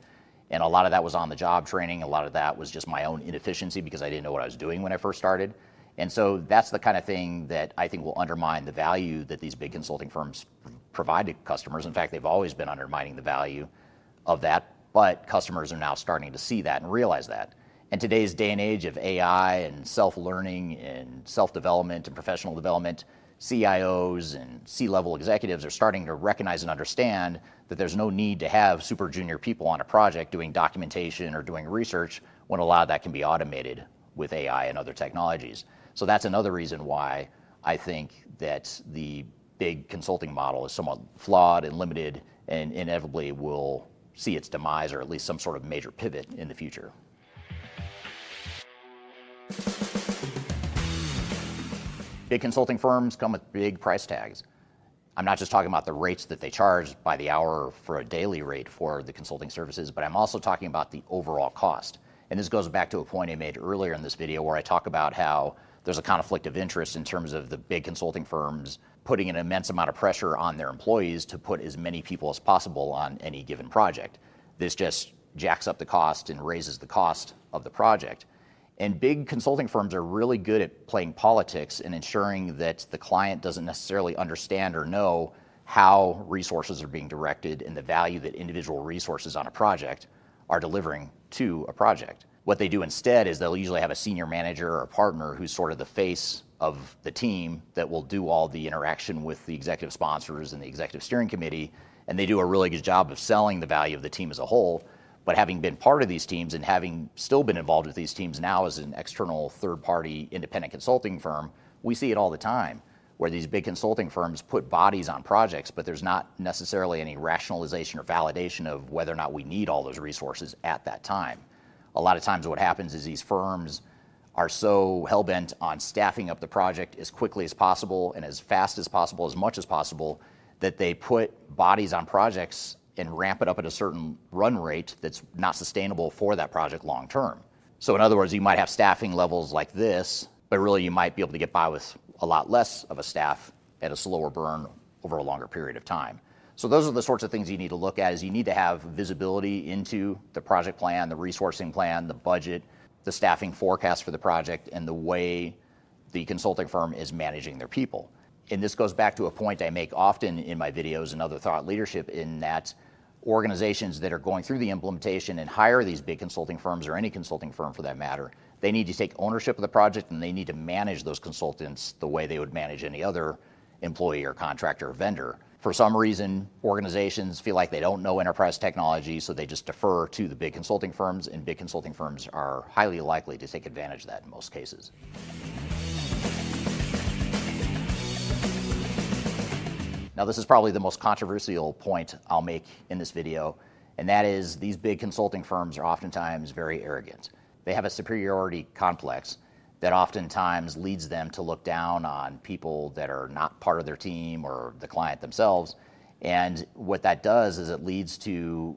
And a lot of that was on the job training. A lot of that was just my own inefficiency because I didn't know what I was doing when I first started. And so that's the kind of thing that I think will undermine the value that these big consulting firms provide to customers. In fact, they've always been undermining the value of that, but customers are now starting to see that and realize that. In today's day and age of AI and self-learning and self-development and professional development, CIOs and C-level executives are starting to recognize and understand that there's no need to have super junior people on a project doing documentation or doing research when a lot of that can be automated with AI and other technologies. So that's another reason why I think that the big consulting model is somewhat flawed and limited and inevitably will see its demise or at least some sort of major pivot in the future. Big consulting firms come with big price tags. I'm not just talking about the rates that they charge by the hour for a daily rate for the consulting services, but I'm also talking about the overall cost. And this goes back to a point I made earlier in this video where I talk about how there's a conflict of interest in terms of the big consulting firms putting an immense amount of pressure on their employees to put as many people as possible on any given project. This just jacks up the cost and raises the cost of the project. And big consulting firms are really good at playing politics and ensuring that the client doesn't necessarily understand or know how resources are being directed and the value that individual resources on a project are delivering to a project. What they do instead is they'll usually have a senior manager or a partner who's sort of the face of the team that will do all the interaction with the executive sponsors and the executive steering committee, and they do a really good job of selling the value of the team as a whole. But having been part of these teams and having still been involved with these teams now as an external third-party independent consulting firm, we see it all the time, where these big consulting firms put bodies on projects, but there's not necessarily any rationalization or validation of whether or not we need all those resources at that time. A lot of times what happens is these firms are so hell-bent on staffing up the project as quickly as possible and as fast as possible, as much as possible, that they put bodies on projects and ramp it up at a certain run rate that's not sustainable for that project long term. So in other words, you might have staffing levels like this, but really you might be able to get by with a lot less of a staff at a slower burn over a longer period of time. So those are the sorts of things you need to look at. Is you need to have visibility into the project plan, the resourcing plan, the budget, the staffing forecast for the project, and the way the consulting firm is managing their people. And this goes back to a point I make often in my videos and other thought leadership, in that organizations that are going through the implementation and hire these big consulting firms, or any consulting firm for that matter, they need to take ownership of the project and they need to manage those consultants the way they would manage any other employee or contractor or vendor. For some reason, organizations feel like they don't know enterprise technology, so they just defer to the big consulting firms, and big consulting firms are highly likely to take advantage of that in most cases. Now, this is probably the most controversial point I'll make in this video, and that is these big consulting firms are oftentimes very arrogant. They have a superiority complex that oftentimes leads them to look down on people that are not part of their team or the client themselves. And what that does is it leads to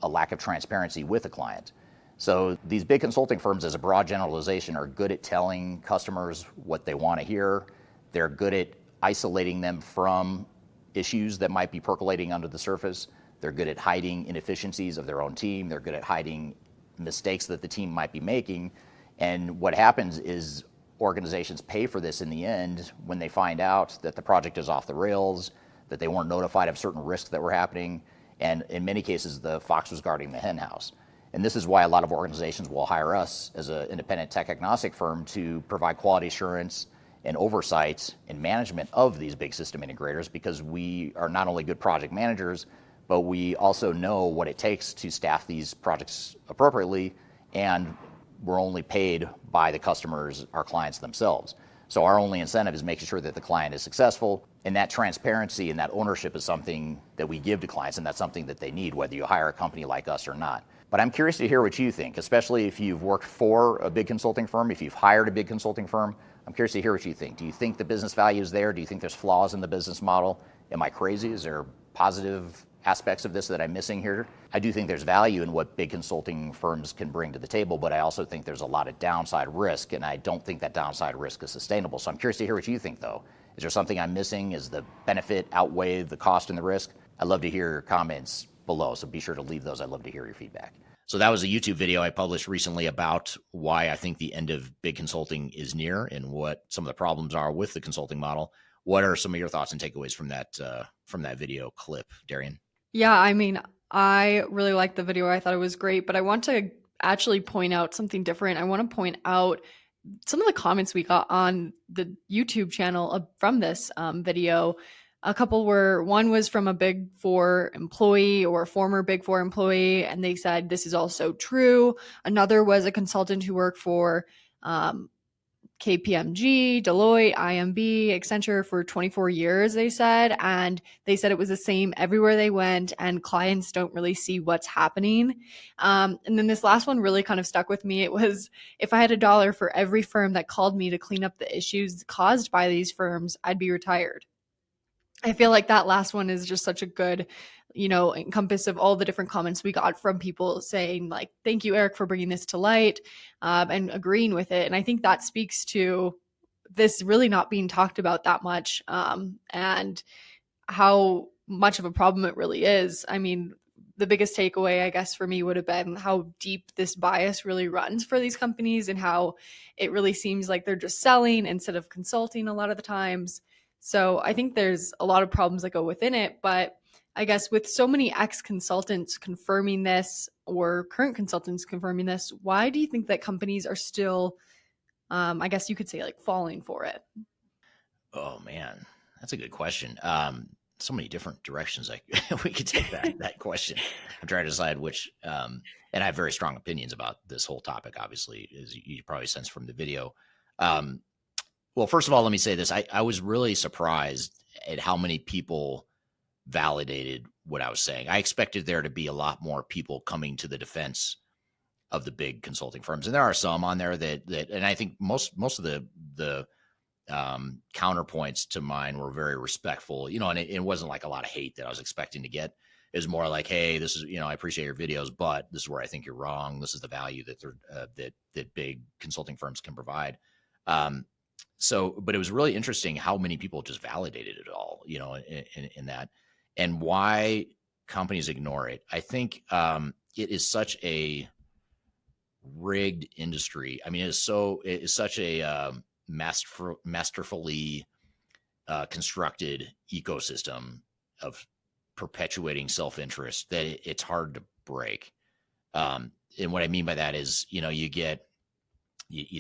a lack of transparency with the client. So these big consulting firms, as a broad generalization, are good at telling customers what they want to hear. They're good at isolating them from issues that might be percolating under the surface. They're good at hiding inefficiencies of their own team. They're good at hiding mistakes that the team might be making. And what happens is organizations pay for this in the end when they find out that the project is off the rails, that they weren't notified of certain risks that were happening, and in many cases the fox was guarding the hen house. And this is why a lot of organizations will hire us as an independent tech agnostic firm to provide quality assurance and oversight and management of these big system integrators, because we are not only good project managers, but we also know what it takes to staff these projects appropriately, and we're only paid by the customers, our clients themselves. So our only incentive is making sure that the client is successful, and that transparency and that ownership is something that we give to clients, and that's something that they need, whether you hire a company like us or not. But I'm curious to hear what you think, especially if you've worked for a big consulting firm, if you've hired a big consulting firm. I'm curious to hear what you think. Do you think the business value is there? Do you think there's flaws in the business model? Am I crazy? Is there positive aspects of this that I'm missing here? I do think there's value in what big consulting firms can bring to the table, but I also think there's a lot of downside risk, and I don't think that downside risk is sustainable. So I'm curious to hear what you think, though. Is there something I'm missing? Is the benefit outweigh the cost and the risk? I'd love to hear your comments below, so be sure to leave those. I'd love to hear your feedback. So that was a YouTube video I published recently about why I think the end of big consulting is near and what some of the problems are with the consulting model. What are some of your thoughts and takeaways from that video clip, Darian? Yeah, I mean, I really liked the video. I thought it was great, but I want to actually point out something different. I want to point out some of the comments we got on the YouTube channel from this video. A couple one was from a Big Four employee or a former Big Four employee, and they said this is also true. Another was a consultant who worked for KPMG, Deloitte, IMB, Accenture for 24 years, they said. And they said it was the same everywhere they went, and clients don't really see what's happening. And then this last one really kind of stuck with me. It was, if I had $1 for every firm that called me to clean up the issues caused by these firms, I'd be retired. I feel like that last one is just such a good, encompass of all the different comments we got from people saying like, thank you, Eric, for bringing this to light, and agreeing with it. And I think that speaks to this really not being talked about that much, and how much of a problem it really is. I mean, the biggest takeaway, I guess, for me would have been how deep this bias really runs for these companies, and how it really seems like they're just selling instead of consulting a lot of the times. So I think there's a lot of problems that go within it. But I guess with so many ex-consultants confirming this, or current consultants confirming this, why do you think that companies are still, I guess you could say, like, falling for it? Oh man, that's a good question. So many different directions we could take that question. I'm trying to decide which, and I have very strong opinions about this whole topic, obviously, as you probably sense from the video. Well, first of all, let me say this. I was really surprised at how many people validated what I was saying. I expected there to be a lot more people coming to the defense of the big consulting firms. And there are some on there that and I think most of the counterpoints to mine were very respectful, and it wasn't like a lot of hate that I was expecting to get. It was more like, hey, this is, I appreciate your videos, but this is where I think you're wrong. This is the value that that big consulting firms can provide. But it was really interesting how many people just validated it all, in that, and why companies ignore it. I think it is such a rigged industry. I mean, it is such a masterfully constructed ecosystem of perpetuating self-interest that it's hard to break. And what I mean by that is, you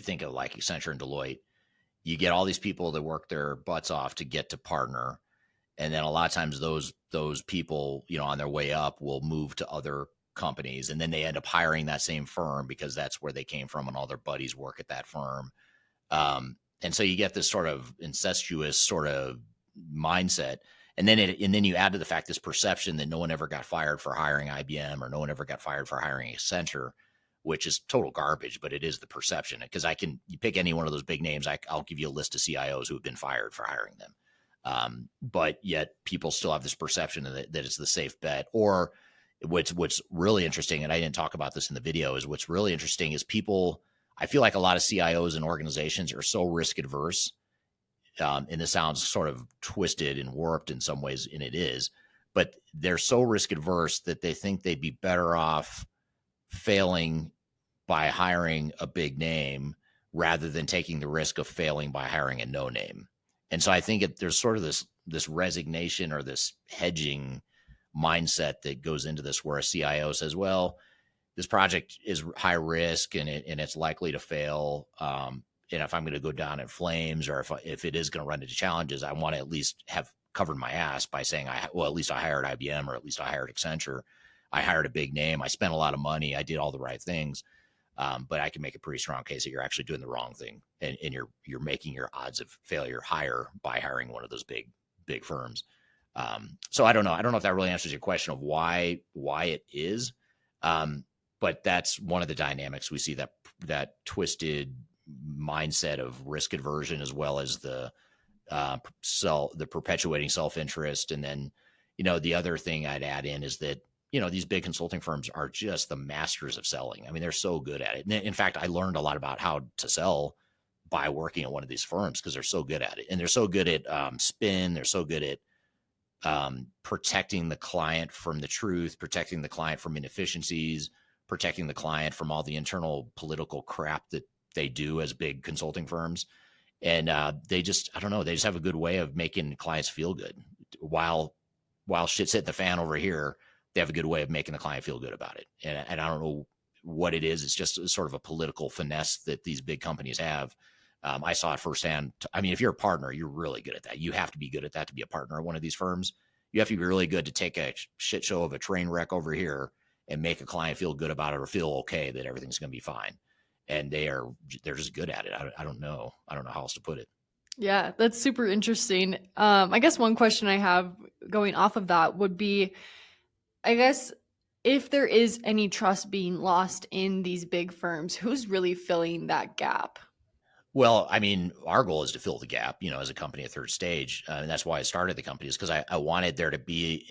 think of like Accenture and Deloitte. You get all these people that work their butts off to get to partner. And then a lot of times those people, on their way up will move to other companies, and then they end up hiring that same firm because that's where they came from and all their buddies work at that firm. And so you get this sort of incestuous sort of mindset. And then you add to the fact this perception that no one ever got fired for hiring IBM, or no one ever got fired for hiring Accenture, which is total garbage, but it is the perception. Because you pick any one of those big names, I'll give you a list of CIOs who have been fired for hiring them. But yet people still have this perception that it's the safe bet. Or what's really interesting, and I didn't talk about this in the video, is what's really interesting is I feel like a lot of CIOs and organizations are so risk adverse. And this sounds sort of twisted and warped in some ways, and it is, but they're so risk adverse that they think they'd be better off failing by hiring a big name rather than taking the risk of failing by hiring a no name. And so I think there's sort of this resignation or this hedging mindset that goes into this, where a CIO says, well, this project is high risk and it's likely to fail. And if I'm going to go down in flames, or if it is going to run into challenges, I want to at least have covered my ass by saying, at least I hired IBM, or at least I hired Accenture. I hired a big name. I spent a lot of money. I did all the right things. But I can make a pretty strong case that you're actually doing the wrong thing, and you're making your odds of failure higher by hiring one of those big firms. So I don't know. I don't know if that really answers your question of why it is. But that's one of the dynamics we see, that twisted mindset of risk aversion, as well as the perpetuating self-interest. And then, the other thing I'd add in is that, these big consulting firms are just the masters of selling. I mean, they're so good at it. And in fact, I learned a lot about how to sell by working at one of these firms, because they're so good at it. And they're so good at spin. They're so good at protecting the client from the truth, protecting the client from inefficiencies, protecting the client from all the internal political crap that they do as big consulting firms. And they just have a good way of making clients feel good. While shit's hitting the fan over here, they have a good way of making the client feel good about it. And I don't know what it is. It's just sort of a political finesse that these big companies have. I saw it firsthand. I mean, if you're a partner, you're really good at that. You have to be good at that to be a partner at one of these firms. You have to be really good to take a shit show of a train wreck over here and make a client feel good about it or feel okay that everything's going to be fine. And they're just good at it. I don't know how else to put it. Yeah, that's super interesting. I guess one question I have going off of that would be, I guess, if there is any trust being lost in these big firms, who's really filling that gap? Well, I mean, our goal is to fill the gap, as a company at Third Stage. And that's why I started the company, is because I wanted there to be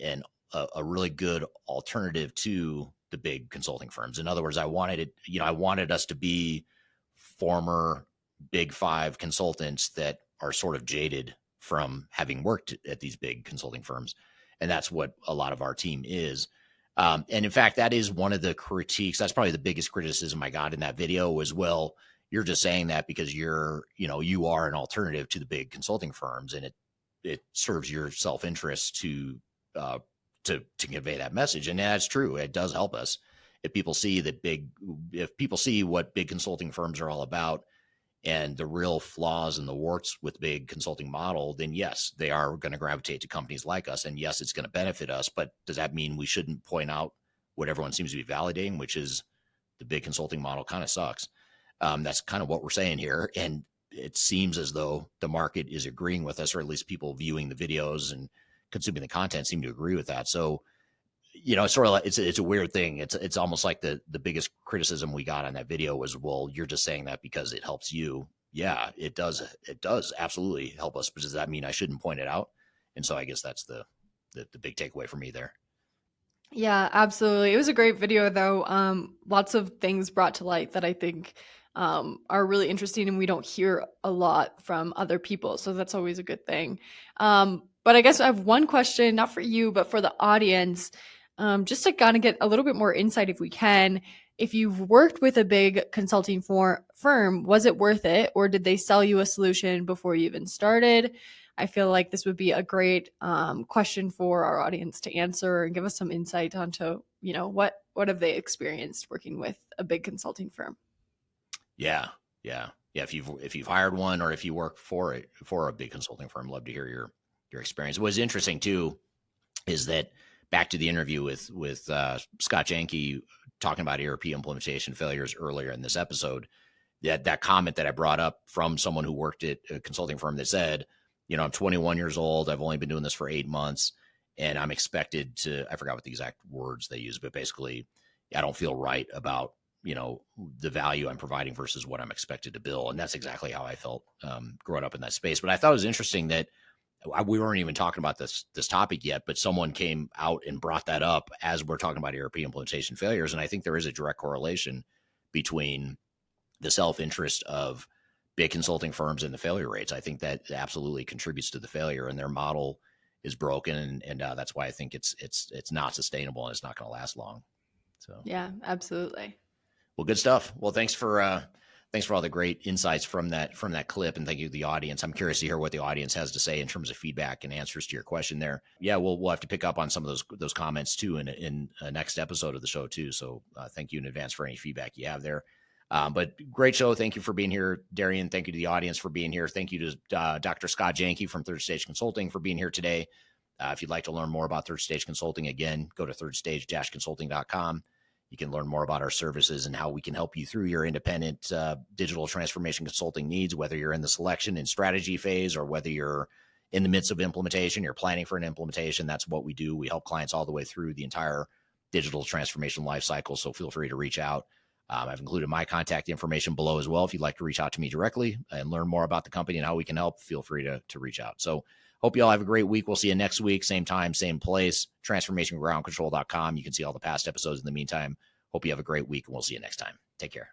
a really good alternative to the big consulting firms. In other words, I wanted us to be former Big Five consultants that are sort of jaded from having worked at these big consulting firms. And that's what a lot of our team is. And in fact, that is one of the critiques. That's probably the biggest criticism I got in that video was, well, you're just saying that because you are an alternative to the big consulting firms, and it serves your self-interest to convey that message. And that's true. It does help us. If people see what big consulting firms are all about and the real flaws and the warts with big consulting model, then yes, they are going to gravitate to companies like us. And yes, it's going to benefit us. But does that mean we shouldn't point out what everyone seems to be validating, which is the big consulting model kind of sucks? That's kind of what we're saying here. And it seems as though the market is agreeing with us, or at least people viewing the videos and consuming the content seem to agree with that. So, it's sort of like, it's a weird thing. It's almost like the biggest criticism we got on that video was, well, you're just saying that because it helps you. Yeah, it does. It does absolutely help us. But does that mean I shouldn't point it out? And so I guess that's the big takeaway for me there. Yeah, absolutely. It was a great video, though. Lots of things brought to light that I think are really interesting, and we don't hear a lot from other people. So that's always a good thing. But I guess I have one question, not for you, but for the audience, just to kind of get a little bit more insight if we can. If you've worked with a big consulting firm, was it worth it, or did they sell you a solution before you even started? I feel like this would be a great question for our audience to answer and give us some insight onto, what have they experienced working with a big consulting firm? Yeah. If you've hired one, or if you work for a big consulting firm, love to hear your experience. What was interesting too is that, back to the interview with Scott Janke talking about ERP implementation failures earlier in this episode, that comment that I brought up from someone who worked at a consulting firm that said, I'm 21 years old. I've only been doing this for 8 months, and I'm expected to, I forgot what the exact words they use, but basically I don't feel right about, the value I'm providing versus what I'm expected to bill. And that's exactly how I felt growing up in that space. But I thought it was interesting that we weren't even talking about this topic yet, but someone came out and brought that up as we're talking about ERP implementation failures. And I think there is a direct correlation between the self-interest of big consulting firms and the failure rates. I think that absolutely contributes to the failure, and their model is broken. And that's why I think it's not sustainable, and it's not going to last long. So, yeah, absolutely. Well, good stuff. Well, thanks for all the great insights from that clip, and thank you to the audience. I'm curious to hear what the audience has to say in terms of feedback and answers to your question there. Yeah, we'll have to pick up on some of those comments too in a next episode of the show too. So thank you in advance for any feedback you have there. But great show. Thank you for being here, Darian. Thank you to the audience for being here. Thank you to Dr. Scott Janke from Third Stage Consulting for being here today. If you'd like to learn more about Third Stage Consulting, again, go to thirdstage-consulting.com. You can learn more about our services and how we can help you through your independent digital transformation consulting needs, whether you're in the selection and strategy phase or whether you're in the midst of implementation, you're planning for an implementation. That's what we do. We help clients all the way through the entire digital transformation lifecycle. So feel free to reach out. I've included my contact information below as well. If you'd like to reach out to me directly and learn more about the company and how we can help, feel free to reach out. So hope you all have a great week. We'll see you next week, same time, same place, transformationgroundcontrol.com. You can see all the past episodes in the meantime. Hope you have a great week, and we'll see you next time. Take care.